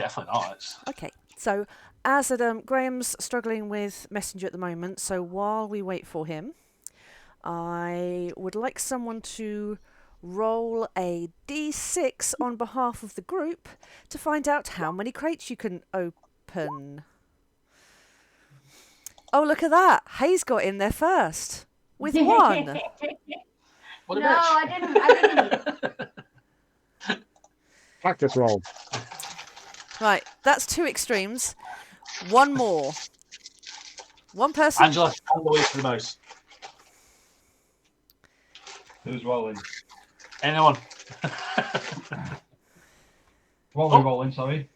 definitely not. It's... Okay, so as Graham's struggling with Messenger at the moment, so while we wait for him, I would like someone to roll a d6 on behalf of the group to find out how many crates you can open. Oh, look at that. Hayes got in there first with 1. What a No, bitch. I didn't. Practice roll. Right, that's 2 extremes. 1 more. 1 person. Angela, all the way to the mouse. Who's rolling? Anyone? What are we rolling, sorry?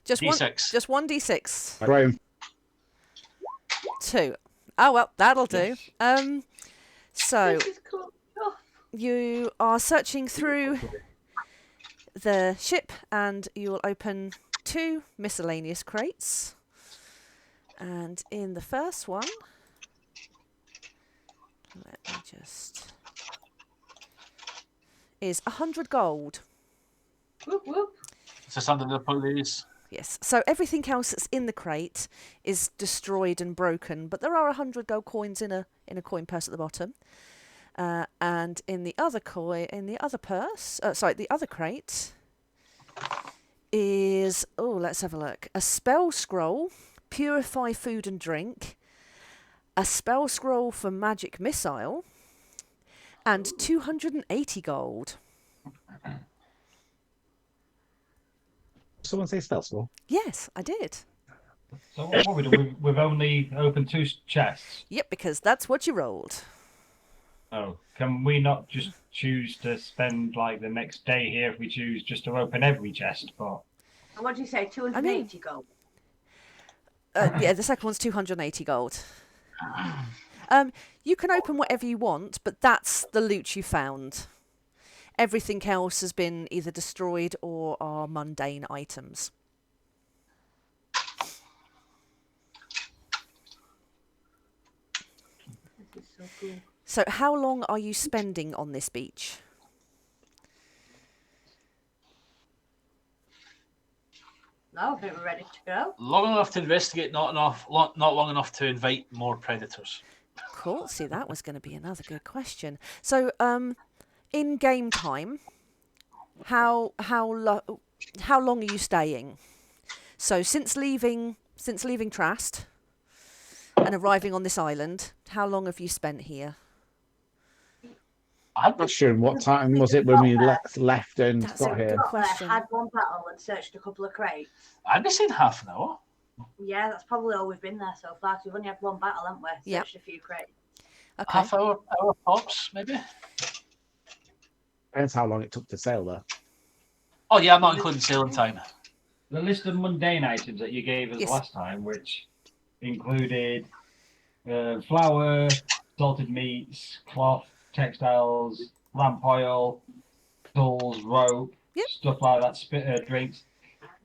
Just D6. Just 1 d6. Graham. 2. Oh, well, that'll do. Yes. So This is cool. Oh, you are searching through the ship and you will open 2 miscellaneous crates. And in the first one, let me just, is 100 gold. whoop, whoop. Is this under the police? Yes, so everything else that's in the crate is destroyed and broken, but there are 100 gold coins in a coin purse at the bottom. And in the other the other crate is, let's have a look. A spell scroll, purify food and drink, a spell scroll for magic missile, and 280 gold. Someone say spell scroll. Yes, I did. So what we do? We've only opened 2 chests. Yep, because that's what you rolled. Oh, can we not just choose to spend like the next day here if we choose just to open every chest? But And what do you say? 280 gold. Yeah, the second one's 280 gold. You can open whatever you want, but that's the loot you found. Everything else has been either destroyed or are mundane items. This is so cool. So how long are you spending on this beach? No, I think we're ready to go. Long enough to investigate, not long enough to invite more predators. Cool. See, that was going to be another good question. So, in game time, how long are you staying? So, since leaving Trast and arriving on this island, how long have you spent here? I'd be Question, what time was it when we left and That's a got good here? question. Had one battle and searched a couple of crates. saying half an hour. Yeah, that's probably all we've been there so far. So we've only had one battle, haven't we? Yep. Searched a few crates. Okay. Half hour tops, maybe. Depends how long it took to sail there. Oh yeah, I'm not including sailing time. the list of mundane items that you gave us Yes. last time, which included flour, salted meats, cloth, textiles, lamp oil, tools, rope, Yep. stuff like that, drinks.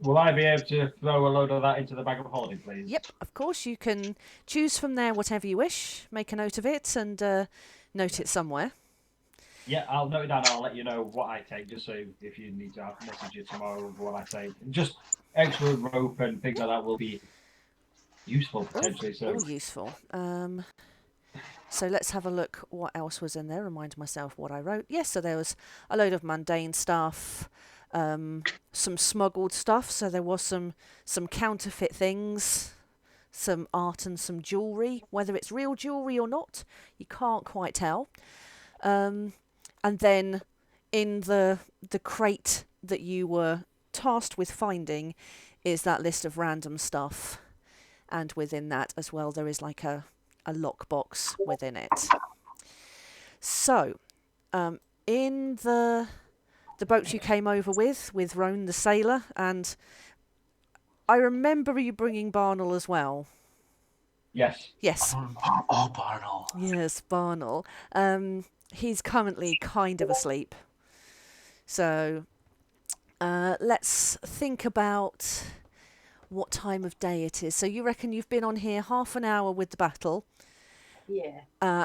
Will I be able to throw a load of that into the bag of holding, please? Yep, of course. You can choose from there whatever you wish, make a note of it, and note it somewhere. Yeah, I'll note it down. I'll let you know what I take, just so if you need to message you tomorrow with what I say. Just extra rope and things like that will be useful potentially. So All useful. So let's have a look what else was in there. Remind myself what I wrote. Yes, so there was a load of mundane stuff, some smuggled stuff. So there was some counterfeit things, some art and some jewellery. Whether it's real jewellery or not, you can't quite tell. And then in the crate that you were tasked with finding is that list of random stuff. And within that as well, there is like a lockbox within it. So, in the boat you came over with Roan the sailor, and I remember you bringing Barnell as well. yes, Yes. Oh, Barnell. Yes, Barnell. He's currently kind of asleep. So, let's think about what time of day it is. So you reckon you've been on here half an hour with the battle? Yeah.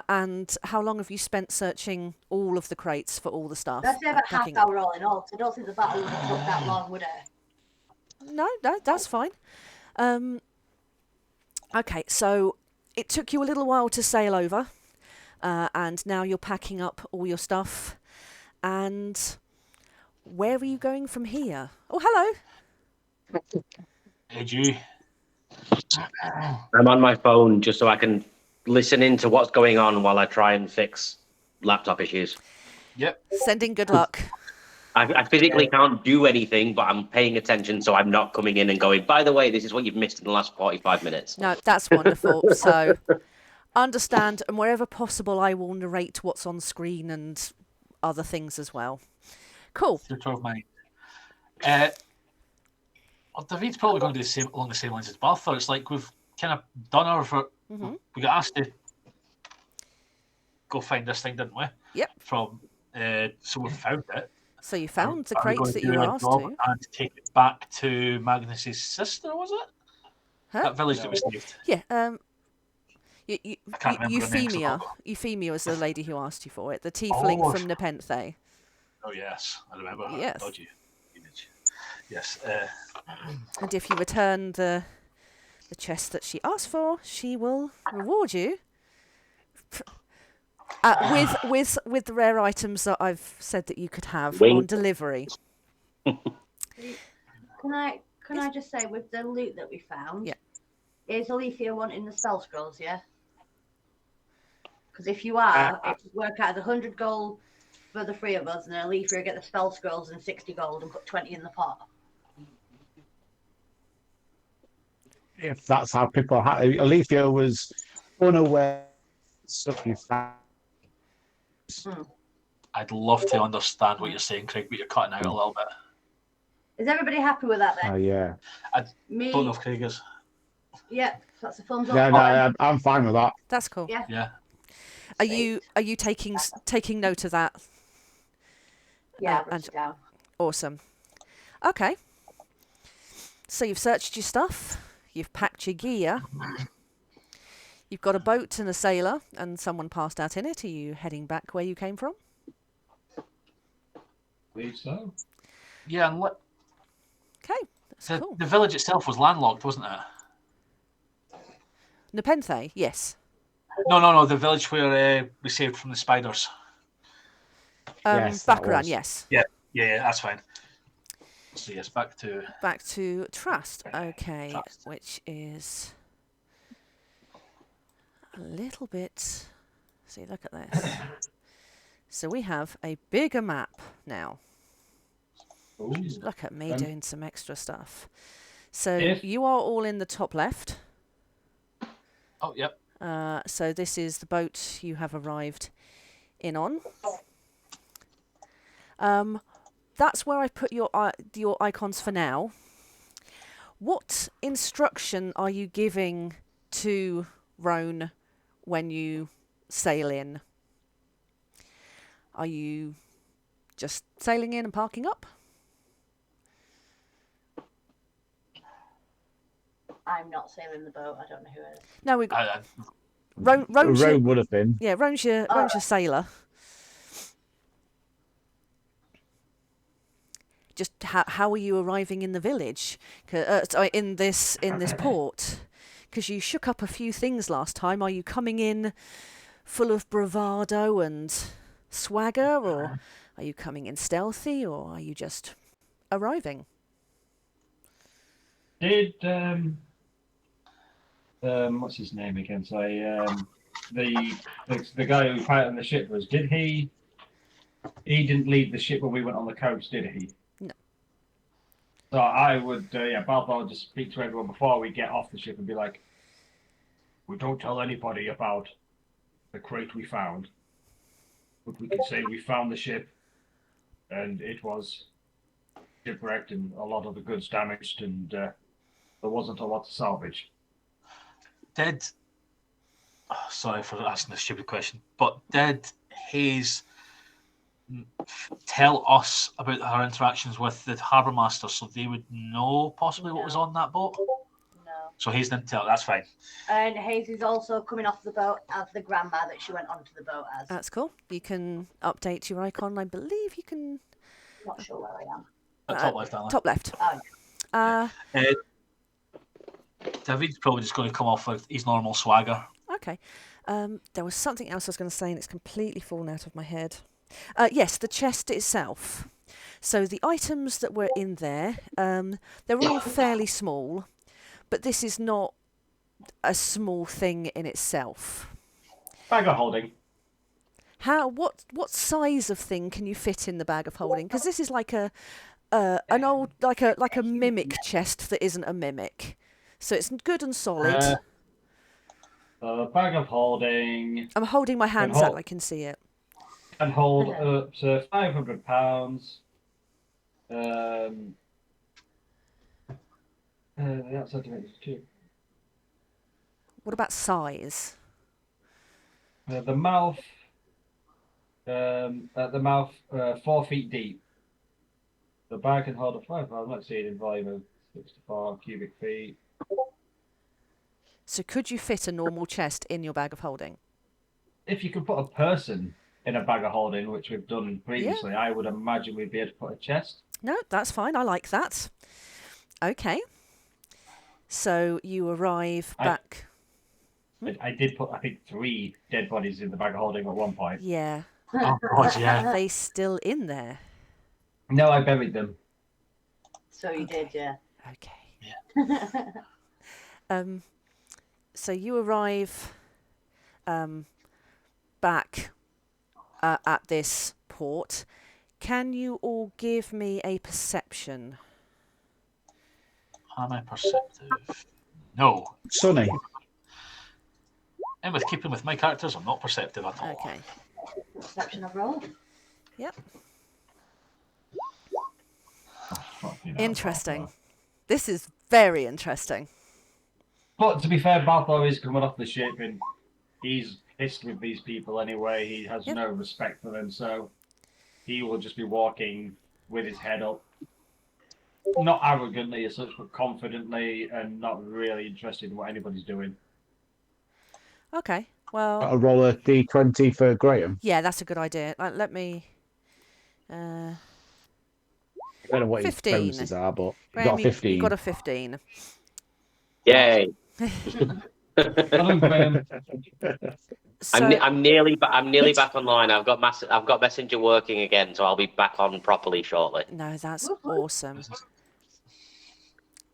And how long have you spent searching all of the crates for all the stuff? That's about half Packing- hour all in all, 'cause I don't think the battle would have took that long, would it? No, that's fine. Okay, so it took you a little while to sail over, and now you're packing up all your stuff. And where are you going from here? Oh, hello. Hey, you. I'm on my phone just so I can listen into what's going on while I try and fix laptop issues. Yep. Sending good luck. I physically can't do anything, but I'm paying attention, so I'm not coming in and going, by the way, this is what you've missed in the last 45 minutes. No, that's wonderful. So, understand, and wherever possible, I will narrate what's on screen and other things as well. Cool. Your 12 mind. Well, David's probably going to do along the same lines as Barthor. It's like we've kind of done our. We got asked to go find this thing, didn't we? Yep. So we found it. So you found the Are we crates going that to you do were our asked job to. and take it back to Magnus's sister, was it? Huh? That village that we saved. Yeah. I can't remember her name, so Euphemia. Euphemia was the lady who asked you for it. The tiefling from Napenthe. Oh yes, I remember. Yes. Dodgy image. Yes. And if you return the chest that she asked for, she will reward you with the rare items that I've said that you could have on delivery. Can I just say, with the loot that we found, Yeah. Is Alethea wanting the spell scrolls, yeah? Because if you are, it would work out as 100 gold for the three of us, and then Alethea will get the spell scrolls and 60 gold and put 20 in the pot. If that's how people Alethea was unaware of stuff you found. I'd love to understand what you're saying, Craig, but you're cutting out a little bit. Is everybody happy with that then? Oh yeah. Me? Don't know if Craig is. Yep, that's a thumbs up. No, I'm fine with that. That's cool. Yeah. Yeah. Are you taking note of that? Yeah, I've written it down. Awesome. Okay. So you've searched your stuff. You've packed your gear. You've got a boat and a sailor, and someone passed out in it. Are you heading back where you came from? Believe so. Yeah, and Okay, that's cool. the village itself was landlocked, wasn't it? Napenthe, yes. No, the village where we saved from the spiders. Yes, that Baccarat, was. yes. Yeah, that's fine. So yes, back to Trast. Okay, Trast. which is a little bit. See, look at this. So we have a bigger map now. Ooh. Look at me doing some extra stuff. So If- you are all in the top left. Oh, yep. So this is the boat you have arrived in on. That's where I put your icons for now. What instruction are you giving to Roan when you sail in? Are you just sailing in and parking up? I'm not sailing the boat. I don't know who it is. No, we I, Roan's your, Road would have been. yeah, Roan's your sailor. Just how are you arriving in the village? Sorry, in this port? Because you shook up a few things last time. Are you coming in full of bravado and swagger, or are you coming in stealthy, or are you just arriving? Did what's his name again? Say the guy who piloted the ship was. Did he? He didn't leave the ship when we went on the coast, did he? No. So I would, Balthor would just speak to everyone before we get off the ship and be like, "We don't tell anybody about the crate we found, but we can say we found the ship, and it was shipwrecked and a lot of the goods damaged, and there wasn't a lot to salvage." Sorry for asking a stupid question, but did Hayes tell us about her interactions with the harbour master so they would know possibly what was on that boat? No. So Hayes didn't tell. That's fine. And Hayes is also coming off the boat as the grandma that she went onto the boat as. That's cool. You can update your icon. I believe you can. Not sure where I am. At top left, Alan. Top left. Oh, David's probably just going to come off with his normal swagger. Okay. There was something else I was going to say, and it's completely fallen out of my head. Yes, the chest itself. So the items that were in there, they're all fairly small, but this is not a small thing in itself. Bag of holding. What size of thing can you fit in the bag of holding? Because this is like an old like a mimic chest that isn't a mimic, so it's good and solid. Bag of holding. I'm holding my hands out, I can see it. And hold up to £500. That's too. What about size? The mouth. At the mouth, 4 feet deep. The bag can hold a 5 pounds. Let's see it in volume of 64 cubic feet. So could you fit a normal chest in your bag of holding? If you could put a person in a bag of holding, which we've done previously, I would imagine we'd be able to put a chest. No, that's fine. I like that. Okay. So you arrive back. I did put, I think, 3 dead bodies in the bag of holding at one point. Yeah. Oh, God, yeah. Are they still in there? No, I buried them. So you did, yeah. Okay. So you arrive back at this port. Can you all give me a perception? Am I perceptive? No. Sonny. And with keeping with my characters, I'm not perceptive at all. Okay. Perception of roll. Yep. Interesting. Interesting. This is very interesting. But to be fair, Bartholomew is coming off the ship and he's pissed with these people anyway. He has no respect for them, so he will just be walking with his head up. Not arrogantly as such, but confidently and not really interested in what anybody's doing. Okay. Well, A roll a d20 for Graham. yeah, that's a good idea. Let me. I don't know what 15. his bonuses are, but you Graham, got a 15. You got a 15. Yay! So, I'm nearly back online. I've got Messenger working again, so I'll be back on properly shortly. no, that's awesome.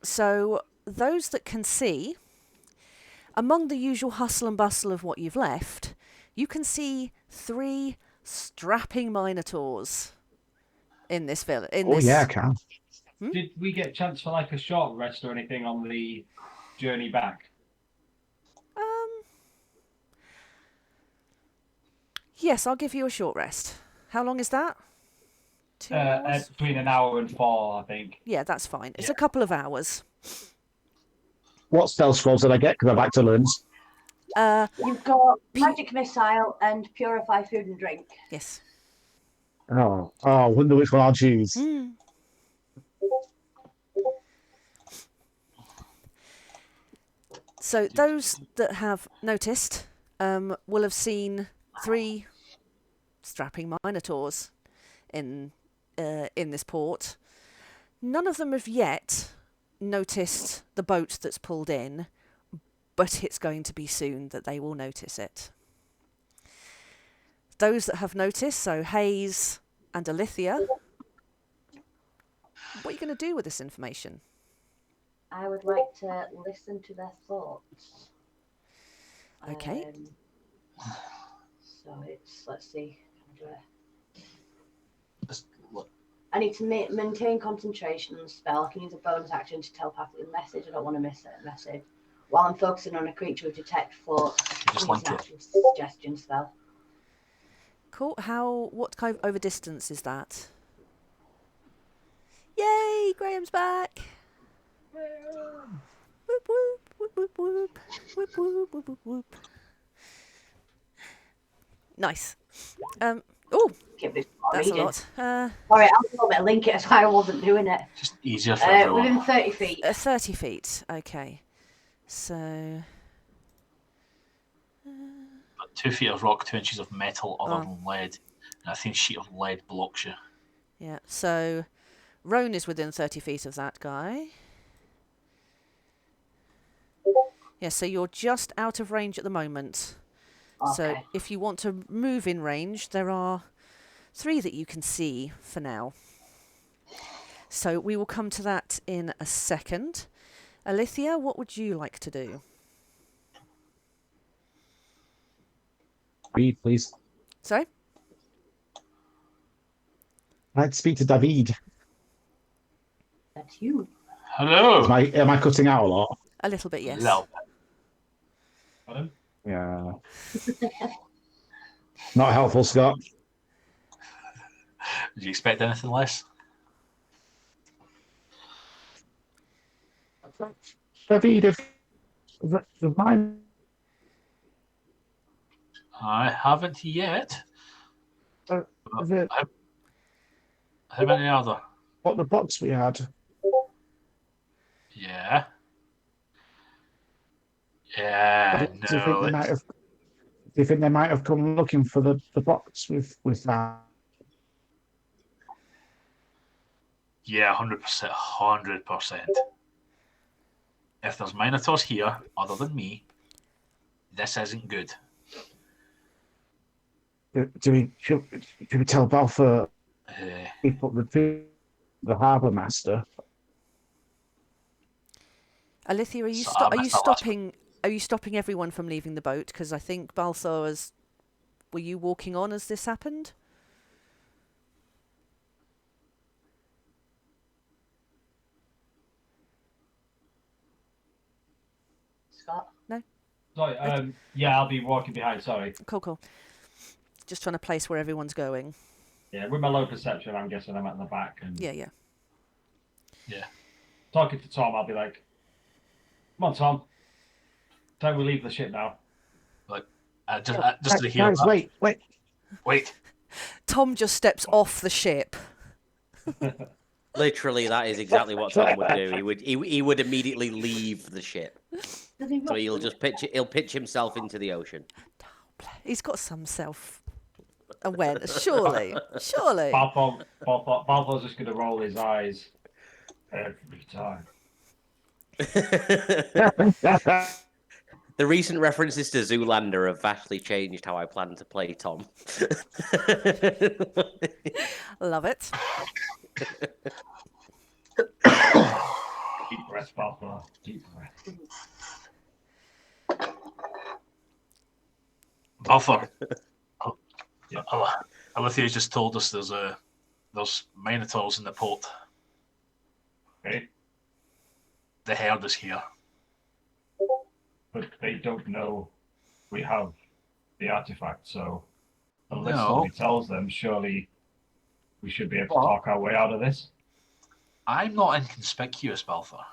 So those that can see, among the usual hustle and bustle of what you've left, you can see 3 strapping minotaurs in this village. Yeah, I can. Did we get a chance for like a short rest or anything on the journey back? Yes, I'll give you a short rest. How long is that? 2 hours? Between an hour and 4, I think. Yeah, that's fine. It's a couple of hours. What spell scrolls did I get? Because I've had to learn. You've got magic missile and purify food and drink. Yes. Oh, I wonder which one I'll choose. So those that have noticed will have seen 3 strapping minotaurs in this port. None of them have yet noticed the boat that's pulled in, but it's going to be soon that they will notice it. Those that have noticed, so Hayes and Alithia, what are you going to do with this information? I would like to listen to their thoughts. Okay. So it's, let's see. Just look. I need to maintain concentration on the spell. I can use a bonus action to telepathically message. I don't want to miss a message. While I'm focusing on a creature with detect thoughts, Just use like an it. action suggestion spell. Cool. What kind of over distance is that? Yay! Graham's back. Whoop whoop whoop whoop whoop whoop whoop whoop whoop whoop. Nice. Oh, that's a lot. Sorry, I was a little bit link it, that's why I wasn't doing it. Just easier for everyone. Within 30 feet. 30 feet. Okay. So. 2 feet of rock, 2 inches of metal other than lead, and a thin sheet of lead blocks you. Yeah. So, Roan is within 30 feet of that guy. Yeah, so you're just out of range at the moment. So Okay. if you want to move in range, there are 3 that you can see for now. So we will come to that in a second. Alithia, what would you like to do? Read, please. Sorry? I'd speak to David. That's you. Hello. Am I cutting out a lot? A little bit, yes. Hello. Pardon? Yeah. Not helpful, Scott. Did you expect anything less? David, if the mine. I haven't yet. Is it How many are there? what the box we had? Yeah. Yeah, Do you think no. they might have? Do you think they might have come looking for the box with that? Yeah, 100%. 100%. If there's Minotaurs here, other than me, this isn't good. Should we tell Balfour Uh, he put the harbour master? Alithia, are you So I missed that last stopping? Are you stopping everyone from leaving the boat? Because I think Balthor was. Were you walking on as this happened? Scott. Sorry, yeah, I'll be walking behind, sorry. Cool. Just trying to place where everyone's going. Yeah, with my low perception, I'm guessing I'm at the back. And Yeah. talking to Tom, I'll be like, come on, Tom. Time we leave the ship now. just to hear Guys, that. wait. Tom just steps off the ship. Literally, that is exactly what Tom would do. He would immediately leave the ship. So he'll just pitch himself into the ocean. He's got some self-awareness, surely. Balfour's just going to roll his eyes every time. The recent references to Zoolander have vastly changed how I plan to play Tom. Love it. Deep breath, Balfour. Deep breath. Balfour. Yeah. Alithia just told us there's Minotaurs in the port. Okay. The herd is here. But they don't know we have the artifact, so unless No. somebody tells them, surely we should be able to talk our way out of this. I'm not inconspicuous, Balfour.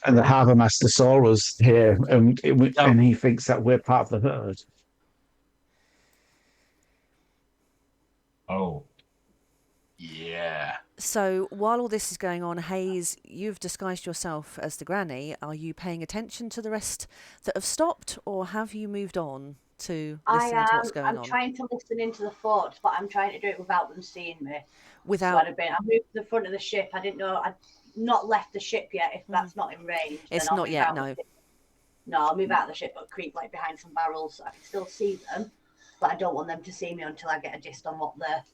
And the harbour master saw us here, and he thinks that we're part of the herd. Oh. Yeah. So while all this is going on, Hayes, you've disguised yourself as the granny. Are you paying attention to the rest that have stopped, or have you moved on to listen to what's going on? I'm trying to listen into the fort, but I'm trying to do it without them seeing me. Without, So I moved to the front of the ship. I didn't know I'd not left the ship yet. If that's not in range, It's then I'll not move yet, out the no. ship. No, I'll move out of the ship, but creep like behind some barrels so I can still see them. But I don't want them to see me until I get a gist on what they're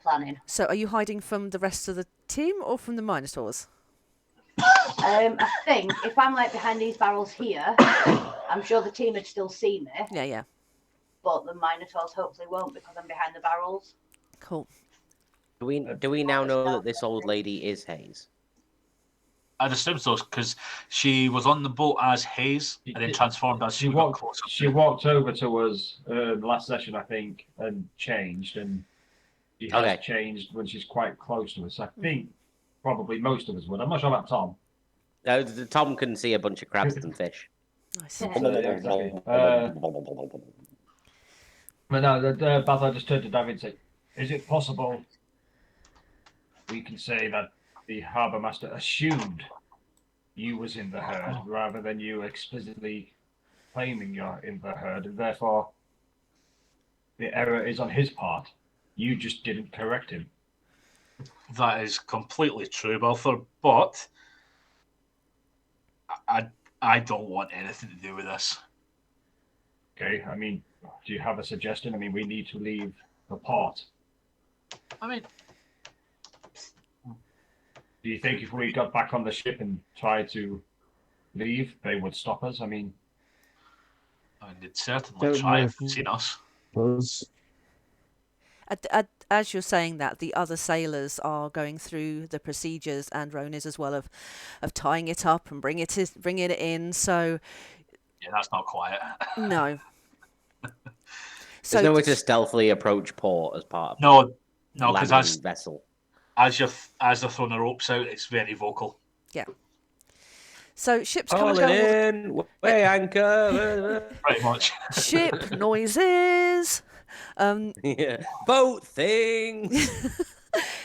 planning. So are you hiding from the rest of the team or from the Minotaurs? I think if I'm like behind these barrels here, I'm sure the team would still see me. Yeah. But the Minotaurs hopefully won't because I'm behind the barrels. Cool. Do we now know that this old lady is Hayes? I'd assume so, because she was on the boat as Hayes and then transformed as she got closer. She walked over to us last session, I think, and changed, and she has changed when she's quite close to us. I think probably most of us would. I'm not sure about Tom. Tom can see a bunch of crabs and fish. Nice. But no, Balthor just turned to David and said, is it possible we can say that the harbour master assumed you was in the herd rather than you explicitly claiming you're in the herd, and therefore the error is on his part? You just didn't correct him. That is completely true, Balfour, but I don't want anything to do with this. Okay, I mean, do you have a suggestion? I mean, we need to leave the port. I mean, Do you think if we got back on the ship and tried to leave, they would stop us? I mean, they'd certainly Don't try know if they'd seen us. As you're saying that, the other sailors are going through the procedures, and Roan is as well, of tying it up and bringing it in. So Yeah, that's not quiet. no. There's no way to stealthily approach port as part of No, the because landing vessel. as they're throwing the ropes out, it's very vocal. Yeah. So ships come and go. In, way anchor. Pretty much. Ship noises. Yeah. Boat things.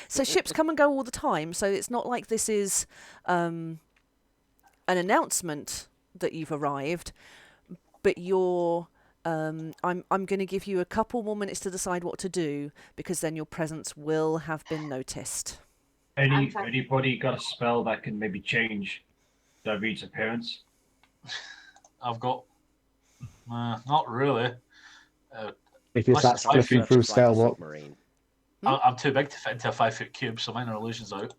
So ships come and go all the time. So it's not like this is an announcement that you've arrived, but you're. I'm going to give you a couple more minutes to decide what to do, because then your presence will have been noticed. anybody got a spell that can maybe change David's appearance? I've got. Not really. If it's that slipping through scale, what? Submarine. I'm too big to fit into a 5-foot cube, so minor illusion's out.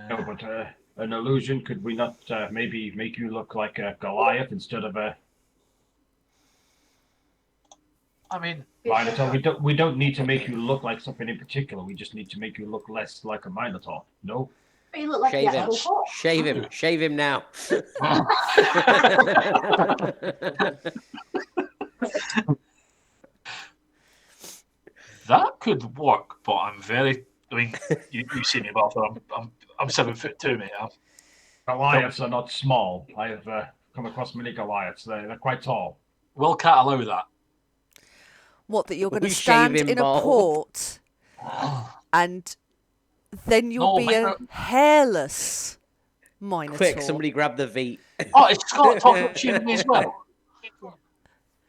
No, but an illusion, could we not maybe make you look like a Goliath instead of a I mean, Minotaur? We don't need to make you look like something in particular. We just need to make you look less like a Minotaur. No? But you look like Shave the him. actual horse. Shave him now. that could work, but I'm very. I mean, you see me, but I'm 7'2", mate. Goliaths are not small. I have come across many Goliaths. They're quite tall. Will Cat allow that? What, that you're going to We stand shave him in a bald. port and then you'll No, be a Minotaur- hairless Minotaur? Quick, somebody grab the V. Oh, it's Scott talking about shaving me as well.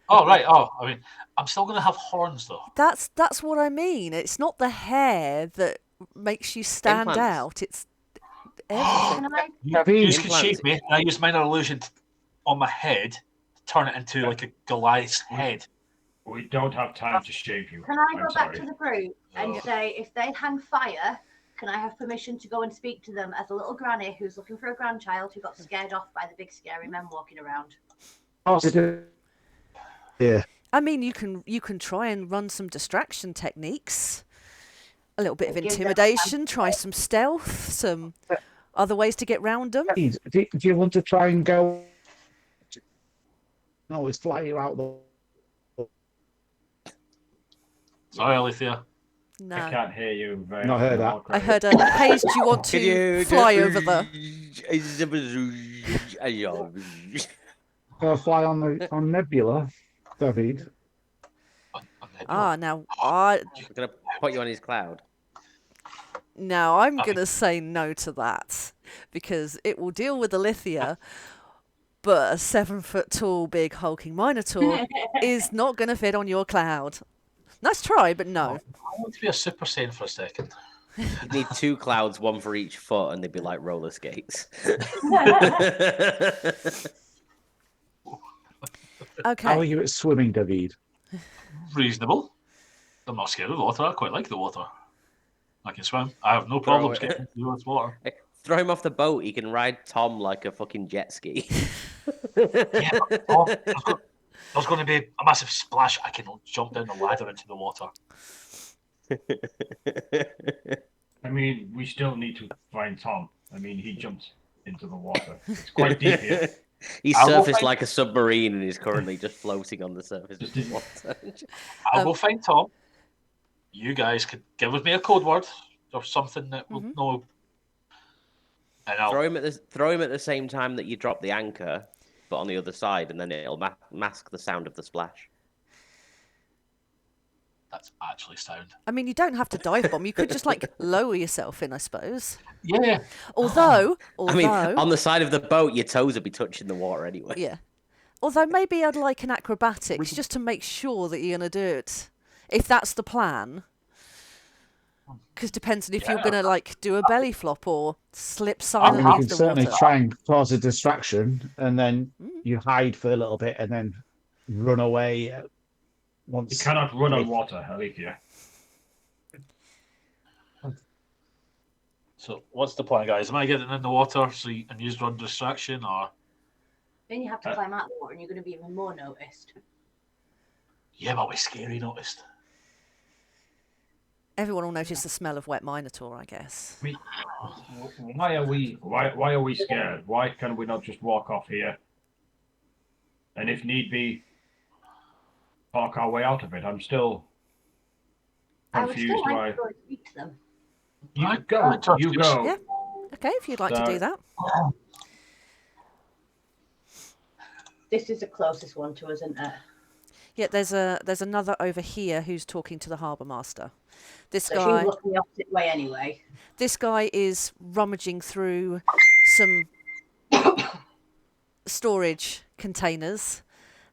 Oh right. Oh, I mean, I'm still going to have horns though. That's what I mean. It's not the hair that makes you stand Implants. out. It's everything. Can I? You David, can shave me, and I use minor illusion on my head to turn it into like a Goliath's head. We don't have time to shave you. Can I I'm go back sorry. to the group and say, if they hang fire, can I have permission to go and speak to them as a little granny who's looking for a grandchild who got scared off by the big scary men walking around? yeah. I mean, you can try and run some distraction techniques. A little bit of Give them intimidation, try some stealth, some other ways to get round them. Do you want to try and go? No, it's fly you out the. Sorry, Alethea. I No. can't hear you very Not heard that. well, I Craig. heard a Hayes, do you want Can to you fly over the... Fly on Nebula, David. Now I'm gonna put you on his cloud. I'm going to say no to that, because it will deal with Alethea, but a 7-foot-tall, big, hulking Minotaur is not going to fit on your cloud. Nice try, but no. I want to be a Super Saiyan for a second. You need 2 clouds, 1 for each foot, and they'd be like roller skates. Okay. How are you at swimming, David? Reasonable. I'm not scared of the water. I quite like the water. I can swim. I have no problems Throw it. getting into the water. Throw him off the boat. He can ride Tom like a fucking jet ski. Yeah, oh, there's going to be a massive splash. I can jump down the ladder into the water. I mean, we still need to find Tom. I mean, he jumped into the water. It's quite deep here. He's I will surfaced find- like a submarine and is currently just floating on the surface of the water. I'll go find Tom. You guys could give me a code word or something that will know. And I'll throw him at the same time that you drop the anchor, but on the other side, and then it'll mask the sound of the splash. That's actually sound. I mean, you don't have to dive bomb. You could just, lower yourself in, I suppose. Yeah. Although... I mean, on the side of the boat, your toes would be touching the water anyway. Yeah. Although maybe I'd like an acrobatics just to make sure that you're going to do it. If that's the plan. Because depends on if you're Yeah. going to like do a belly flop or slip I silently mean, you into can the certainly water. try and cause a distraction, and then Mm. you hide for a little bit, and then run away You once. cannot run on water, Alethea. So what's the plan, guys? Am I getting in the water and use run distraction, or Then you have to climb out the water and you're going to be even more noticed. yeah, but we're scary noticed. Everyone will notice the smell of wet Minotaur, I guess. Why are we scared? Why can we not just walk off here? And if need be, talk our way out of it. I'm still I would confused still why. like to go and speak to them. You go. You go. Yeah. Okay, if you'd like to do that. This is the closest one to us, isn't it? Yeah, there's another over here who's talking to the harbour master. This So guy. she's looking the opposite way anyway. This guy is rummaging through some storage containers,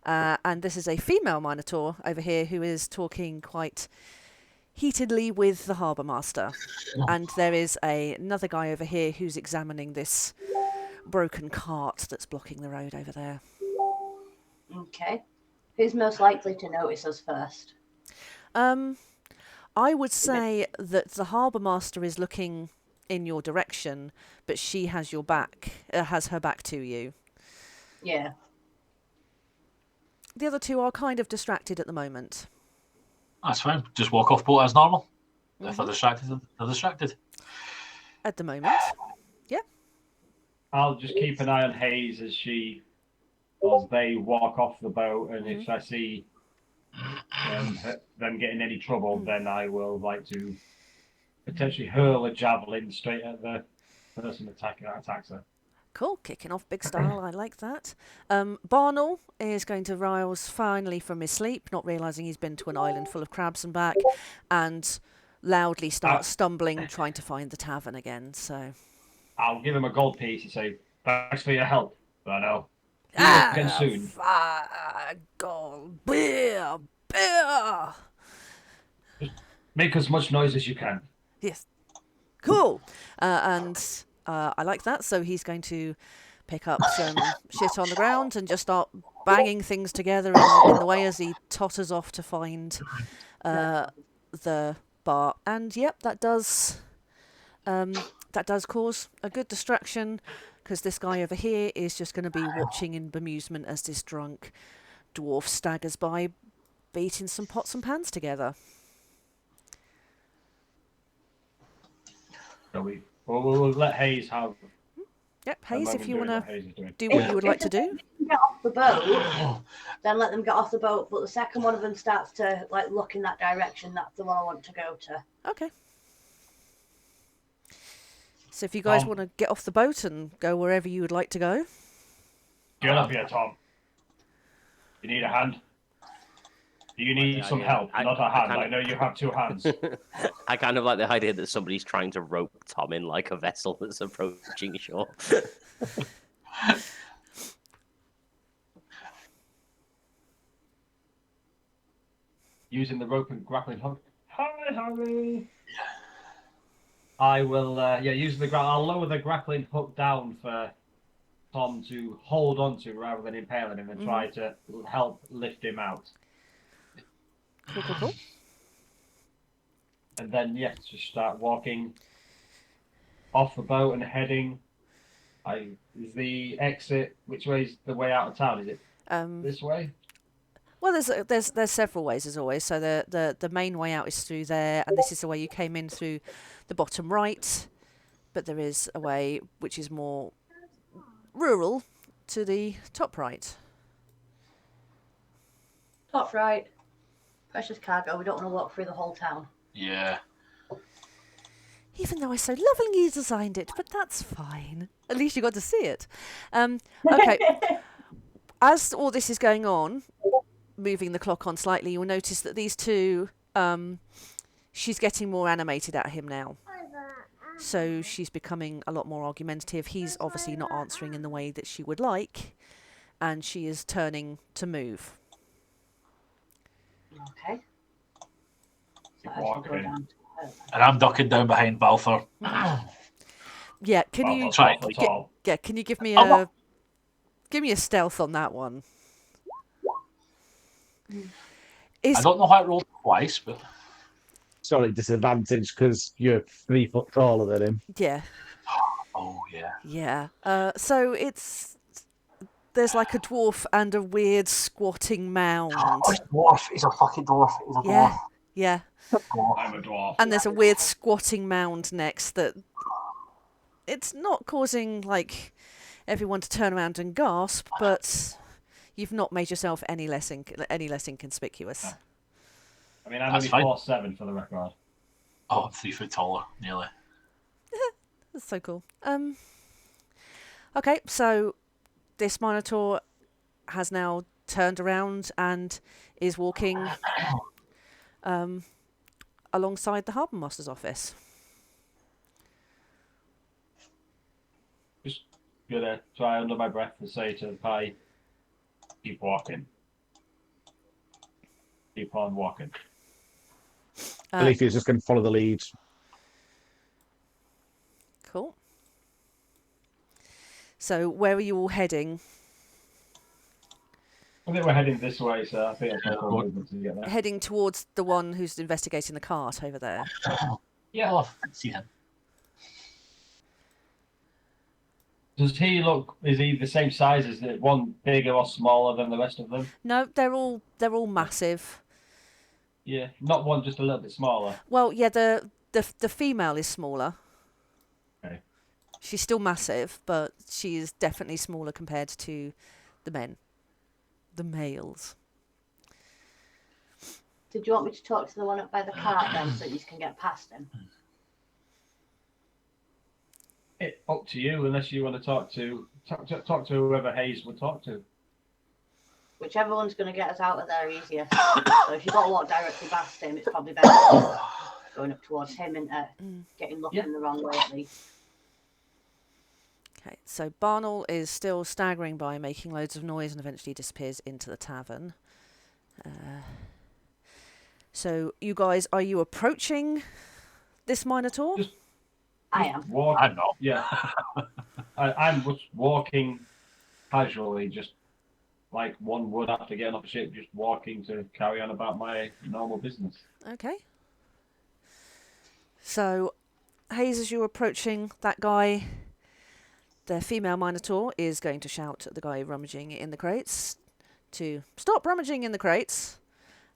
and this is a female Minotaur over here who is talking quite heatedly with the harbour master. And there is another guy over here who's examining this broken cart that's blocking the road over there. Okay. Who's most likely to notice us first? I would say that the harbour master is looking in your direction, but she has your back, has her back to you. Yeah. The other two are kind of distracted at the moment. That's fine. Just walk off boat as normal. If they're distracted, they're distracted. At the moment. Yeah. I'll just keep an eye on Hayes as they walk off the boat, and if I see them getting any trouble, then I will like to potentially hurl a javelin straight at the person that attacks her. Cool, kicking off big style, I like that. Barnell is going to rouse finally from his sleep, not realising he's been to an island full of crabs and back, and loudly start stumbling, trying to find the tavern again, so... I'll give him a gold piece and say, thanks for your help, Barnell. See you again soon. Gold, beer! Make as much noise as you can. Yes. Cool. I like that, so he's going to pick up some shit on the ground and just start banging things together in the way as he totters off to find the bar. And yep, that does cause a good distraction, because this guy over here is just going to be watching in bemusement as this drunk dwarf staggers by, beating some pots and pans together. So we'll let Hayes have... Yep, Hayes, if you want to do do what you would like to do. Get off the boat, then let them get off the boat. But the second one of them starts to like look in that direction, that's the one I want to go to. Okay. So if you guys want to get off the boat and go wherever you would like to go. Get up here, Tom. You need a hand? Do you need some help? Not a hand. I know you have two hands. I kind of like the idea that somebody's trying to rope Tom in like a vessel that's approaching shore. Using the rope and grappling hook. Hi, Harry. I will, use I'll lower the grappling hook down for Tom to hold onto rather than impaling him, and try to help lift him out. Cool. And then, just start walking off the boat and heading. Is the exit, which way is the way out of town? Is it this way? Well, there's several ways as always. So the main way out is through there, and this is the way you came in through the bottom right. But there is a way which is more rural to the top right. Top right. Precious cargo. We don't want to walk through the whole town. Yeah. Even though I so lovingly designed it, but that's fine. At least you got to see it. Okay. As all this is going on, moving the clock on slightly, you'll notice that these two, she's getting more animated at him now. So she's becoming a lot more argumentative. He's obviously not answering in the way that she would like, and she is turning to move. Okay. So Keep I shall go walking. down to And I'm ducking down behind Balfour. Yeah, can Well, you not try- at all. can you give me Oh, a stealth on that one? I Is don't know why I rolled twice, but Sorry, disadvantage because you're 3 foot taller than him. yeah. oh yeah. Yeah. So there's like a dwarf and a weird squatting mound. Oh, he's a dwarf. He's a fucking dwarf. He's a Yeah. dwarf. Yeah. I'm a dwarf. And there's a weird squatting mound next that it's not causing like everyone to turn around and gasp, but you've not made yourself any less inconspicuous. I mean, I'm That's only fine. 4'7" for the record. Oh, I'm 3 foot taller, nearly. That's so cool. Okay, so this Minotaur has now turned around and is walking alongside the Harbour Master's office. Just gonna try under my breath to say to the pie, keep walking. Keep on walking. Alethea is just going to follow the lead. Cool. So where are you all heading? I think we're heading this way, so I think it's more movement to get there. Heading towards the one who's investigating the cart over there. Yeah, oh, I can see him. Does he look? Is he the same size? Is it one bigger or smaller than the rest of them? No, they're all massive. Yeah, not one just a little bit smaller. Well, yeah, the female is smaller. Okay. She's still massive, but she is definitely smaller compared to the men. The males. Did you want me to talk to the one up by the cart then so you can get past him? Up to you, unless you want to talk to whoever Hayes would talk to. Whichever one's going to get us out of there easiest. So if you've got to walk directly past him, it's probably better going up towards him and getting looking the wrong way at least. Okay, so Barnall is still staggering by, making loads of noise, and eventually disappears into the tavern. So you guys, are you approaching this Minotaur? I am. I'm not. Yeah. I'm just walking casually, just like one would after getting off a ship, just walking to carry on about my normal business. Okay. So, Hayes, as you're approaching that guy, the female Minotaur is going to shout at the guy rummaging in the crates to stop rummaging in the crates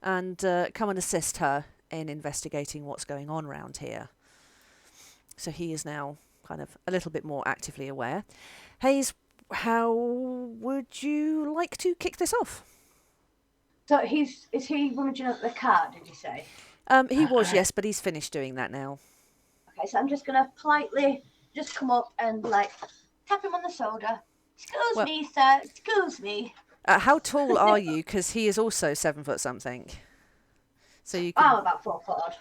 and come and assist her in investigating what's going on around here. So he is now kind of a little bit more actively aware. Hayes, how would you like to kick this off? So is he rummaging up the cart, did you say? He was, yes, but he's finished doing that now. Okay, so I'm just going to politely just come up and like tap him on the shoulder. Excuse me, sir. Excuse me. How tall are you? Because he is also 7 foot something. So you can... I'm about 4 foot odd.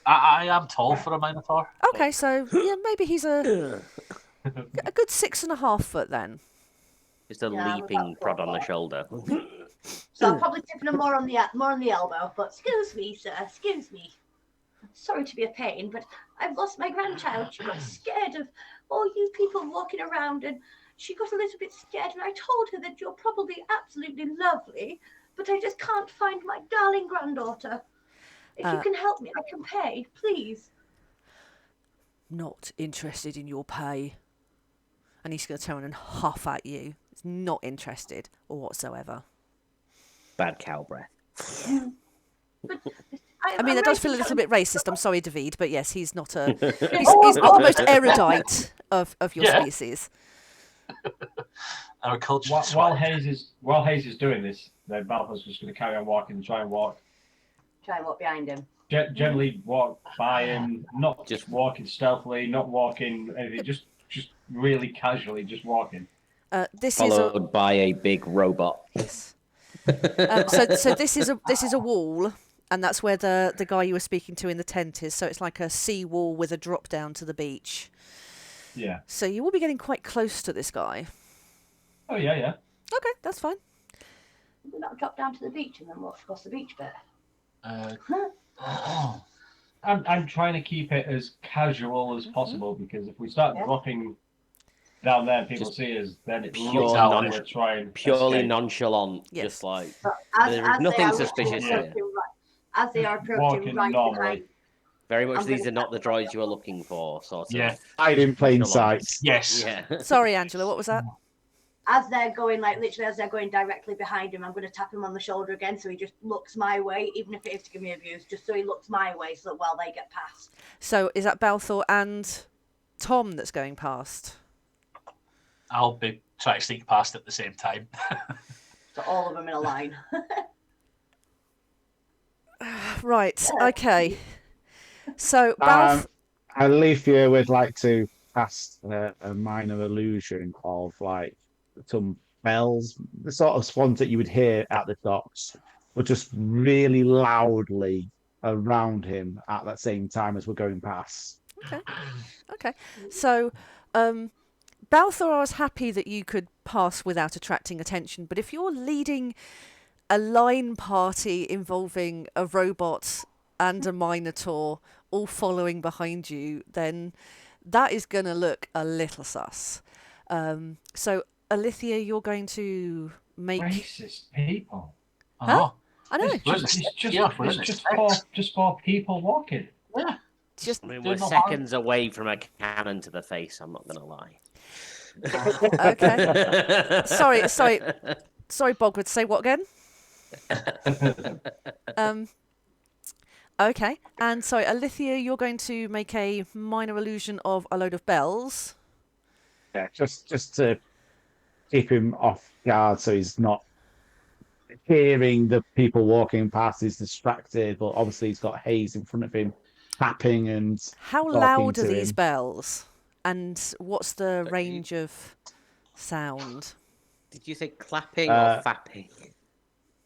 I am tall for a Minotaur. Okay, so yeah, maybe he's a good 6.5 foot then. Just a Yeah, leaping about prod on the 4 shoulder. So I'm probably tipping him more on the elbow. But excuse me, sir. Excuse me. Sorry to be a pain, but I've lost my grandchild. She got scared of all you people walking around, and she got a little bit scared. And I told her that you're probably absolutely lovely, but I just can't find my darling granddaughter. If you can help me, I can pay, please. Not interested in your pay. And he's going to turn and huff at you. He's not interested or whatsoever. Bad cow breath. But I mean, I'm that does feel a raising little bit racist. I'm sorry, David, but yes, he's not a. He's Oh, not the most erudite of your Yeah. species. Our culture. While Hayes is doing this, then Balfour's just going to carry on walking and try and walk. Try and walk behind him. Generally walk by him, not just walking stealthily, not walking anything, just really casually, just walking. This is a. Followed by a big robot. Yes. So this is a wall, and that's where the guy you were speaking to in the tent is. So it's like a sea wall with a drop down to the beach. Yeah. So you will be getting quite close to this guy. Oh yeah, yeah. Okay, that's fine. We'll not drop down to the beach and then walk across the beach bit. I I'm trying to keep it as casual as possible because if we start dropping down there, and people Just see us, then it pure looks non- like we're trying Purely escape. nonchalant, Yes. just like But there is as nothing they are suspicious literally here. approaching as they are approaching Walking right normally. behind, Very much I'm these gonna are not the tap them on droids you are looking for, sort of. Yeah. Hide in plain nonchalant. sight. Yes. Yeah. Sorry, Angela, what was that? as they're going, like literally as they're going directly behind him, I'm going to tap him on the shoulder again, so he just looks my way, even if it is to give me abuse, just so he looks my way, so that while they get past. So is that Balthor and Tom that's going past? I'll be trying to sneak past at the same time. So all of them in a line. Right, okay. So Balthor... Alethea would like to cast a minor illusion of like some bells, the sort of ones that you would hear at the docks, but just really loudly around him at that same time as we're going past. Okay. So, Balthor, I was happy that you could pass without attracting attention, but if you're leading a line party involving a robot and a Minotaur all following behind you, then that is going to look a little sus. So, Alethea, you're going to make... Racist people. Huh? I know. It's just four people walking. Yeah. Just I mean, Doing we're no harm. seconds away from a cannon to the face, I'm not going to lie. okay. Sorry, Bogwood. Say what again? Okay. And sorry, Alethea, you're going to make a minor illusion of a load of bells. Yeah, just to keep him off guard so he's not hearing the people walking past, he's distracted, but obviously he's got Hayes in front of him tapping and How talking loud are to these him. bells? And what's the range of sound? Did you say clapping Uh, or fapping?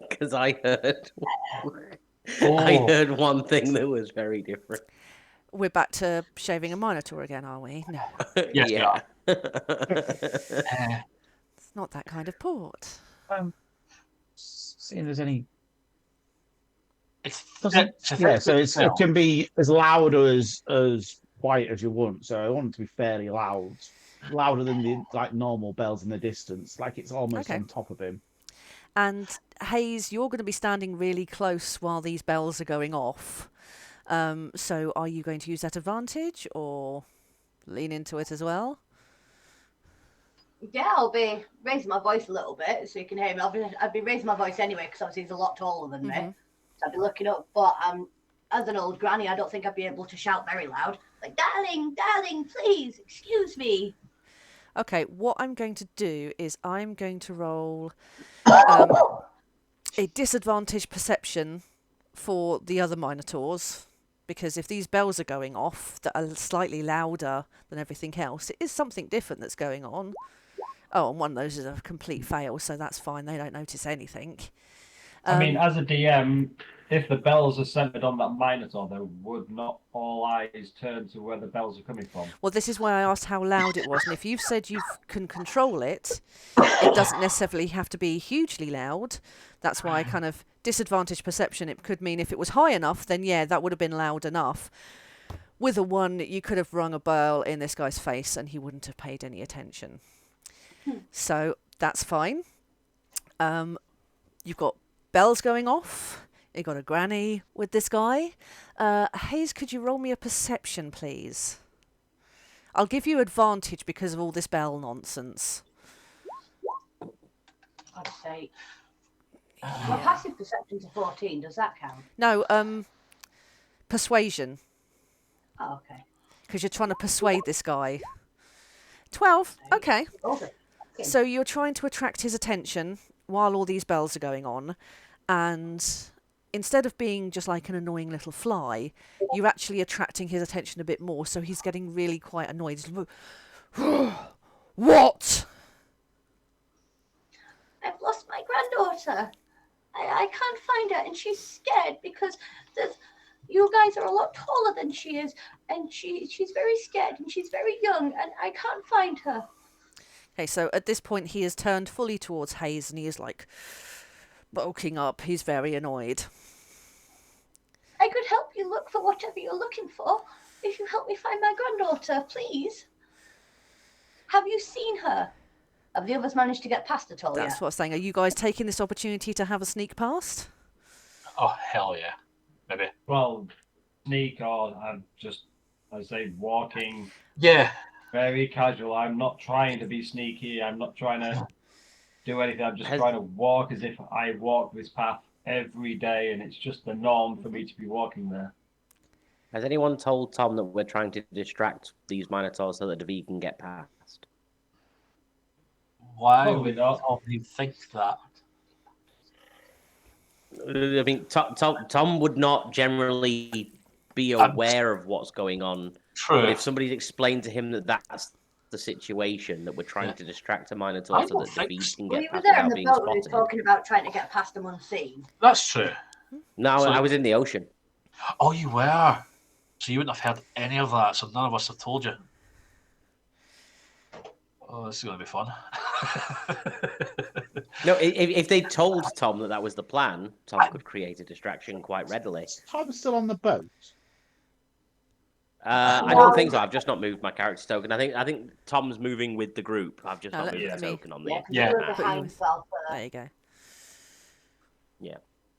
Because I heard... Oh. I heard one thing that was very different. We're back to shaving a Minotaur again, are we? No, Yes, we yeah. it's not that kind of port. Seeing if there's any. It's Yeah, so it can be as loud or as quiet as you want. So I want it to be fairly loud, louder than the like normal bells in the distance, like it's almost Okay. on top of him. And Hayes, you're going to be standing really close while these bells are going off. So are you going to use that advantage or lean into it as well? Yeah, I'll be raising my voice a little bit so you can hear me. I'd be raising my voice anyway because obviously he's a lot taller than me. So I'd be looking up. But as an old granny, I don't think I'd be able to shout very loud. Like, darling, please, excuse me. Okay, what I'm going to do is I'm going to roll a disadvantage perception for the other Minotaurs, because if these bells are going off that are slightly louder than everything else, it is something different that's going on. Oh, and one of those is a complete fail, so that's fine. They don't notice anything. I mean, as a DM, if the bells are centered on that Minotaur, there would not all eyes turn to where the bells are coming from. Well, this is why I asked how loud it was, and if you've said you can control it, it doesn't necessarily have to be hugely loud. That's why I kind of disadvantage perception. It could mean if it was high enough, then yeah, that would have been loud enough. With a 1, you could have rung a bell in this guy's face and he wouldn't have paid any attention. So that's fine. You've got bells going off. You've got a granny with this guy. Hayes, could you roll me a perception, please? I'll give you advantage because of all this bell nonsense. I'd say. My passive perception's a 14. Does that count? No, persuasion. Oh, okay. Because you're trying to persuade this guy. 12. Okay. Okay. So you're trying to attract his attention while all these bells are going on, and instead of being just like an annoying little fly, you're actually attracting his attention a bit more, so he's getting really quite annoyed. What? I've lost my granddaughter. I can't find her, and she's scared because you guys are a lot taller than she is, and she's very scared, and she's very young, and I can't find her. Okay, so at this point he has turned fully towards Hayes and he is like bulking up. He's very annoyed. I could help you look for whatever you're looking for. If you help me find my granddaughter, please. Have you seen her? Have the others managed to get past at all That's yet? what I'm saying. Are you guys taking this opportunity to have a sneak past? Oh, hell yeah. Maybe. Well, sneak or I'm just, I say, walking Yeah. very casual. I'm not trying to be sneaky. I'm not trying to do anything. I'm just Has- trying to walk as if I walk this path every day, and it's just the norm for me to be walking there. Has anyone told Tom that we're trying to distract these Minotaurs so that David can get past? Why Probably would not. you think that? I mean, Tom would not generally be aware of what's going on. True. But if somebody's explained to him that that's the situation, that we're trying to distract a Minotaur I so don't that think David so. can Well, get you were past there in without the being boat when you were spotted. talking about trying to get past them unseen. That's true. No, So- I was in the ocean. Oh, you were. So you wouldn't have heard any of that, so none of us have told you. Oh, this is going to be fun. No, if they told Tom that that was the plan, Tom could create a distraction quite readily. Is Tom still on the boat? I don't think so. I've just not moved my character token. I think Tom's moving with the group. I've just No, not let moved the me- token on the Yeah, because Yeah. you were map. behind with- Balfour. There you go.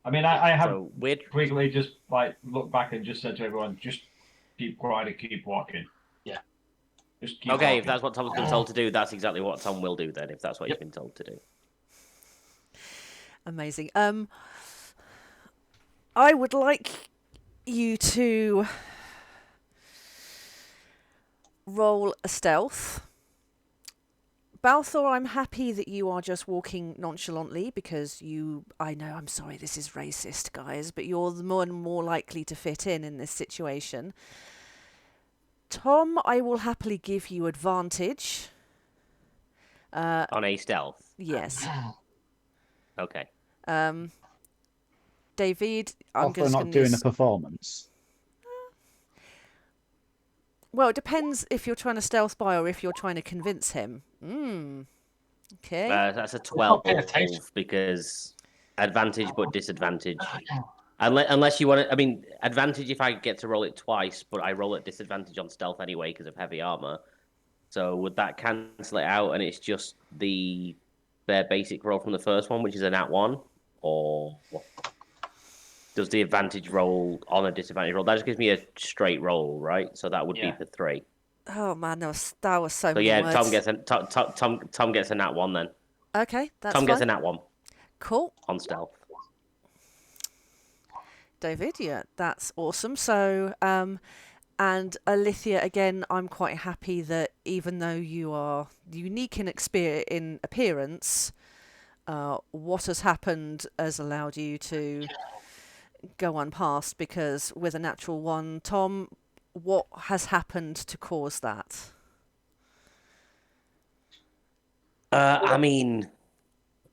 I mean, I have So we're quickly just like looked back and just said to everyone, just keep quiet and keep walking. Yeah. Just keep okay. walking. If that's what Tom's been told to do, that's exactly what Tom will do. Then, if that's what Yep. he's been told to do. Amazing. I would like you to roll a stealth. Balthor, I'm happy that you are just walking nonchalantly because I know, I'm sorry, this is racist, guys, but you're the more likely to fit in this situation. Tom, I will happily give you advantage. On a stealth. Yes. Okay. David, I'm Also just not going doing a to... performance. Well, it depends if you're trying to stealth by or if you're trying to convince him. Okay. That's a not 12 paying attention. because advantage but disadvantage. Unless you want to, I mean, advantage if I get to roll it twice, but I roll at disadvantage on stealth anyway because of heavy armor. So would that cancel it out and it's just the bare basic roll from the first one, which is a nat 1? Or does the advantage roll on a disadvantage roll? That just gives me a straight roll, right? So that would be for 3. Oh man, that was so So many yeah, words. Tom gets a nat 1 then. Okay, that's Tom fine. gets a nat 1 Cool. on stealth. David, yeah, that's awesome. So, and Alithia, again, I'm quite happy that even though you are unique in appearance, what has happened has allowed you to go unpassed because with a natural 1, Tom, what has happened to cause that? I mean,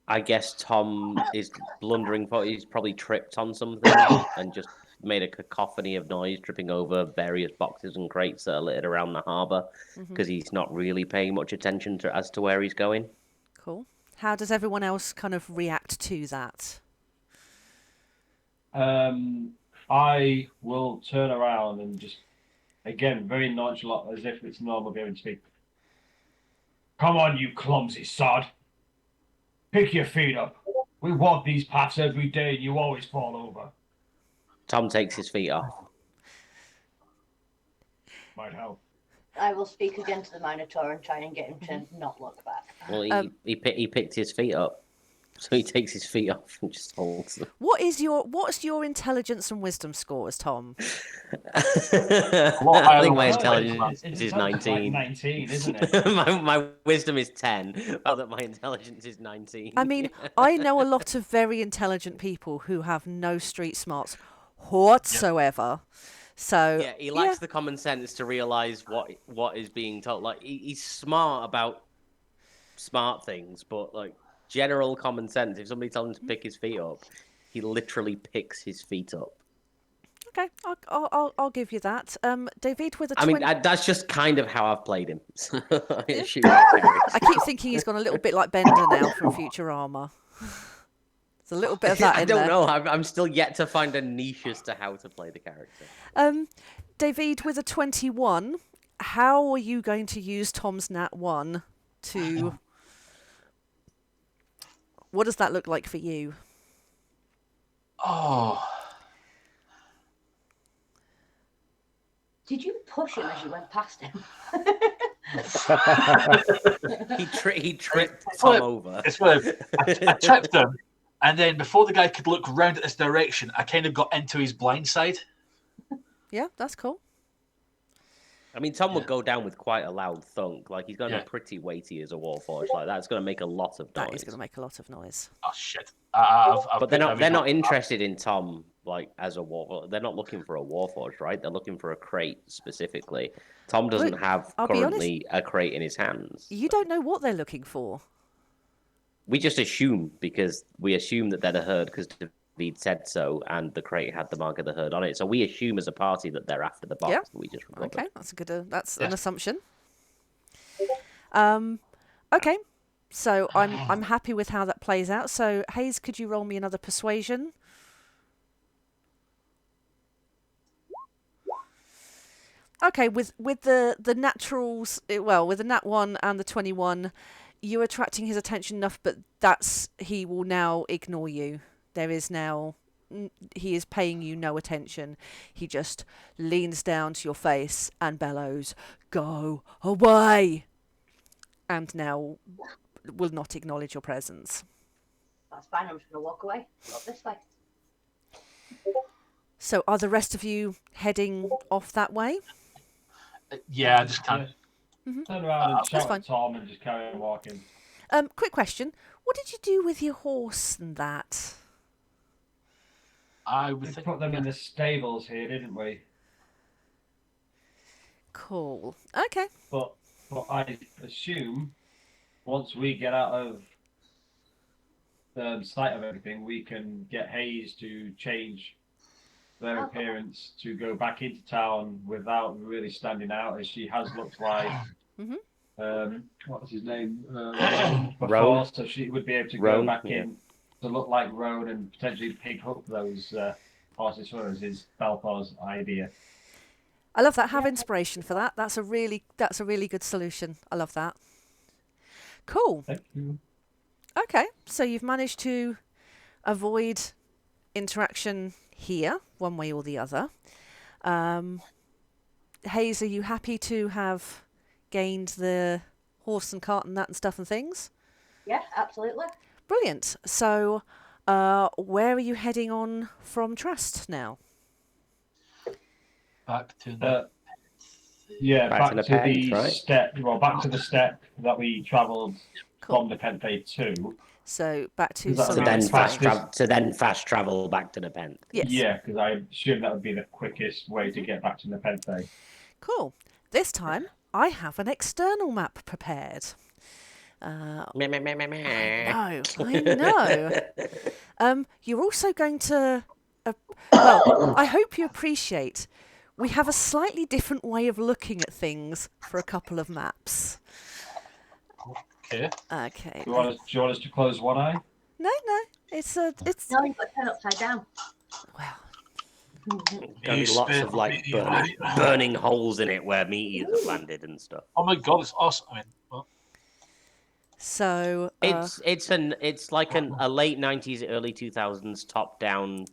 I guess Tom is blundering. He's probably tripped on something and just made a cacophony of noise, tripping over various boxes and crates that are littered around the harbour because he's not really paying much attention as to where he's going. Cool. How does everyone else kind of react to that? I will turn around and just, again, very nonchalant, as if it's normal going to speak. Come on, you clumsy sod. Pick your feet up. We walk these paths every day and you always fall over. Tom takes his feet off. Might help. I will speak again to the Minotaur and try and get him to not look back. Well, he picked his feet up, so he takes his feet off and just holds them. What's your intelligence and wisdom scores, Tom? I think my Oh, intelligence It's is like 19. 19, isn't it? my wisdom is 10. Oh, that my intelligence is 19. I mean, I know a lot of very intelligent people who have no street smarts whatsoever. So yeah, he lacks the common sense to realize what is being told. Like he's smart about smart things, but like general common sense. If somebody tells him to pick his feet up, he literally picks his feet up. Okay, I'll give you that. David with a 20... I mean, that's just kind of how I've played him. So I assume I keep thinking he's gone a little bit like Bender now from Futurama. There's a little bit of that I in don't there. know. I'm still yet to find a niche as to how to play the character. David, with a 21, how are you going to use Tom's Nat 1 to... What does that look like for you? Oh, Did you push him as you went past him? He tripped Tom over. it's where I tripped him, and then before the guy could look round at this direction, I kind of got into his blind side. Yeah, that's cool. I mean, Tom would go down with quite a loud thunk. Like, he's going to Yeah. be pretty weighty as a Warforged. Like, that's going to make a lot of noise. That is going to make a lot of noise. Oh shit! I've But they're put not everything- interested in Tom, like, as a Warforged. They're not looking for a Warforged, right? They're looking for a crate, specifically. Tom doesn't Look, have I'll be currently a crate in his hands. You don't know what they're looking for. We just assume, because we assume that they're the herd, because David said so, and the crate had the mark of the herd on it. So we assume as a party that they're after the box Yeah. that we just recovered. Okay, that's a good. That's an Yeah. assumption. Okay, so I'm happy with how that plays out. So Hayes, could you roll me another persuasion? Okay, with the naturals, with the nat 1 and the 21, you're attracting his attention enough, but he will now ignore you. There is now, he is paying you no attention. He just leans down to your face and bellows, "Go away!" And now will not acknowledge your presence. That's fine. I'm just going to walk away. Up this way. So are the rest of you heading off that way? Yeah, I just can't. Turn around and shout fine. at Tom and just carry on walking. Quick question. What did you do with your horse and that? I would We think. put them in the stables here, didn't we? Cool. Okay. But I assume once we get out of the sight of everything, we can get Hayes to change their appearance to go back into town without really standing out, as she has looked like. What's his name? Before, Roan. so she would be able to Roan, go back yeah. in to look like Roan and potentially pick up those horses for us. Is Balthor's idea. I love that. Have inspiration for that. That's a really good solution. I love that. Cool. Thank you. Okay. So you've managed to avoid interaction here, one way or the other. Hayes, are you happy to have gained the horse and cart and that and stuff and things? Yeah, absolutely. Brilliant. So, where are you heading on from Trast now? Back to the. Yeah, Back back to to Napenthe, the right? step. Well, back to the step that we travelled Cool. from Napenthe to. So back to Is that Solomon then Springs. fast- then fast travel back to Napenthe. Yes. Yeah, because I assume that would be the quickest way to get back to Napenthe. Cool. This time, I have an external map prepared. I know. You're also going to. I hope you appreciate. We have a slightly different way of looking at things for a couple of maps. Okay. Okay. Do you want us to close one eye? No. It's No, you've got to turn upside down. well. Gonna be lots of like burning holes in it where meat eaters have landed and stuff. Oh my god, it's awesome. I mean, well, So It's like a late 90s, early 2000s top down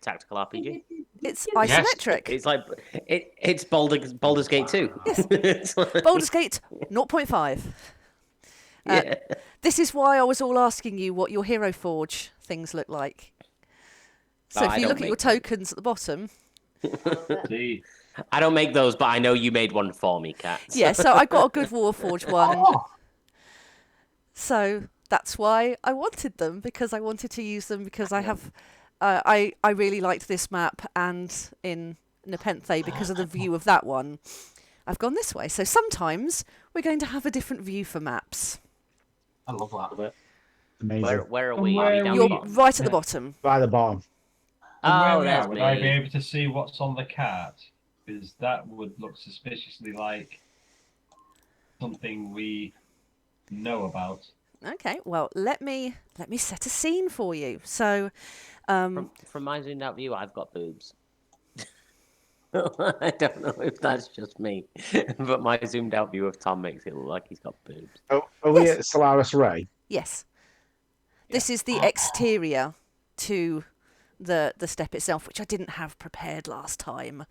tactical RPG. it's isometric. It's like it's Baldur's Gate 2. Yes. It's like- Baldur's Gate 0.5. yeah. This is why I was all asking you what your Hero Forge things look like. So Oh, if I you don't look at your make them. tokens at the bottom, See, I don't make those, but I know you made one for me, Kat. yeah. So I got a good Warforge one. oh, So that's why I wanted them, because I wanted to use them because I have, I really liked this map, and in Napenthe because of the view of that one, I've gone this way. So sometimes we're going to have a different view for maps. I love that. Amazing. Where are we? Where Are we are down we? the You're bottom? right at the bottom. By the bottom. from where Oh, we that's are, would I be me. able to see what's on the cart? Because that would look suspiciously like something we know about. Okay, well, let me set a scene for you. So, From my zoomed out view, I've got boobs. I don't know if that's just me, but my zoomed out view of Tom makes it look like he's got boobs. Oh, are we Yes. at Solaris Ray? yes, this is the exterior to the step itself, which I didn't have prepared last time.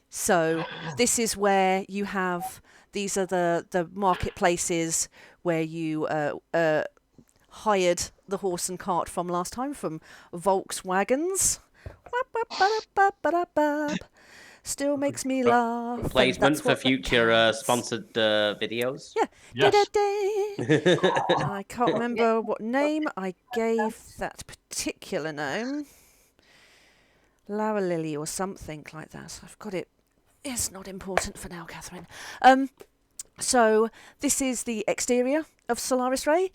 So this is where you have, these are the marketplaces where you hired the horse and cart from last time, from Volkswagens. Still makes me laugh. and Placement that's for what future counts. sponsored videos. Yeah. Yes. Da-da-da. I can't remember what name I gave that particular name. Lara Lily or something like that. I've got it. It's not important for now, Catherine. So this is the exterior of Solaris Ray.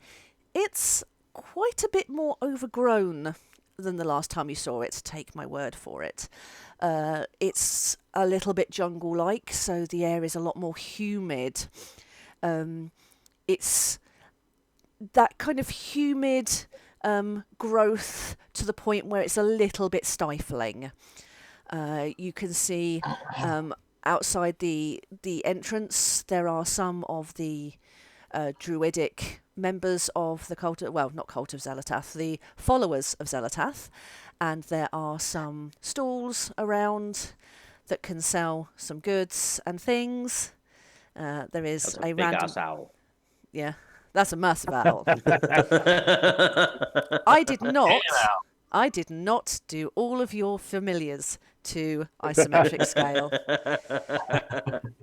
It's quite a bit more overgrown than the last time you saw it, take my word for it. It's a little bit jungle-like, so the air is a lot more humid. It's that kind of humid growth to the point where it's a little bit stifling. You can see outside the entrance there are some of the druidic members of the cult, well, not cult of Zelatath, the followers of Zelatath, and there are some stalls around that can sell some goods and things. There is That's a a big random, ass owl. yeah, that's a massive owl. I did not do all of your familiars to isometric scale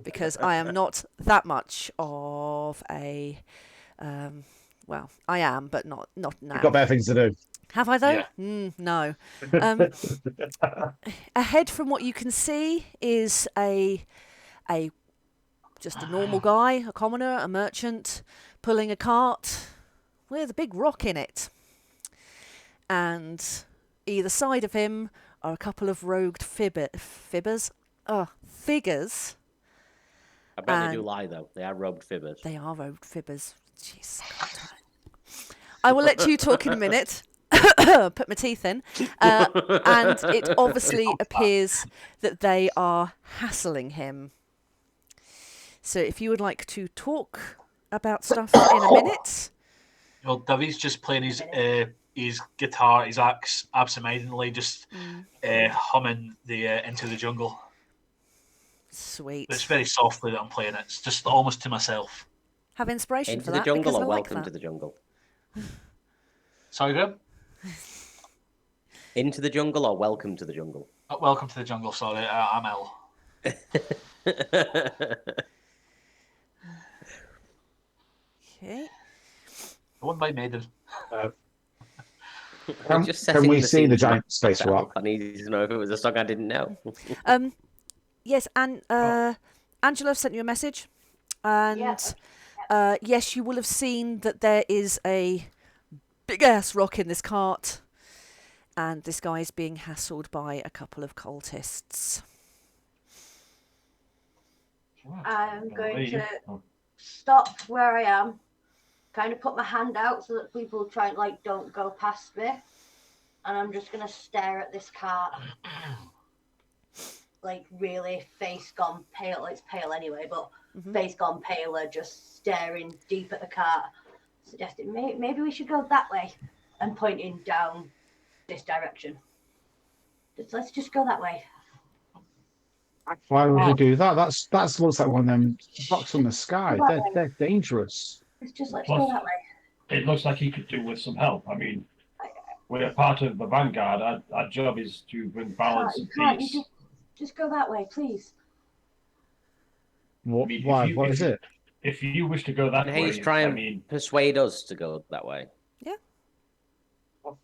because I am not that much of a well, I am, but not now. You've got better things to do. Have I though? Yeah. No. Ahead from what you can see is a just a normal guy, a commoner, a merchant, pulling a cart with a big rock in it. And either side of him are a couple of rogued figures. I bet they do And- lie though. They are robed fibbers. They are rogued fibbers. Jeez, I will let you talk in a minute. Put my teeth in. And it obviously appears that they are hassling him. So if you would like to talk about stuff in a minute. Well, David's just playing his guitar, his axe, absentmindedly, just humming the Into the Jungle. Sweet. It's very softly that I'm playing it. It's just almost to myself. Have inspiration Into for the that jungle because or I like welcome that. to the jungle? Sorry, Graham? Into the jungle or welcome to the jungle? Welcome to the jungle, sorry. I'm L. Okay. The one by Maiden. We're just Can setting we the see scene the for giant space myself. rock? I needed to know if it was a song I didn't know. Yes, and Angela sent you a message, and yes, you will have seen that there is a big ass rock in this cart, and this guy is being hassled by a couple of cultists. I'm going to stop where I am, kind of put my hand out so that people don't go past me, and I'm just going to stare at this cart. Like really face gone pale. It's pale anyway, but face gone paler, just staring deep at the cart, suggesting maybe we should go that way, and pointing down this direction. Let's just go that way. Why would we do that? That's looks like one of them rocks in the sky. They're dangerous. Let's go that way. It looks like he could do with some help. I mean, we're part of the Vanguard. Our job is to bring balance and peace. You just go that way, please. What? I mean, Why? What is it? If you wish to go that And way, he's trying to persuade us to go that way.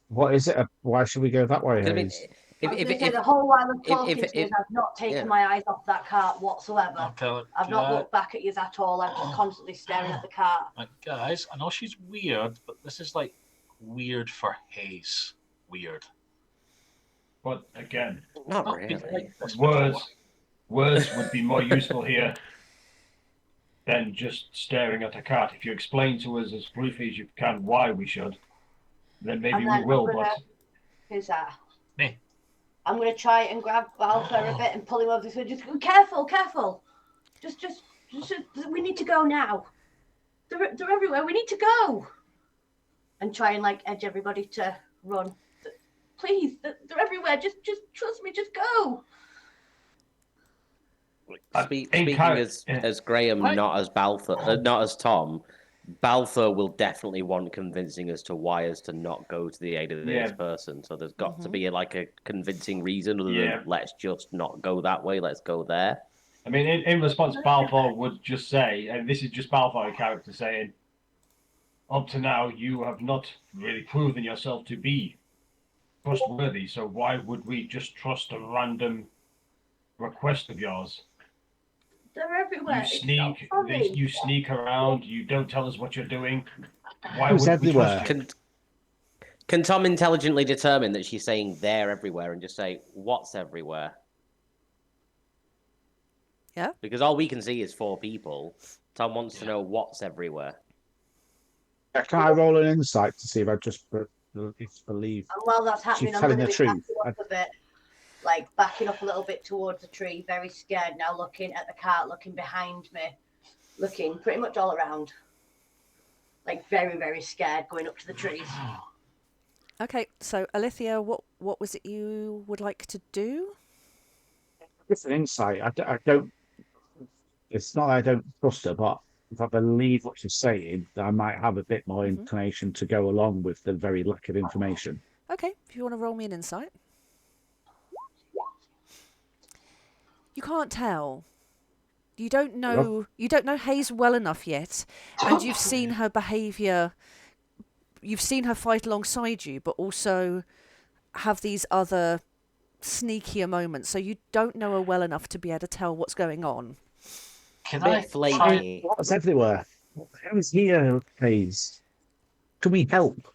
What is it? Why should we go that way? I mean, Hayes? The whole while I'm talking if- to you, I've not taken my eyes off that cart whatsoever. Okay, I've not looked back at you at all. I'm just constantly staring at the cart. Like, guys, I know she's weird, but this is like weird for Hayes. Weird. But again, Not Not been really. like this before. words would be more useful here. than just staring at a cart. If you explain to us as briefly as you can why we should, then maybe we will. But who's that? Me. I'm gonna try and grab Balfour a bit and pull him over. So just careful. Just, we need to go now. They're everywhere. We need to go. And try and like edge everybody to run. Please, they're everywhere. Just trust me. Just go. Speaking as Graham, not as Balfour, not as Tom, Balfour will definitely want convincing as to why as to not go to the aid of this person. So there's got to be like a convincing reason other than let's just not go that way, let's go there. I mean, in response, Balfour would just say, and this is just Balfour character saying, up to now, you have not really proven yourself to be trustworthy, so why would we just trust a random request of yours? They're everywhere. You sneak around. You don't tell us what you're doing. Why Who's would everywhere? we trust you? Can Tom intelligently determine that she's saying they're everywhere and just say what's everywhere? Yeah. Because all we can see is 4 people. Tom wants to know what's everywhere. Can I roll an insight to see if I just believe? And while that's happening, she's I'm telling going the to be truth? backing up a bit. Like backing up a little bit towards the tree, very scared now, looking at the cart, looking behind me, looking pretty much all around. Like very, very scared going up to the trees. Okay, so Alithia, what was it you would like to do? It's an insight. I don't. It's not that I don't trust her, but if I believe what she's saying, I might have a bit more inclination to go along with the very lack of information. Okay, if you want to roll me an insight. You can't tell. You don't know Hayes well enough yet, and you've seen her behaviour. You've seen her fight alongside you, but also have these other sneakier moments. So you don't know her well enough to be able to tell what's going on. Can Bit I flaky. What's everywhere? Who's here, please? Can we help?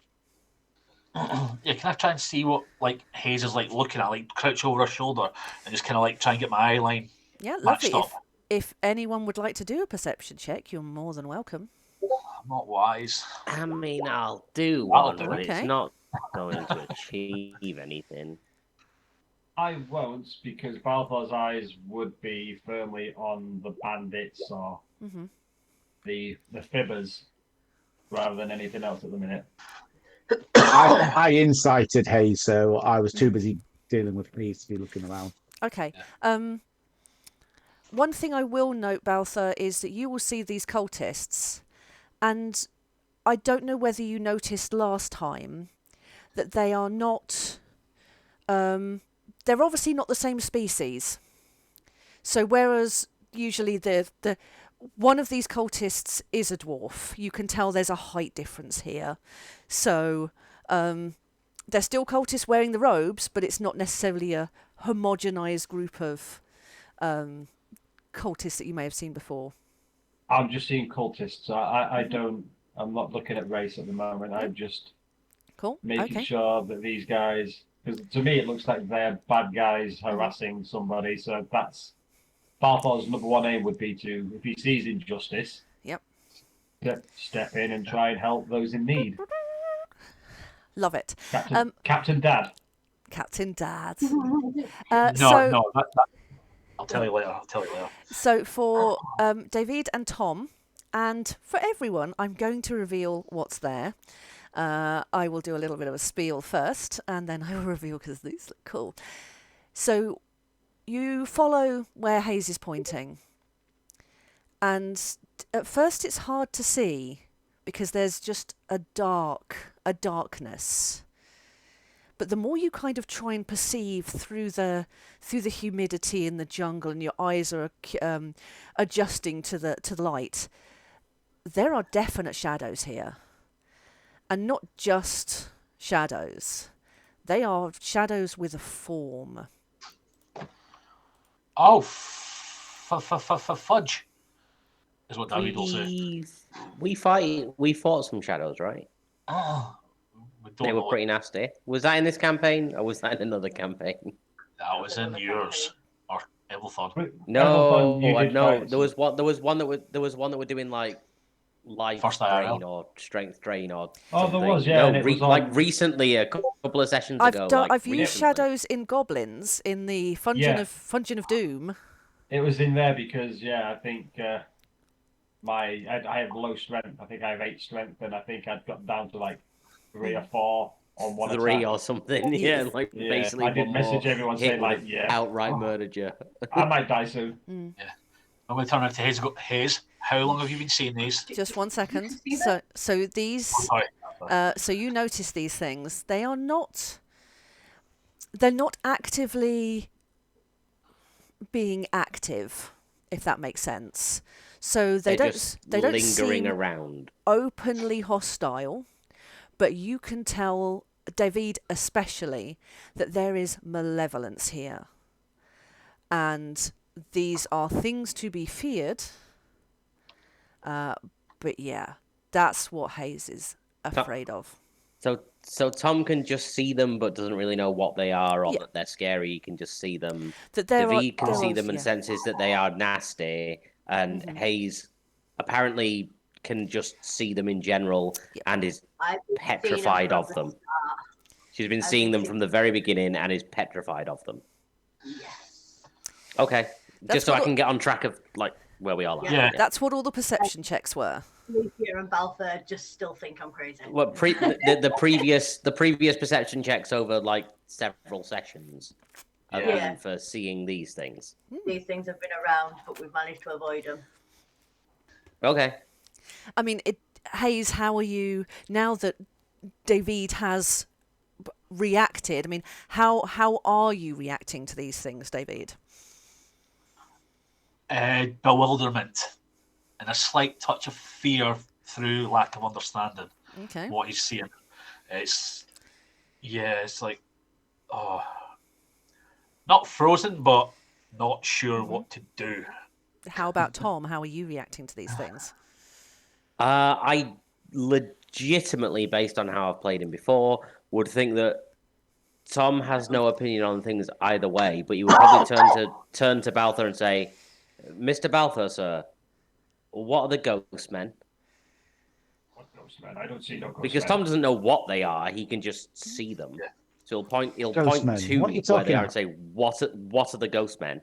Yeah, can I try and see what like Hayes is like looking at, like crouch over her shoulder and just kind of like try and get my eye line Yeah, matched lovely. up? If anyone would like to do a perception check, you're more than welcome. I'm not wise. I mean, I'll do I'll one, do but it. it's Okay. not going to achieve anything. I won't, because Balfour's eyes would be firmly on the bandits or the fibbers rather than anything else at the minute. I incited Hayes, so I was too busy dealing with Hayes to be looking around. Okay. One thing I will note, Balthur, is that you will see these cultists, and I don't know whether you noticed last time that they are not. They're obviously not the same species. So whereas usually the one of these cultists is a dwarf, you can tell there's a height difference here. So they're still cultists wearing the robes, but it's not necessarily a homogenized group of cultists that you may have seen before. I'm just seeing cultists. I'm not looking at race at the moment. I'm just making sure that these guys, because to me it looks like they're bad guys harassing somebody. So that's Balfour's number one aim would be to, if he sees injustice, to step in and try and help those in need. Love it. Captain Dad. Captain Dad. No, I'll tell you later. So for David and Tom, and for everyone, I'm going to reveal what's there. I will do a little bit of a spiel first, and then I will reveal because these look cool. So you follow where Hayes is pointing, and at first it's hard to see because there's just a darkness. But the more you kind of try and perceive through the humidity in the jungle, and your eyes are adjusting to the light, there are definite shadows here, and not just shadows. They are shadows with a form. Oh, fudge is what David will say. We fought some shadows, right? They were pretty nasty. Was that in this campaign, or was that in another campaign? That was in yours, or Evilthorn. No, you did no. fight There was one. There was one that were doing like life First drain IRL. or strength drain or Oh, there something. was, yeah, No, and it was like on- recently, a couple of sessions ago. Like I've used recently. shadows in goblins in the Fungin of Doom. It was in there because I think I have low strength. I think I have 8 strength, and I think I'd got down to like 3 or 4 on one 3 attack. or something. Yeah, like Yeah, basically I did one message more everyone hit saying would like, have outright murdered you. I might die soon. I'm going to turn around to Hayes and go, Hayes, how long have you been seeing these? Just 1 second. see that? So these. Sorry. So you notice these things. They are not. They're not actively being active, if that makes sense. So they They're don't. just They don't lingering seem around. openly hostile, but you can tell, David especially, that there is malevolence here, and these are things to be feared. But yeah, that's what Hayes is afraid of. So Tom can just see them, but doesn't really know what they are or Yeah. that they're scary. He can just see them. That there are. David can there see are- them and yeah. senses that they are nasty, and Hayes apparently can just see them in general and is I've been petrified seeing of them. start. She's been I've seeing been them from the very beginning and is petrified of them. Yes. Okay, That's just so I what- can get on track of like where we are. Like. Yeah. That's what all the perception checks were. Lucia and Balfour just still think I'm crazy. Well, the previous perception checks over like several sessions have Yeah. been for seeing these things. These things have been around, but we've managed to avoid them. Okay. I mean, Hayes, how are you now that David has reacted? I mean, how are you reacting to these things, David? Bewilderment and a slight touch of fear through lack of understanding Okay. what he's seeing. It's like, oh, not frozen, but not sure what to do. How about Tom? How are you reacting to these things? I legitimately, based on how I've played him before, would think that Tom has no opinion on things either way, but you would probably turn to Balfour and say, "Mr. Balfour, sir, what are the ghost men?" What ghost man? I don't see no ghost Because men. Tom doesn't know what they are; he can just see them. Yeah. So he'll Ghost point men? to What are you where they talking are about? and say, "What are the ghost men?"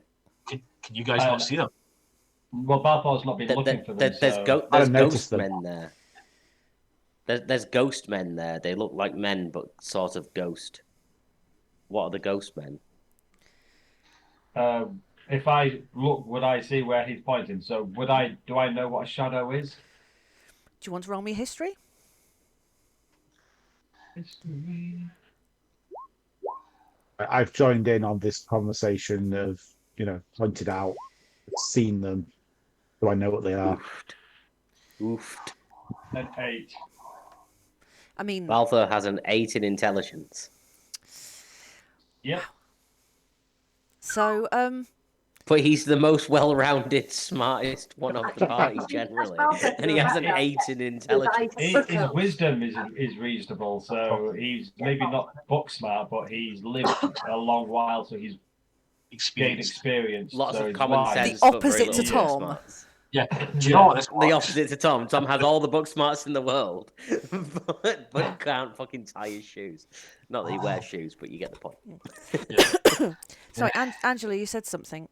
Can you guys not see them? Well, Balfour's not been looking for them. There's so... I there's don't notice ghost them. men there. There's ghost men there. They look like men, but sort of ghost. What are the ghost men? If I look, would I see where he's pointing? So do I know what a shadow is? Do you want to roll me history? I've joined in on this conversation of, pointed out, seen them. Do I know what they are? Oofed. An 8. I mean, Balfour has an 8 in intelligence. Yep. so But he's the most well-rounded, smartest one of the party generally, and he has an 8 in intelligence. His wisdom is reasonable, so he's maybe not book smart, but he's lived a long while, so he's gained experience. Lots so of he's common wise. sense. The but very opposite to little book Tom. smarts. Yeah. Do you know what this The was? opposite to Tom. Tom has all the book smarts in the world, but can't fucking tie his shoes. Not that he wears shoes, but you get the point. sorry, Angela, you said something.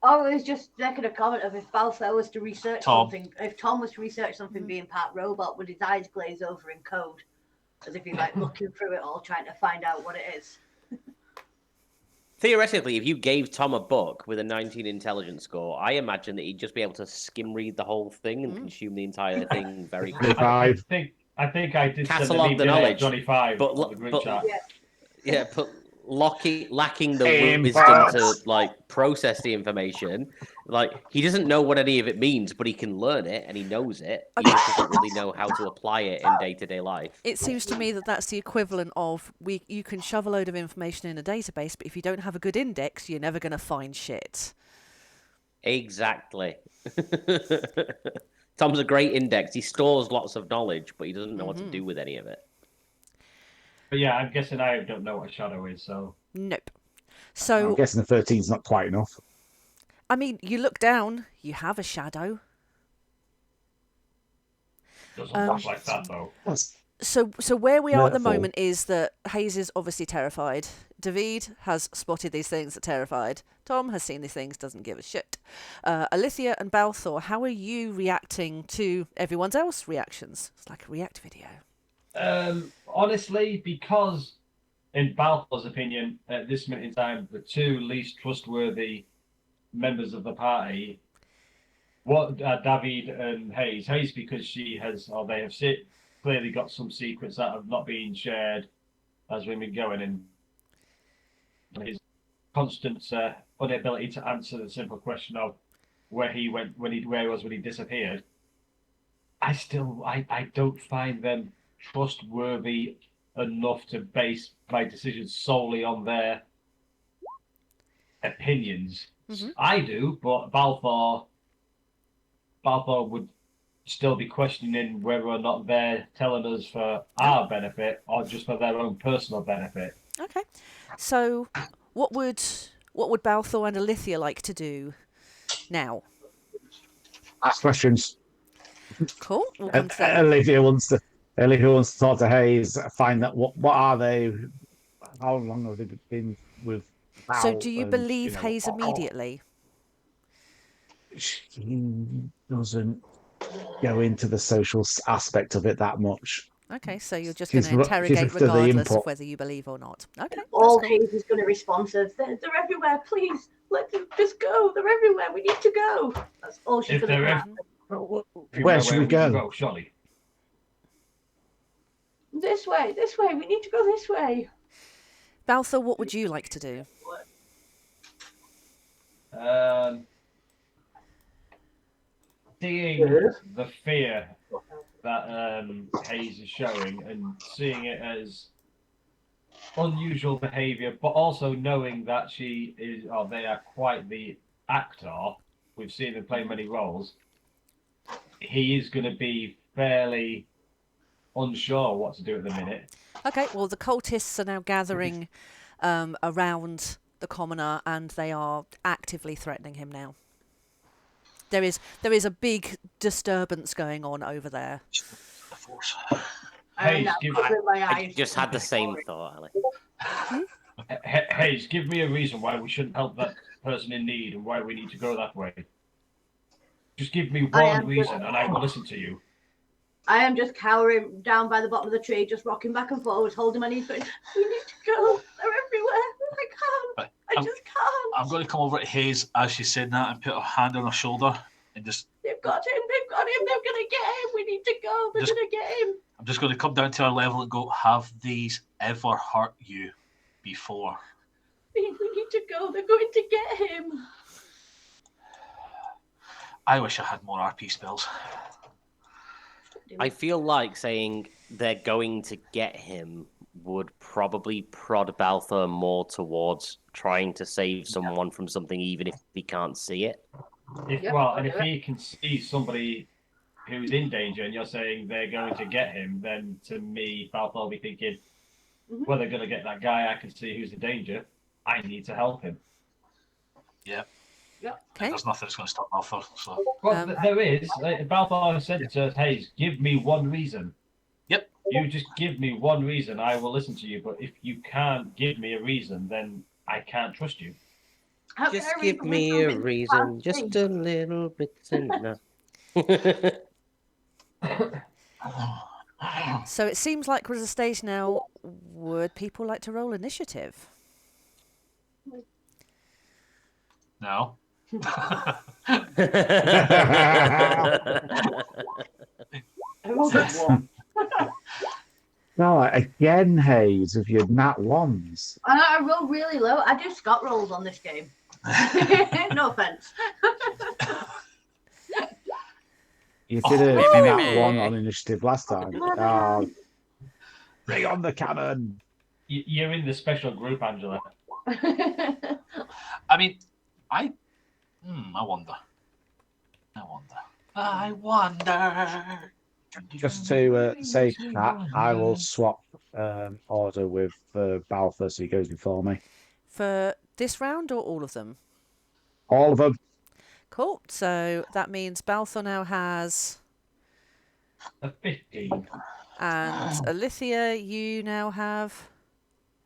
Oh, it was just making a comment of if Balfour was to research Tom. something, if Tom was to research something being part robot, would his eyes glaze over in code? As if he's like looking through it all, trying to find out what it is. Theoretically, if you gave Tom a book with a 19 intelligence score, I imagine that he'd just be able to skim read the whole thing and consume the entire thing very quickly. I think I did Catalog the knowledge, Johnny 5 but on the group chat. Yeah, but lacking the Aim wisdom box. to like process the information. Like he doesn't know what any of it means, but he can learn it and he knows it. He just doesn't really know how to apply it in day-to-day life. It seems to me that that's the equivalent of you can shove a load of information in a database, but if you don't have a good index, you're never going to find shit. Exactly. Tom's a great index. He stores lots of knowledge, but he doesn't know what to do with any of it. But yeah, I'm guessing I don't know what a shadow is, so... Nope. So I'm guessing the 13's not quite enough. I mean, you look down, you have a shadow. Doesn't look like that though. So where we are at the Myrtle. moment is that Hayes is obviously terrified. David has spotted these things, are terrified. Tom has seen these things, doesn't give a shit. Alithia and Balthor, how are you reacting to everyone else's reactions? It's like a react video. Honestly, because in Balthor's opinion, at this minute in time, the two least trustworthy members of the party, David and Hayes. Hayes because she has, or they have clearly got some secrets that have not been shared as we've been going, and his constant inability to answer the simple question of where he went where he was when he disappeared. I don't find them trustworthy enough to base my decisions solely on their opinions. Mm-hmm. I do, but Balthor would still be questioning whether or not they're telling us for our benefit or just for their own personal benefit. Okay. So what would Balthor and Alithia like to do now? Ask questions. Cool. We'll come to that. Olivia wants to talk to Hayes, find out what are they, how long have they been with Val, So do you and, believe know, Hayes immediately? She doesn't go into the social aspect of it that much. Okay, so you're just going She's to interrogate after the regardless of input. whether you believe or not. Okay, All that's cool. Hayes is going to respond to, they're everywhere, please, let them just go, they're everywhere, we need to go. That's all she's If going to they're do. Where should we can go? Surely. This way, we need to go this way. Balthor, what would you like to do? Seeing the fear that Hayes is showing and seeing it as unusual behaviour, but also knowing that she is, or they are quite the actor. We've seen them play many roles. He is going to be fairly unsure what to do at the minute. Okay, well, the cultists are now gathering around the commoner, and they are actively threatening him now. There is a big disturbance going on over there. The force. Hayes, I just had the same thought, Ali. Hayes, give me a reason why we shouldn't help that person in need and why we need to go that way. Just give me one reason and I will listen to you. I am just cowering down by the bottom of the tree, just rocking back and forwards, holding my knees, going, we need to go, they're everywhere, I just can't. I'm going to come over to Hayes as she's saying that and put her hand on her shoulder and just... They've got him, they're going to get him, we need to go, they're going to get him. I'm just going to come down to her level and go, have these ever hurt you before? We need to go, they're going to get him. I wish I had more RP spells. I feel like saying they're going to get him would probably prod Balthor more towards trying to save someone from something, even if he can't see it. If he can see somebody who's in danger and you're saying they're going to get him, then to me, Balthor will be thinking, well, they're going to get that guy I can see who's in danger. I need to help him. Yeah. Okay. There's nothing that's going to stop Balthor. So. Well, there is. Balthor said to Hayes, give me one reason. Yep. You just give me one reason, I will listen to you. But if you can't give me a reason, then I can't trust you. Just give me a reason, just a little bit enough. So it seems like we're at a stage now. Would people like to roll initiative? No. No, again, Hayes, with your nat ones. I roll really low. I do Scott rolls on this game. No offense. You did a nat one on initiative last time. Bring on the cannon. You're in the special group, Angela. I mean, I wonder. Just to say that, I will swap order with Balthor so he goes before me. For this round or all of them? All of them. Cool. So that means Balthor now has, A 15. and Alithia, you now have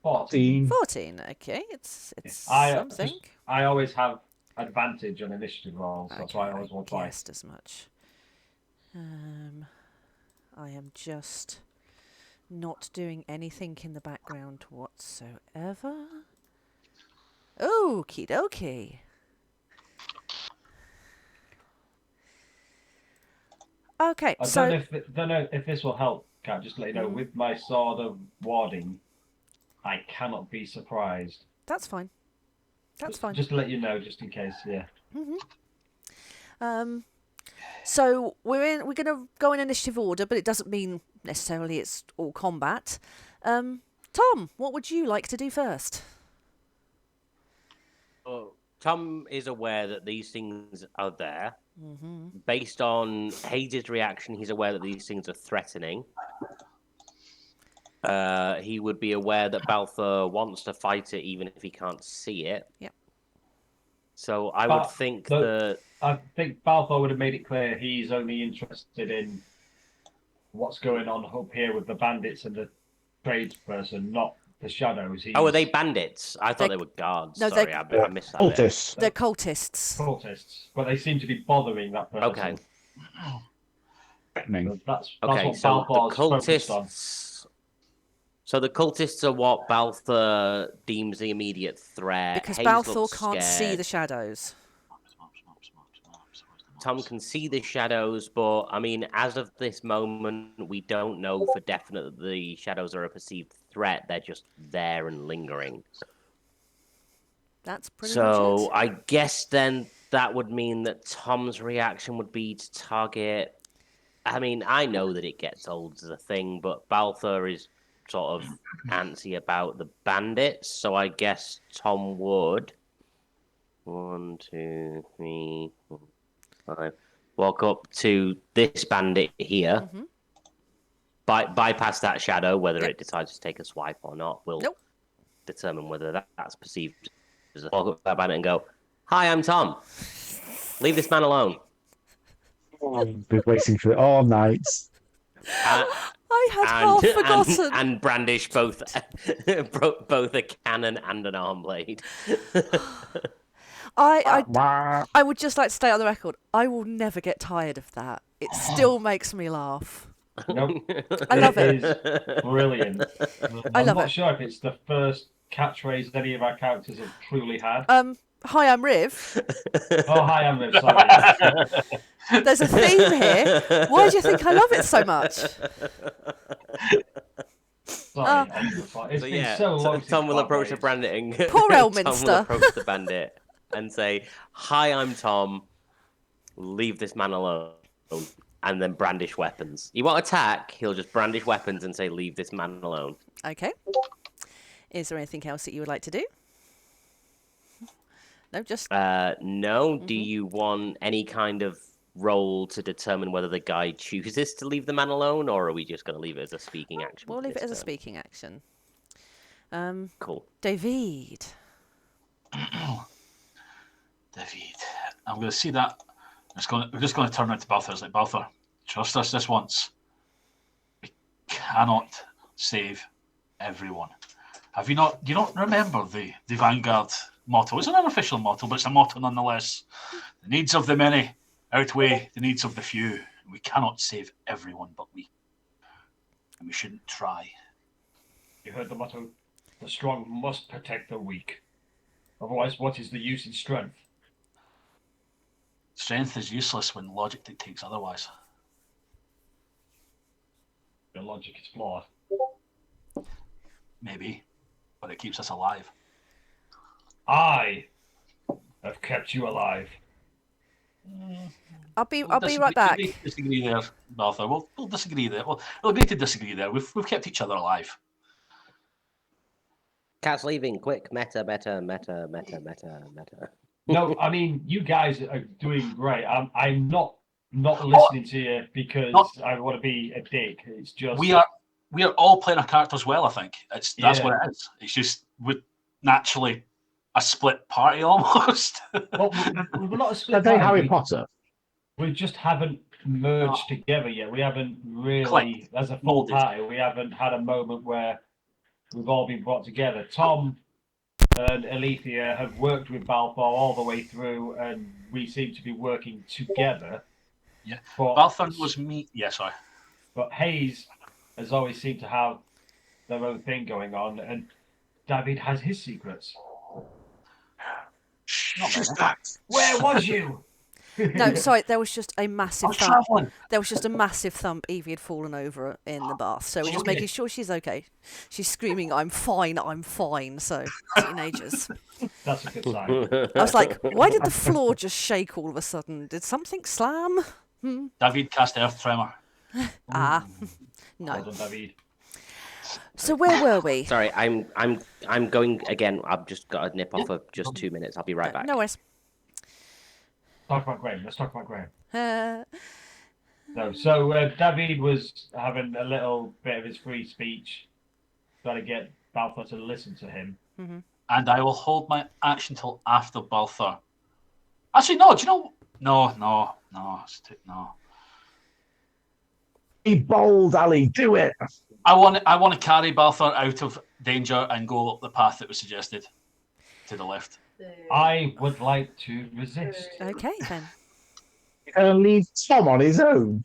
14. 14. Okay, it's I something. I always have advantage on initiative rolls. That's why I always roll twice. Guessed as much. I am just not doing anything in the background whatsoever. Okie dokie. Okay, I so don't know if this will help, Kat. Just to let you know, with my sword of warding, I cannot be surprised. that's fine. That's fine. Just to let you know, just in case. Yeah. So we're going to go in initiative order, but it doesn't mean necessarily it's all combat. Tom, what would you like to do first? Tom is aware that these things are there. Based on Hayes' reaction, he's aware that these things are threatening. He would be aware that Balthor wants to fight it, even if he can't see it. Yep. So I would think that... I think Balthor would have made it clear he's only interested in what's going on up here with the bandits and the tradesperson, not the shadows. Oh, are they bandits? I thought they were guards. No, sorry, I missed that bit. Cultists. They're cultists. Cultists, but they seem to be bothering that person. Okay. Threatening. That's Okay, what so the Balthor's focused on. cultists... So the cultists are what Balthor deems the immediate threat. Because Hayes Balthor looks can't see scared. the shadows. Tom can see the shadows, but I mean, as of this moment, we don't know for definite that the shadows are a perceived threat. They're just there and lingering. That's pretty So much it. I guess then that would mean that Tom's reaction would be to target. I mean, I know that it gets old as a thing, but Balthor is sort of antsy about the bandits. So I guess Tom would. 1, 2, 3, 4, 5. Walk up to this bandit here. Bypass that shadow, whether it decides to take a swipe or not, will determine whether that's perceived as a walk up to that bandit and go, "Hi, I'm Tom. Leave this man alone." I've been waiting for it all night. I had half forgotten. And brandish both a cannon and an arm blade. I would just like to stay on the record. I will never get tired of that. It still makes me laugh. Nope. I love it. Is brilliant. I'm not sure if it's the first catchphrase any of our characters have truly had. Hi, I'm Riv. Oh, hi, I'm Riv. Sorry. There's a theme here. Why do you think I love it so much? Sorry, it's been so long since Tom will approach the Batman. bandit and Poor Tom Elminster. will approach the bandit and say, "Hi, I'm Tom. Leave this man alone." And then brandish weapons. He won't attack. He'll just brandish weapons and say, "Leave this man alone." Okay. Is there anything else that you would like to do? No, just... No. Do you want any kind of roll to determine whether the guy chooses to leave the man alone, or are we just going to leave it as a speaking action? We'll leave it as a speaking action. Cool. David. David. I'm going to see that. We're just going to turn around to Balthor. It's like, Balthor, trust us this once. We cannot save everyone. Do you not remember the Vanguard motto? It's an unofficial motto, but it's a motto nonetheless. The needs of the many outweigh the needs of the few. We cannot save everyone, and we shouldn't try. You heard the motto, the strong must protect the weak. Otherwise, what is the use in strength? Strength is useless when logic dictates otherwise. Your logic is flawed. Maybe, but it keeps us alive. I have kept you alive. I'll be right back. We'll disagree there, Balthor. We'll disagree there. We'll agree to disagree there. We've kept each other alive. Cat's leaving. Quick. Meta. No, I mean, you guys are doing great. I'm not listening to you because I want to be a dick. It's just we are all playing our characters well. I think that's what it is. It's just naturally a split party almost. Well, we're not a Are split they party. Harry Potter? We just haven't merged No. together yet. We haven't really, Clicked. as a full Molded. party, we haven't had a moment where we've all been brought together. Tom and Alethea have worked with Balfour all the way through, and we seem to be working together. Yeah. But, Balthorn was me. Yeah, sorry. but Hayes has always seemed to have their own thing going on, and David has his secrets. Not Just really. that. Where was you? No, sorry, there was just a massive I'm thump. traveling. There was just a massive thump. Evie had fallen over in the bath, so we're just Okay. making sure she's okay. She's screaming, "I'm fine, I'm fine." So teenagers. That's a good sign. I was like, why did the floor just shake all of a sudden? Did something slam? David cast Earth Tremor. Ah, Well no. done, David. So where were we? Sorry, I'm going again. I've just got to nip off for just 2 minutes. I'll be right back. No worries. Talk about Graham. Let's talk about Graham. Uh, No, so David was having a little bit of his free speech, trying to get Balfour to listen to him. And I will hold my action till after Balthor. Actually, no. Do you know? No. No. Be bold, Ali. Do it. I want to carry Balthor out of danger and go up the path that was suggested to the left. I would like to resist. okay then. You're going to leave Tom on his own.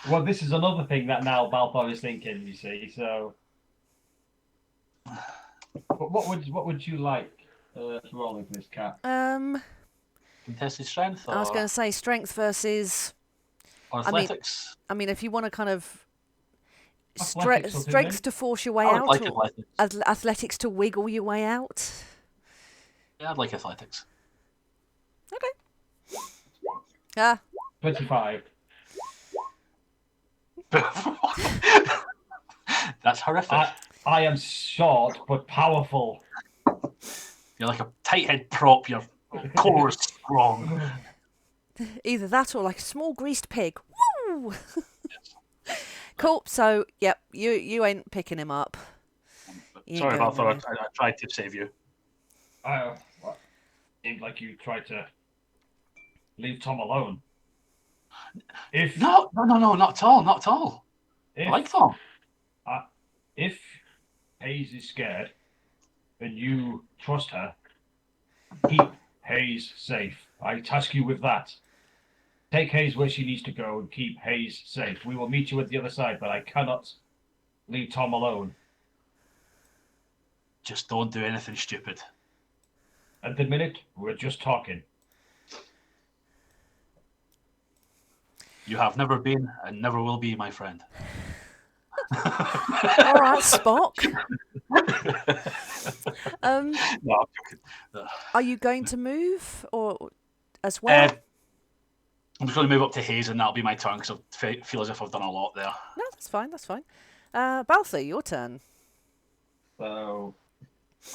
Well, this is another thing that now Balfour is thinking. You see, so. But what would you like rolling for this cat? Contested strength or, I was going to say strength versus. or I mean- athletics? I mean, if you want to kind of Athletics will do strength me. to force your way I would out, like or athletics. athletics to wiggle your way out. Yeah, I'd like athletics. Ah, 25. That's horrific. I am short but powerful. You're like a tight head prop. Your core is strong. either that or like a small greased pig. Woo! Cool. So, yep, you ain't picking him up. You ain't Sorry, going Balthor. nowhere. I tried to save you. What? Seemed like you tried to leave Tom alone. If No, not at all. Not at all. if, I like Tom. if Hayes is scared and you trust her, keep Hayes safe. I task you with that. Take Hayes where she needs to go and keep Hayes safe. We will meet you at the other side, but I cannot leave Tom alone. Just don't do anything stupid. At the minute, we're just talking. You have never been and never will be my friend. All right, Spock. No, I'm joking. Are you going to move or as well? I'm just going to move up to Hayes, and that'll be my turn because I feel as if I've done a lot there. No, that's fine. That's fine. Balthor, your turn. So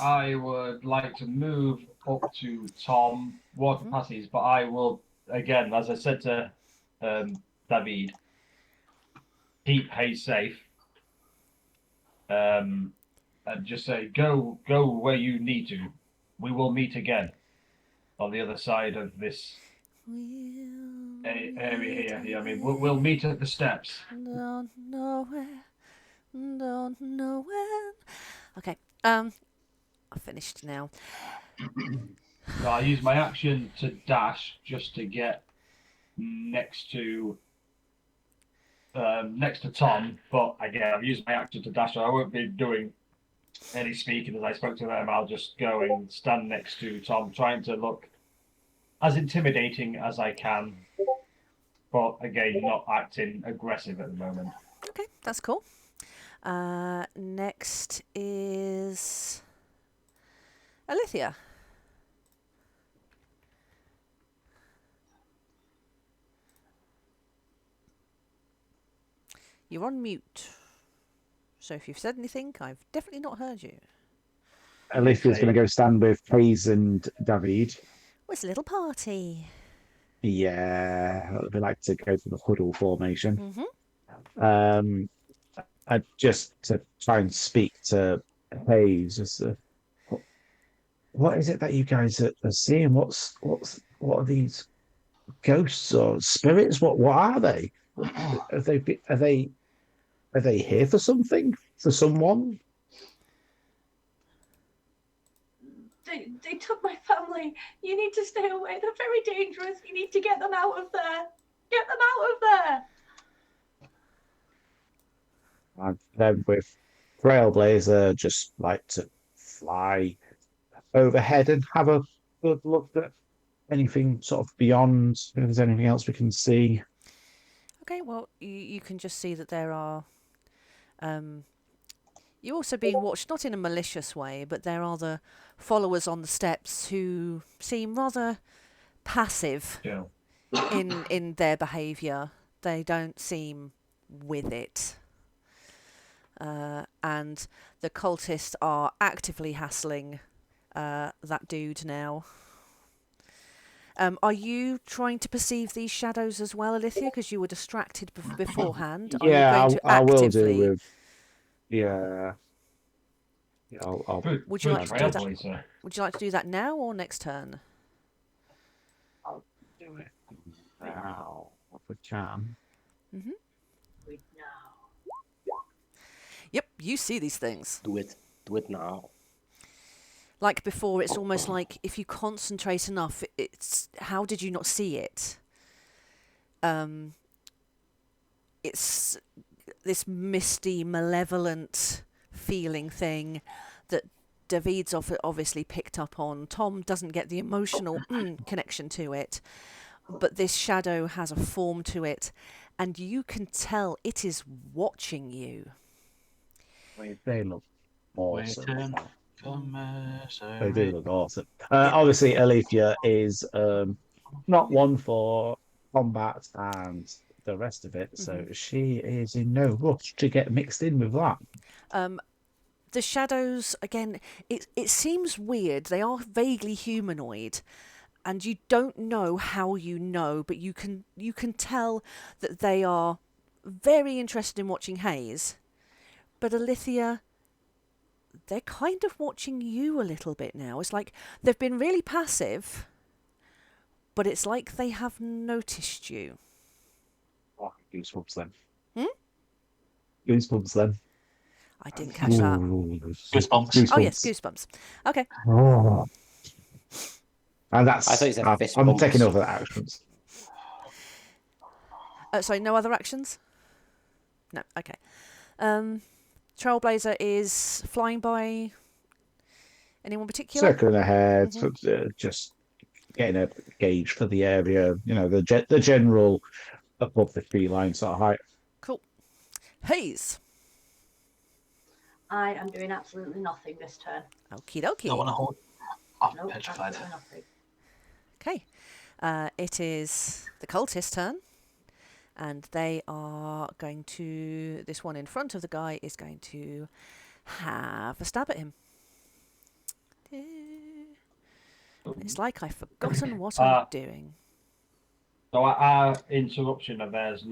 I would like to move up to Tom, water passes, but I will, again, as I said to David, keep Hayes safe. And just say, go where you need to. We will meet again on the other side of this area here. Yeah, I mean, we'll meet at the steps. Don't know where. Don't know when. Okay. I finished now. So I use my action to dash just to get next to Tom, but again, I've used my action to dash, so I won't be doing any speaking as I spoke to them. I'll just go and stand next to Tom, trying to look as intimidating as I can, but again, not acting aggressive at the moment. Okay, that's cool. Next is Alethea. You're on mute. So if you've said anything, I've definitely not heard you. Alicia's going to go stand with Hayes and David. Oh, it's a little party. Yeah, we like to go for the huddle formation. Mm-hmm. I just to try and speak to Hayes. what is it that you guys are seeing? What are these ghosts or spirits? What are they? Are they here for something? For someone? They took my family. You need to stay away. They're very dangerous. You need to get them out of there. Get them out of there. And then with Trailblazer, just like to fly overhead and have a good look at anything sort of beyond. If there's anything else we can see. Okay, well, you can just see that there are. You're also being watched, not in a malicious way, but there are the followers on the steps who seem rather passive Yeah. in their behaviour. They don't seem with it. And the cultists are actively hassling that dude now. Are you trying to perceive these shadows as well, Alithia? Because you were distracted beforehand. Are you going to I will do actively? with. Yeah. Yeah, I'll Would you like to do that? Trailblazer. Would you like to do that now or next turn? do it now if we can. Mm-hmm. Wait, no. Yep, you see these things. Do it now. Like before, it's almost like if you concentrate enough, it's how did you not see it? It's this misty, malevolent feeling thing that David's obviously picked up on. Tom doesn't get the emotional connection to it, but this shadow has a form to it, and you can tell it is watching you. They look awesome. They do Wait, look awesome. Obviously, Alethea is not one for combat and the rest of it, so she is in no rush to get mixed in with that. The shadows, again, it seems weird. They are vaguely humanoid, and you don't know how you know, but you can tell that they are very interested in watching Hayes. But Alithea, they're kind of watching you a little bit now. It's like they've been really passive, but it's like they have noticed you. Oh, goosebumps then. Hmm? I didn't catch that. Goosebumps. Oh yes, goosebumps. Okay. Oh. And that's. I thought you said fist I'm bumps. taking over the actions. Sorry, no other actions? No, okay. Trailblazer is flying by anyone particular? Circling ahead, just getting a gauge for the area. You know, the general above the tree line sort of height. Cool. Hayes. I am doing absolutely nothing this turn. Okie dokie. Don't want to hold. Oh, Nope, petrified. absolutely nothing. Okay. It is the cultist turn. And they are going to... This one in front of the guy is going to have a stab at him. It's like I've forgotten what I'm doing. So our interruption of theirs,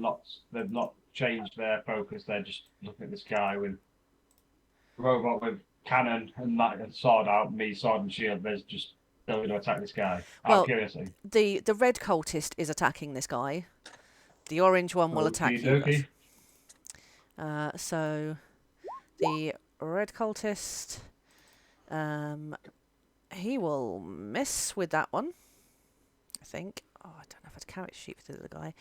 they've not changed their focus. They're just looking at this guy with robot with cannon and that and sword out, me sword and shield. There's just still going to attack this guy. Out of curiosity. The red cultist is attacking this guy. The orange one will attack you guys. So the red cultist, he will miss with that one, I think. Oh, I don't know if I have to carrot sheet for the other guy.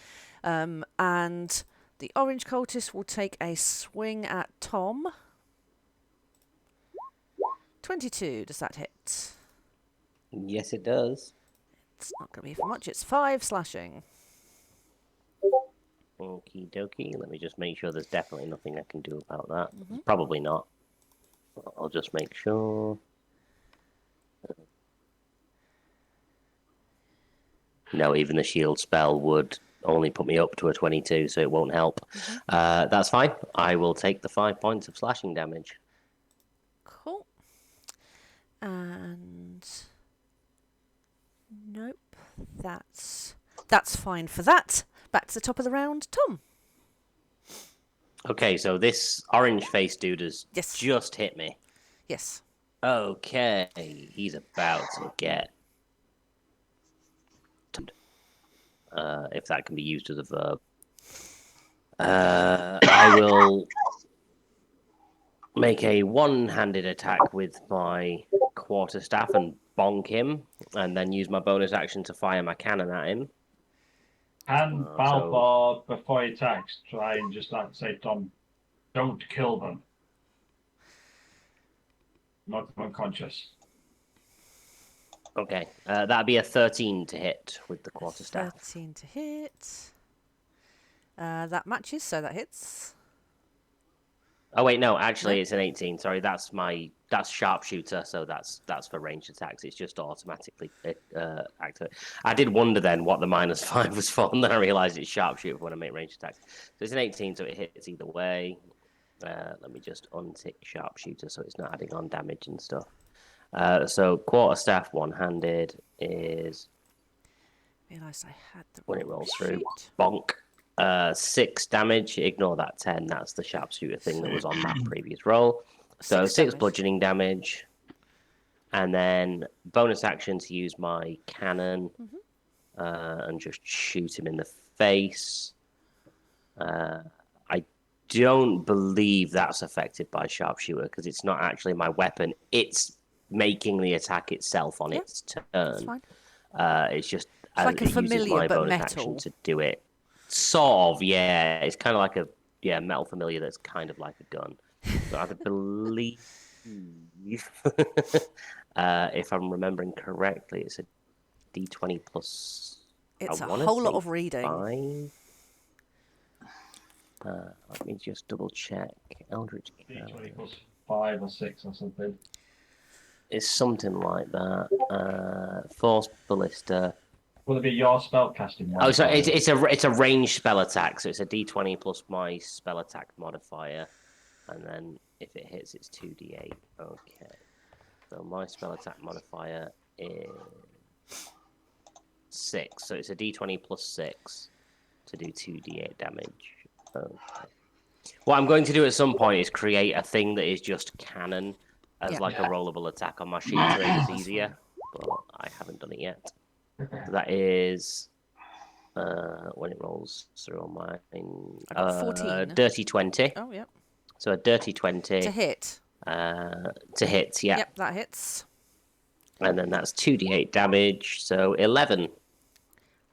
And the orange cultist will take a swing at Tom. 22, does that hit? Yes, it does. It's not going to be for much. It's 5 slashing. Okie dokie. Let me just make sure there's definitely nothing I can do about that. Probably not. I'll just make sure. No, even the shield spell would only put me up to a 22, so it won't help. That's fine. I will take the 5 points of slashing damage. Cool. And nope, that's fine for that. Back to the top of the round, Tom. Okay, so this orange face dude has Yes. just hit me. Yes. Okay, he's about to get. If that can be used as a verb. I will make a one-handed attack with my quarterstaff and bonk him, and then use my bonus action to fire my cannon at him. And so- Balthor, before he attacks, try and just like say, Tom, don't kill them. Not unconscious. Okay, that'd be a 13 to hit with the quarterstaff. 13 to hit. That matches, so that hits. Oh wait, no, actually No? it's an 18. Sorry, that's sharpshooter, so that's for ranged attacks. It's just automatically activate. I did wonder then what the -5 was for, and then I realised it's sharpshooter when I make ranged attacks. So it's an 18, so it hits either way. Let me just untick sharpshooter so it's not adding on damage and stuff. So quarterstaff one-handed is Realised I had the when it wrong rolls through. sheet. Bonk. 6 damage. Ignore that 10. That's the sharpshooter thing that was on that previous roll. So 6 damage. bludgeoning damage. And then bonus action to use my cannon and just shoot him in the face. I don't believe that's affected by sharpshooter because it's not actually my weapon. It's making the attack itself on its turn. That's fine. It's just like a it uses familiar, my but bonus metal. action to do it. Sort of, yeah. It's kind of like a metal familiar that's kind of like a gun. So I believe, if I'm remembering correctly, it's a D20 plus. It's I a wanna whole lot say of reading. 5. Let me just double check. Eldritch D20 plus 5 or 6 or something. It's something like that. Force ballista. Will it be your spell casting? Oh, so it's a ranged spell attack. So it's a D20 plus my spell attack modifier, and then if it hits, it's 2d8. Okay. So my spell attack modifier is 6. So it's a D20 plus 6 to do 2d8 damage. Okay. What I'm going to do at some point is create a thing that is just cannon as like a rollable attack on my sheet to make this easier, but I haven't done it yet. So that is when it rolls through on mine. I got 14. Dirty 20. Oh, yep. So a dirty 20. To hit. To hit, yeah. Yep, that hits. And then that's 2d8 damage, so 11.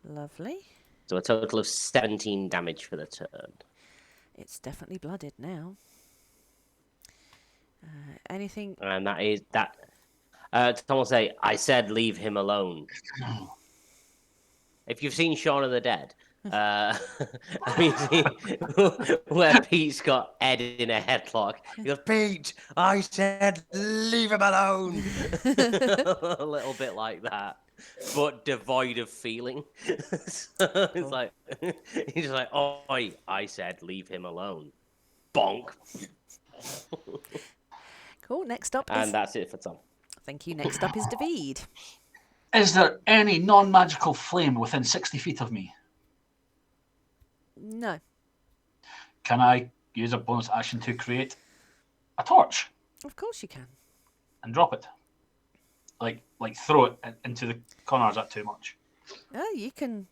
Lovely. So a total of 17 damage for the turn. It's definitely blooded now. Anything? And that is that. Tom will say, I said leave him alone. If you've seen Shaun of the Dead, where Pete's got Ed in a headlock, he goes, Pete, I said leave him alone. A little bit like that, but devoid of feeling. So it's like, he's just like, oi, I said leave him alone. Bonk. Cool, next up And is... that's it for Tom. Thank you. Next up is David. Is there any non-magical flame within 60 feet of me? No. Can I use a bonus action to create a torch Of course you can. and drop it? Like throw it into the corner, or is that too much? Oh, you can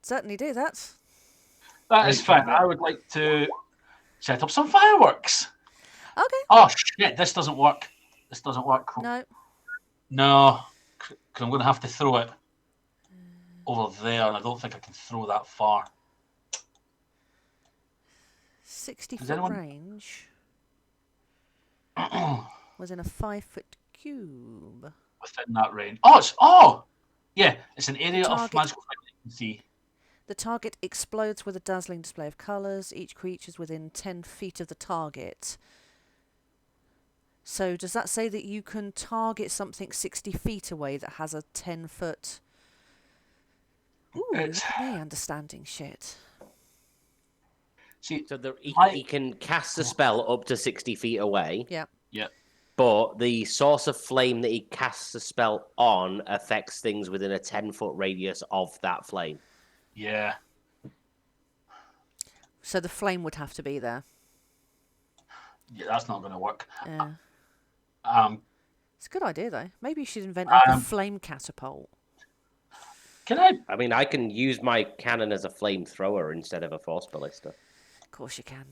certainly do that. That is fine. I would like to set up some fireworks. Okay. Oh, shit, this doesn't work. This doesn't work. No. No, because I'm going to have to throw it over there, and I don't think I can throw that far. 60-foot anyone- range was in a 5-foot cube. Within that range. Yeah, it's an area of Target. magical flame that you can see. The target explodes with a dazzling display of colours. Each creature is within 10 feet of the target. So does that say that you can target something 60 feet away that has a 10-foot... Ooh, look at me understanding shit. See, So he I- can cast a spell up to 60 feet away. Yeah. But the source of flame that he casts a spell on affects things within a 10-foot radius of that flame. yeah. So the flame would have to be there. Yeah, that's not going to work. It's a good idea, though. Maybe you should invent like a Um, flame catapult. Can I? I mean, I can use my cannon as a flamethrower instead of a force ballista. Of course you can.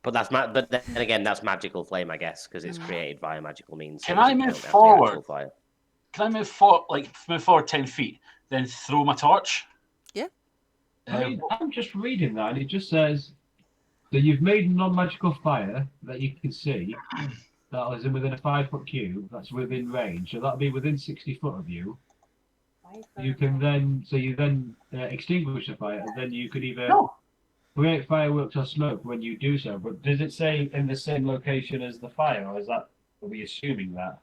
But but then again, that's magical flame, I guess, because it's created via magical means. Can so I you move don't have the forward? actual fire. Can I move forward 10 feet, then throw my torch? Yeah. I mean, I'm just reading that, and it just says that you've made a non-magical fire that you can see that is within a 5-foot cube. That's within range, so that'll be within 60 foot of you. You can then extinguish the fire, and then you could either create fireworks or smoke when you do so. But does it say in the same location as the fire, or are we assuming that?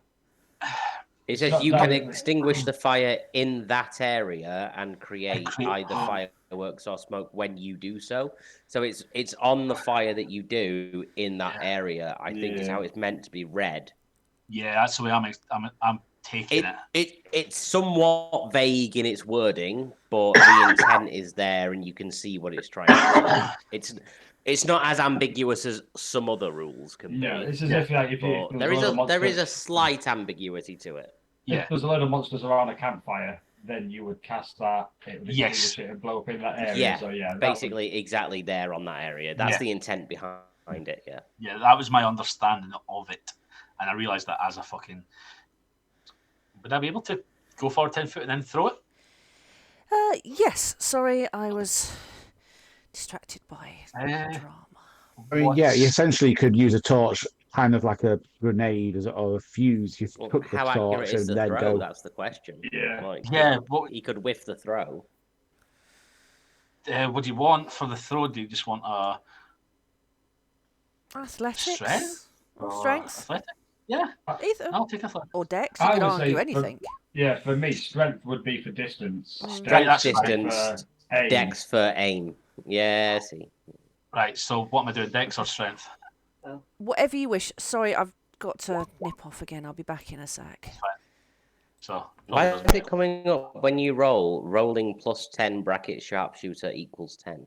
It says you can extinguish the fire in that area and create either fireworks or smoke when you do so. So it's on the fire that you do in that area. I think is how it's meant to be read. Yeah, that's the way I'm taking it. It's somewhat vague in its wording, but the intent is there, and you can see what it's trying to say. It's not as ambiguous as some other rules can be. Yeah, it's as if there is a slight ambiguity to it. Yeah. If there's a load of monsters around a campfire, then you would cast that. It would extinguish it and blow up in that area. Yeah, so, basically exactly there on that area. That's the intent behind it. Yeah. Yeah, that was my understanding of it, and I realised that as a fucking. Would I be able to go forward 10 foot and then throw it? Yes. Sorry, I was distracted by drama. I mean, yeah, you essentially could use a torch, kind of like a grenade or a fuse. You cook the how torch accurate is and the then throw? go. That's the question. Yeah. He could whiff the throw. What do you want for the throw? Do you just want a athletics? Strength? Or strength? Athletic? Yeah. Either. I'll take athletics. Or dex. You could argue anything. For me, strength would be for distance. That's distance. Dex for aim. Yeah, see. Right, so what am I doing, dex or strength? Whatever you wish. Sorry, I've got to nip off again. I'll be back in a sec. So, why is it coming up when you roll? Rolling plus 10 bracket sharpshooter equals 10.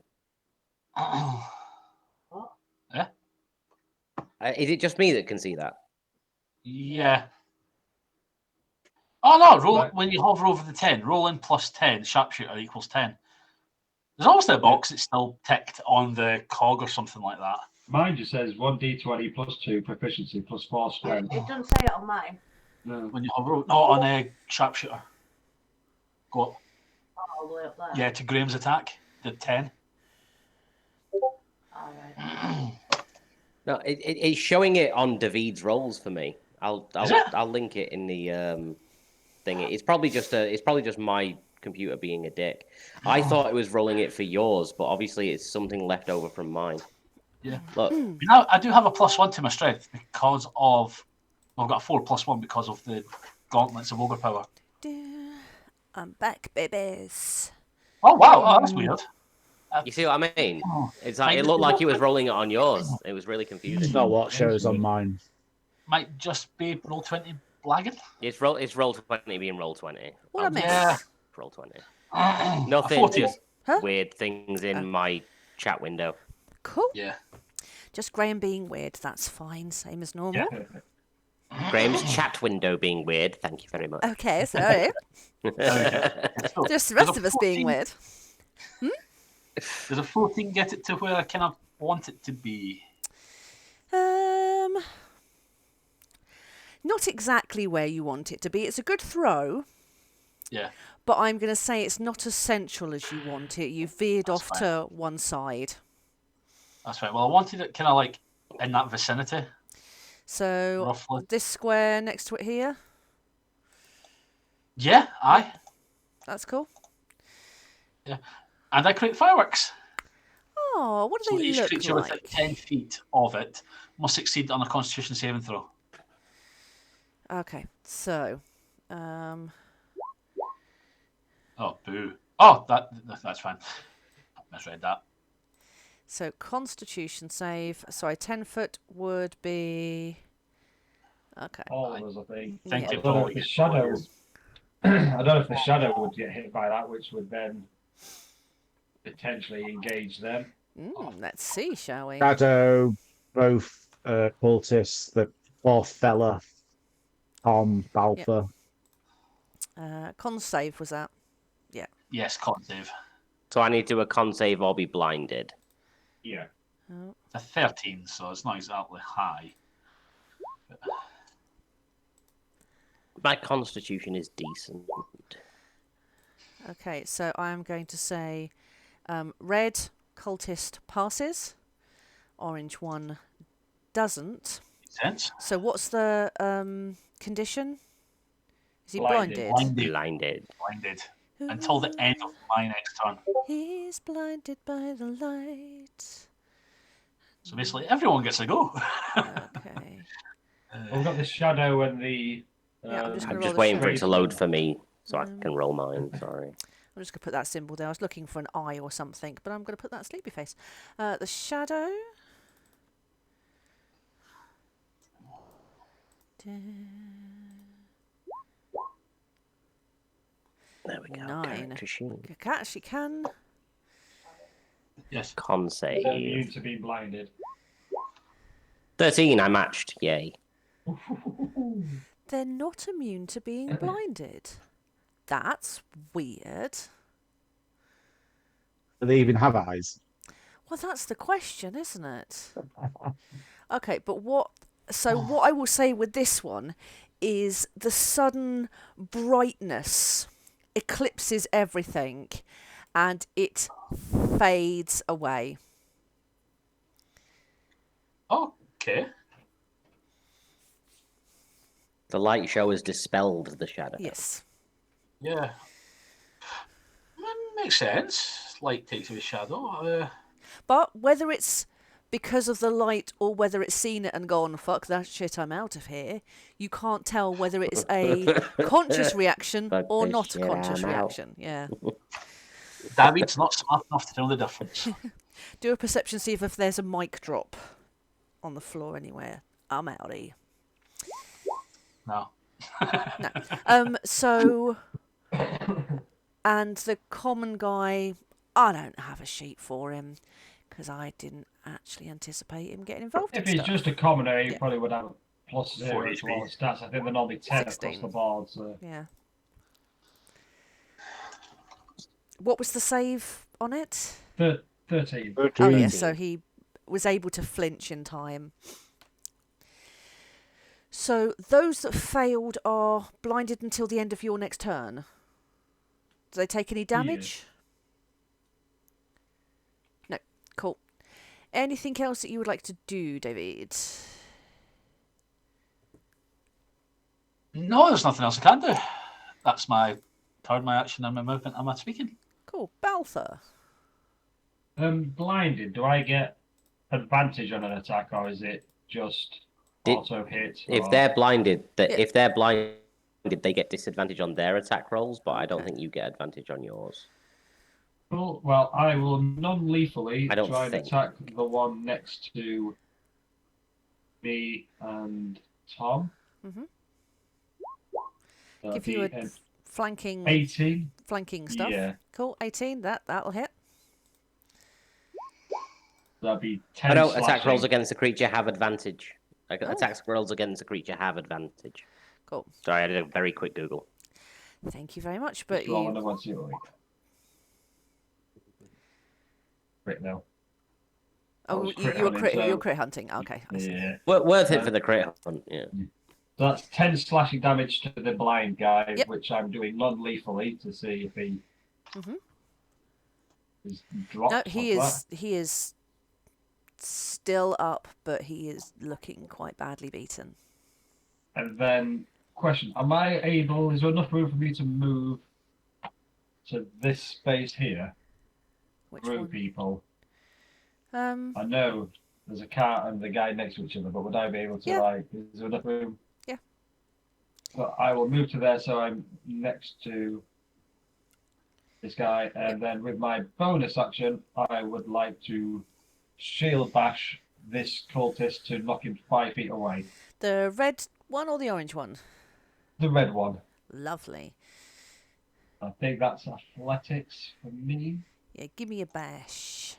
What? Yeah. Is it just me that can see that? Yeah. Oh no! When you hover over the 10, roll in plus 10, sharpshooter equals 10. There's obviously a box that's still ticked on the cog or something like that. Mine just says 1d20 plus 2 proficiency plus 4 strength. It doesn't say it on mine. No. When you hover over, not on a sharpshooter. Go up. All the way up there. Yeah, to Graham's attack, the 10. Alright. No, it's showing it on David's rolls for me. I'll link it in the thing. It's probably just my computer being a dick. I thought it was rolling it for yours, but obviously it's something left over from mine. Yeah. Look. I do have a +1 to my strength because of. I've got a 4 +1 because of the gauntlets of overpower. I'm back, babies. Oh wow! Oh, that's weird. You see what I mean? It's like it looked like he was rolling it on yours. It was really confusing. It's not what shows on mine. Might just be roll 20 lagging. It's roll 20 being roll 20. What a mess. Yeah. Roll 20. Nothing, just Huh? weird things in my chat window. Cool. Yeah. Just Graham being weird. That's fine. Same as normal. Graham's chat window being weird. Thank you very much. Okay, sorry. Just the rest of us being weird. Does a 14 get it to where I kind of want it to be? Not exactly where you want it to be. It's a good throw. Yeah. But I'm going to say it's not as central as you want it. You veered off to one side. That's right. Well, I wanted it kind of like in that vicinity. So roughly. This square next to it here. Yeah, aye. That's cool. Yeah. And I create fireworks. Oh, what do So they each look creature like? within 10 feet of it must succeed on a Constitution saving throw. Okay, so... Oh, boo. Oh, that's fine. I misread that. So Constitution save. Sorry, 10 foot would be... Okay. All of us, I think. Thank Yeah. you I don't know for if the shadow. I don't know if the shadow would get hit by that, which would then potentially engage them. Let's see, shall we? Shadow, both cultists, the fourth fella, Tom, Balfour. Con save was that? Yes, con save. So I need to do a con save or be blinded. Yeah. Oh. A 13, so it's not exactly high. My constitution is decent. Okay, so I'm going to say red cultist passes, orange one doesn't. Makes sense. So what's the condition? Is he Blinded. blinded? Blinded. Blinded. Until the end of my next turn. He's blinded by the light. So basically, everyone gets a go. Okay. We've got the shadow and the. Yeah, I'm just I'm gonna just roll the waiting for it shape. to load for me so I can roll mine. Sorry. I'm just going to put that symbol there. I was looking for an eye or something, but I'm going to put that sleepy face. The shadow. There we go. 9. Character sheet. She can. Yes. Con Is that immune save. to being blinded? 13. I matched. Yay. They're not immune to being blinded. That's weird. Do they even have eyes? Well, that's the question, isn't it? Okay, but what I will say with this one is the sudden brightness eclipses everything and it fades away. Okay. The light show has dispelled the shadow. Yes. Yeah. Makes sense. Light takes away shadow. But whether it's because of the light or whether it's seen it and gone, fuck that shit, I'm out of here, you can't tell whether it's a conscious reaction Fuck or this not a shit, conscious I'm out. reaction. Yeah. David's not smart enough to know the difference. Do a perception, see if there's a mic drop on the floor anywhere. I'm outie. No. No. So, and the common guy, I don't have a sheet for him because I didn't actually anticipate him getting involved If in he's stuff. just a commoner, he Yeah. probably would have plus 0 to HP. all the stats. I think they're normally 10 across 16. the board. So. Yeah. What was the save on it? 13. Oh yeah, so he was able to flinch in time. So those that failed are blinded until the end of your next turn. Do they take any damage? No. Cool. Anything else that you would like to do, David? No, there's nothing else I can do. That's my turn, my action, and my movement, and my speaking. Cool. Balthor. Blinded, do I get advantage on an attack, or is it just auto hit? If or- they're blinded, Yeah. if they're blinded, they get disadvantage on their attack rolls, but I don't Okay. think you get advantage on yours. Cool. Well, I will non-lethally I don't try and think. attack the one next to me and Tom. Mhm. That'll Give you be a an flanking 18. stuff. Yeah, Cool. 18. That'll hit. that'll be 10 I know attack slashing. rolls against a creature have advantage. Like, Oh. attack rolls against a creature have advantage. Cool. Sorry, I did a very quick Google. Thank you very much. But Just roll you, another one, see what we get. Crit now. oh, was you crit were hunting, crit. so- You're crit hunting. Okay. I see. Yeah. Worth it for the crit hunt. Yeah. So that's 10 slashing damage to the blind guy, Yep. which I'm doing non-lethally to see if he Mhm. is dropped. No, he off is still up, but he is looking quite badly beaten. that. And then, question: am I able? Is there enough room for me to move to this space here Which through one? people? Um. I know there's a car and the guy next to each other, but would I be able to Yeah. is there enough room? Yeah. So I will move to there, so I'm next to this guy, and then with my bonus action, I would like to shield bash this cultist to knock him 5 feet away. The red one or the orange one? The red one. Lovely. I think that's athletics for me. Yeah, give me a bash.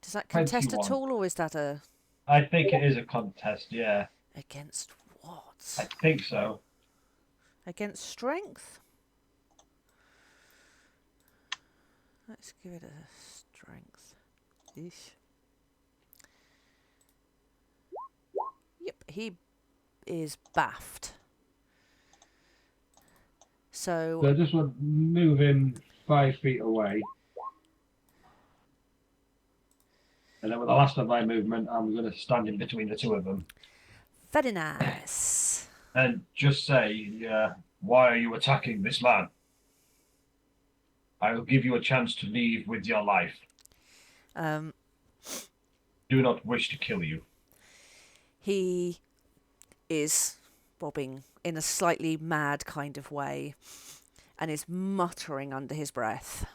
Does that contest at 21. all, or is that a I think it is a contest, yeah. against what? I think so. Against strength? Let's give it a strength. Eesh. Yep, he is baffed. So I just want to move him 5 feet away. And then with the last of my movement, I'm going to stand in between the two of them. Very nice. And just say, why are you attacking this man? I will give you a chance to leave with your life. Um, Do not wish to kill you. he is bobbing in a slightly mad kind of way and is muttering under his breath,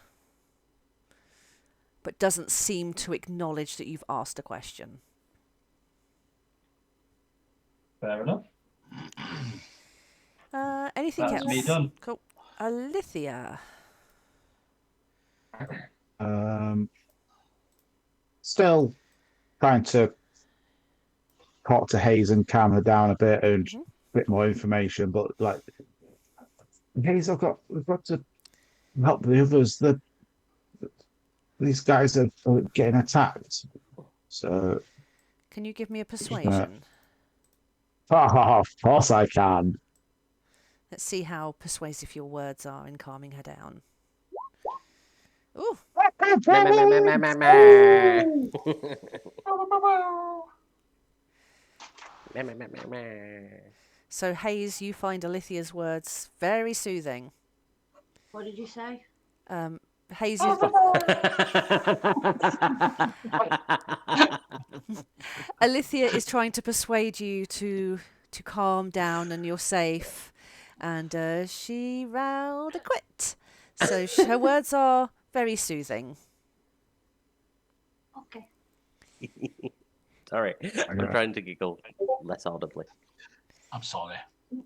but doesn't seem to acknowledge that you've asked a question. Fair enough. Anything That's else? me done. Cool. Alithia. Still trying to talk to Hayes and calm her down a bit and a bit more information, but like Hayes, we've got to help the others. These guys are getting attacked. So Can you give me a persuasion? of course I can. Let's see how persuasive your words are in calming her down. Ooh. So, Hayes, you find Alithia's words very soothing. What did you say? Hayes, Alithia is trying to persuade you to calm down and you're safe. And she rolled a quit. So her words are very soothing. Okay. Sorry, I'm trying to giggle less audibly. I'm sorry.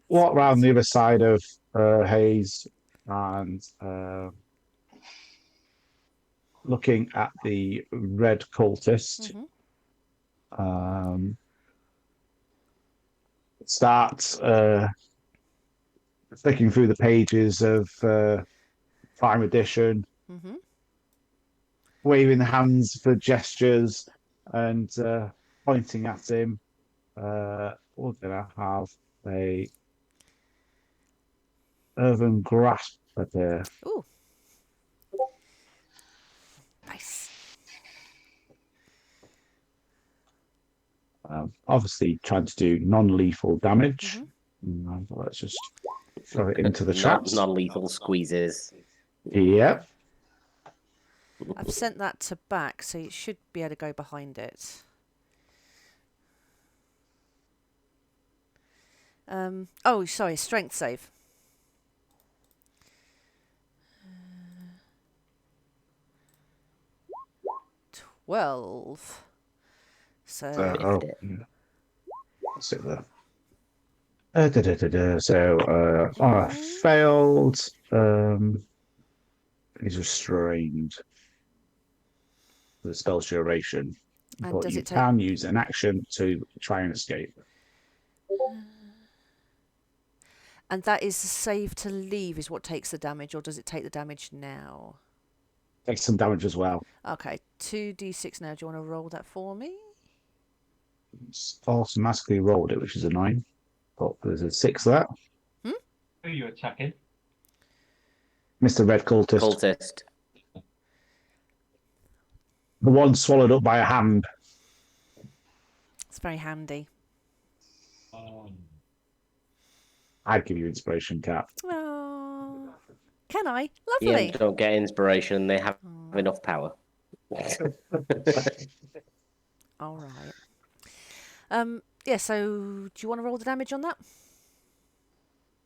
Walk round the other side of Hayes and looking at the red cultist. Start flicking through the pages of Prime Edition, waving the hands for gestures and pointing at him. We're gonna have a earthen grasp at there. Ooh. Nice. Obviously trying to do non-lethal damage. Let's just throw it into the traps. Non-lethal squeezes. Yep. I've sent that to back, so you should be able to go behind it. Oh, sorry, strength save. 12. So, Let's see there. I failed. He's restrained. The spell's duration. And But does you it take- can use an action to try and escape. and that is the save to leave is what takes the damage, or does it take the damage now? Takes some damage as well. Okay, 2d6 now. Do you want to roll that for me? It's automatically rolled it, which is a 9. But there's a 6 there. Who are you attacking? Mr. Red Cultist. Cultist. The one swallowed up by a hand. It's very handy. I'd give you inspiration, Cat. Oh, can I? Yeah, Lovely. don't get inspiration. They have enough power. All right. Yeah. So, do you want to roll the damage on that?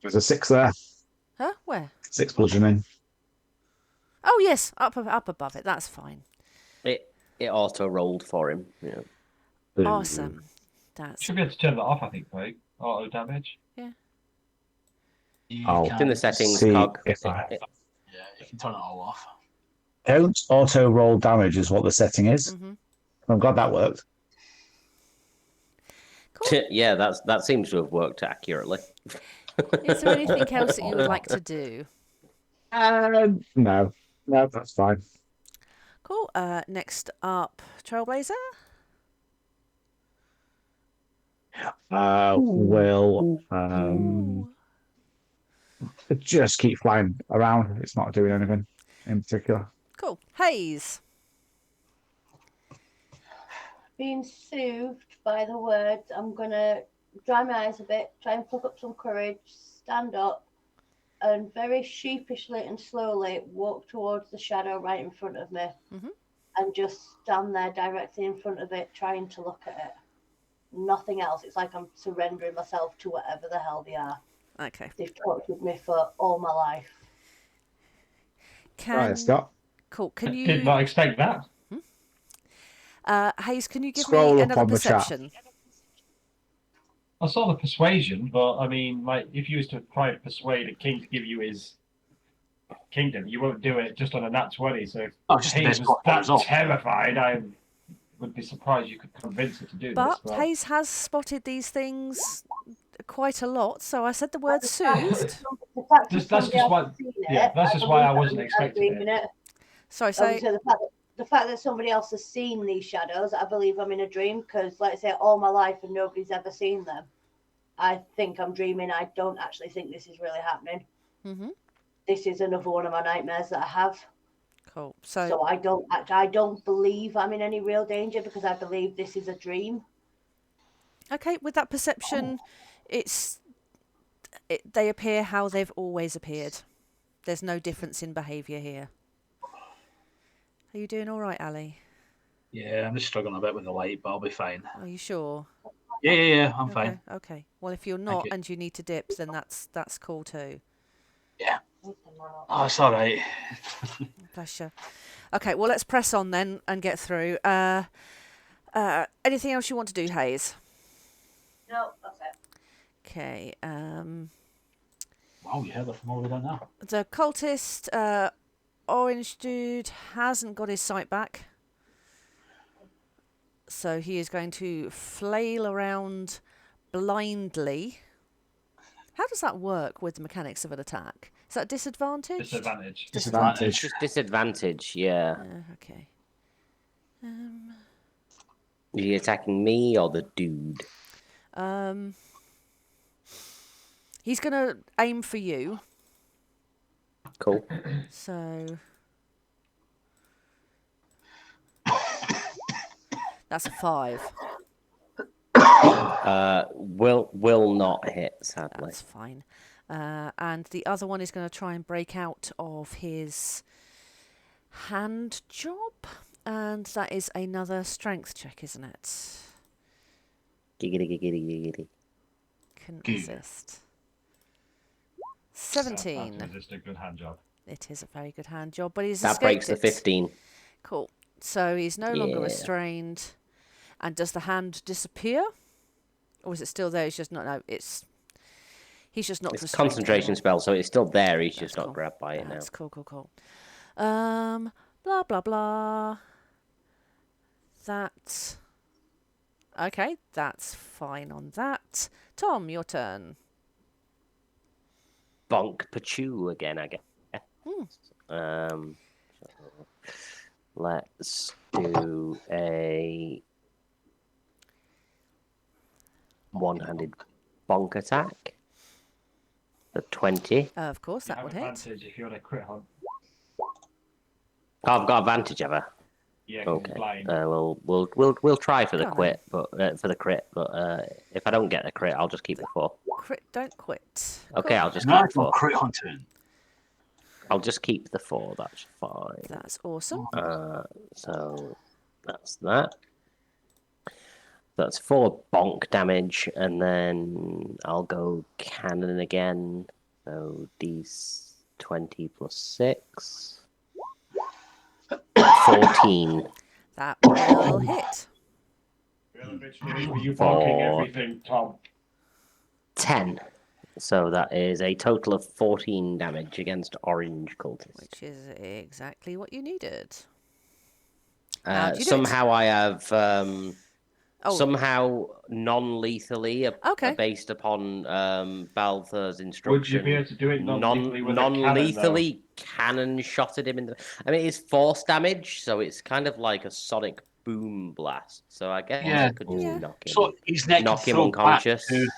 There's a 6 there. Huh? Where? 6 bludgeoning. Oh yes, up above it. That's fine. It auto rolled for him. Yeah. Awesome. That's Should be able to turn that off, I think, right? Auto damage. I'll It's in the settings, see cog. if I... Yeah, you can turn it all off. Don't auto roll damage is what the setting is. Mm-hmm. I'm glad that worked. Yeah, that seems to have worked accurately. Is there anything else that you would like to do? No, that's fine. Cool. Next up, Trailblazer. Will just keep flying around. It's not doing anything in particular. Cool. Haze. Being soothed by the words, I'm gonna dry my eyes a bit, try and pluck up some courage, stand up, and very sheepishly and slowly walk towards the shadow right in front of me, and just stand there directly in front of it, trying to look at it. Nothing else. It's like I'm surrendering myself to whatever the hell they are. Okay. They've talked with me for all my life. Right, Scott. Cool. Can you? Did not expect that. Hayes, can you give Scroll me up another on the chat. perception? I saw the persuasion, but I mean, like, if you was to try and persuade a king to give you his kingdom, you won't do it just on a nat 20. So if just the Hayes best was that result. terrified, I would be surprised you could convince her to do But this. Hayes has spotted these things quite a lot, so I said the word soothed. That's just why. Yeah, that's just why I wasn't expecting it. Sorry, so The fact that somebody else has seen these shadows, I believe I'm in a dream, because, like I say, all my life and nobody's ever seen them. I think I'm dreaming. I don't actually think this is really happening. This is another one of my nightmares that I have. Cool. So I don't believe I'm in any real danger, because I believe this is a dream. Okay, with that perception, they appear how they've always appeared. There's no difference in behaviour here. Are you doing all right, Ali? Yeah, I'm just struggling a bit with the light, but I'll be fine. Are you sure? Yeah, I'm fine. Okay. Well, if you're not and you need to dip, then that's cool too. Yeah. Oh, it's all right. Bless you. Okay, well, let's press on then and get through. Anything else you want to do, Hayes? No, that's it. Okay. Wow, you heard that from over there now. The cultist, orange dude, hasn't got his sight back. So he is going to flail around blindly. How does that work with the mechanics of an attack? Is that disadvantage? Disadvantage. Just disadvantage, yeah. Okay. Are you attacking me or the dude? He's going to aim for you. Cool. So that's a 5. Will not hit, sadly. That's fine. And the other one is going to try and break out of his hand job. And that is another strength check, isn't it? Giggity. Couldn't resist. 17. That's just a good hand job. It is a very good hand job, but he's That escaped breaks the it. 15. Cool. So he's no longer Yeah. restrained. And does the hand disappear? Or is it still there? He's just not. No, he's just not. It's a restrained concentration anymore. spell, so it's still there. He's That's just not cool. grabbed by it now. That's cool. Blah blah blah. That. Okay, that's fine on that. Tom, your turn. Bonk Pachu again, I guess. Let's do a one-handed bonk attack. The 20. Of course, that would hit. Advantage if you're on a crit hunt. Oh, I've got advantage, have I? Yeah, 'cause Okay. it's blind. We'll try for the Go on quit, but for the crit. But if I don't get the crit, I'll just keep the 4. Don't quit. Okay, Cool. I'll just Now keep 4. crit hunting. I'll just keep the 4. That's fine. That's awesome. So that's that. That's 4 bonk damage, and then I'll go cannon again. So these 20 plus 6. 14. That will hit. Were you bonking everything, Tom? 10. So that is a total of 14 damage against orange cultists. Which is exactly what you needed. How'd you do it? Somehow I have Oh. somehow non-lethally Okay. based upon Balthur's instruction. Would you be able to do it non-lethally with a cannon, though? Non-lethally cannon shotted him in the. I mean, it's force damage, so it's kind of like a sonic boom blast. So I guess Yeah. it could just Yeah. knock him, So his neck knock could him throw unconscious. back to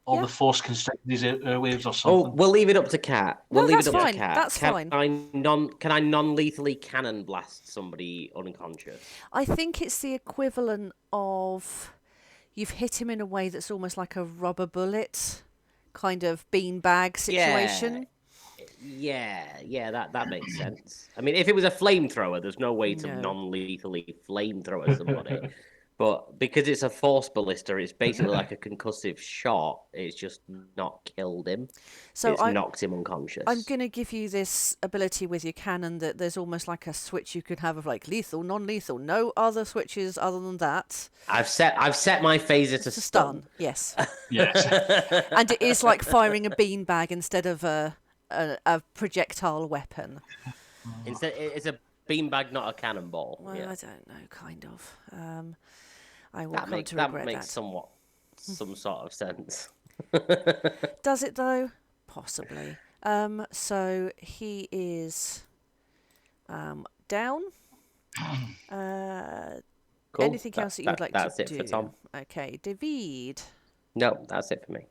all Yeah. the force constricted his airwaves or Oh, something. we'll leave it up to Cat. No, We'll leave that's it up fine. to Cat. That's fine. Can I non-lethally cannon blast somebody unconscious? I think it's the equivalent of you've hit him in a way that's almost like a rubber bullet kind of beanbag situation. Yeah, that makes sense. I mean, if it was a flamethrower, there's no way to No. non-lethally flamethrower somebody. But because it's a force ballista, it's basically like a concussive shot. It's just not killed him. So It's knocked him unconscious. I'm going to give you this ability with your cannon that there's almost like a switch you could have of like lethal, non-lethal. No other switches other than that. I've set my phaser to stun. Yes. Yes. And it is like firing a beanbag instead of a projectile weapon. Instead, it's a beanbag, not a cannonball. Well, Yeah. I don't know, kind of. I will That come makes to regret that. somewhat some sort of sense. Does it though? Possibly. So he is down. Cool. Anything else that you would like that's to it do? for Tom. Okay, David. No, that's it for me.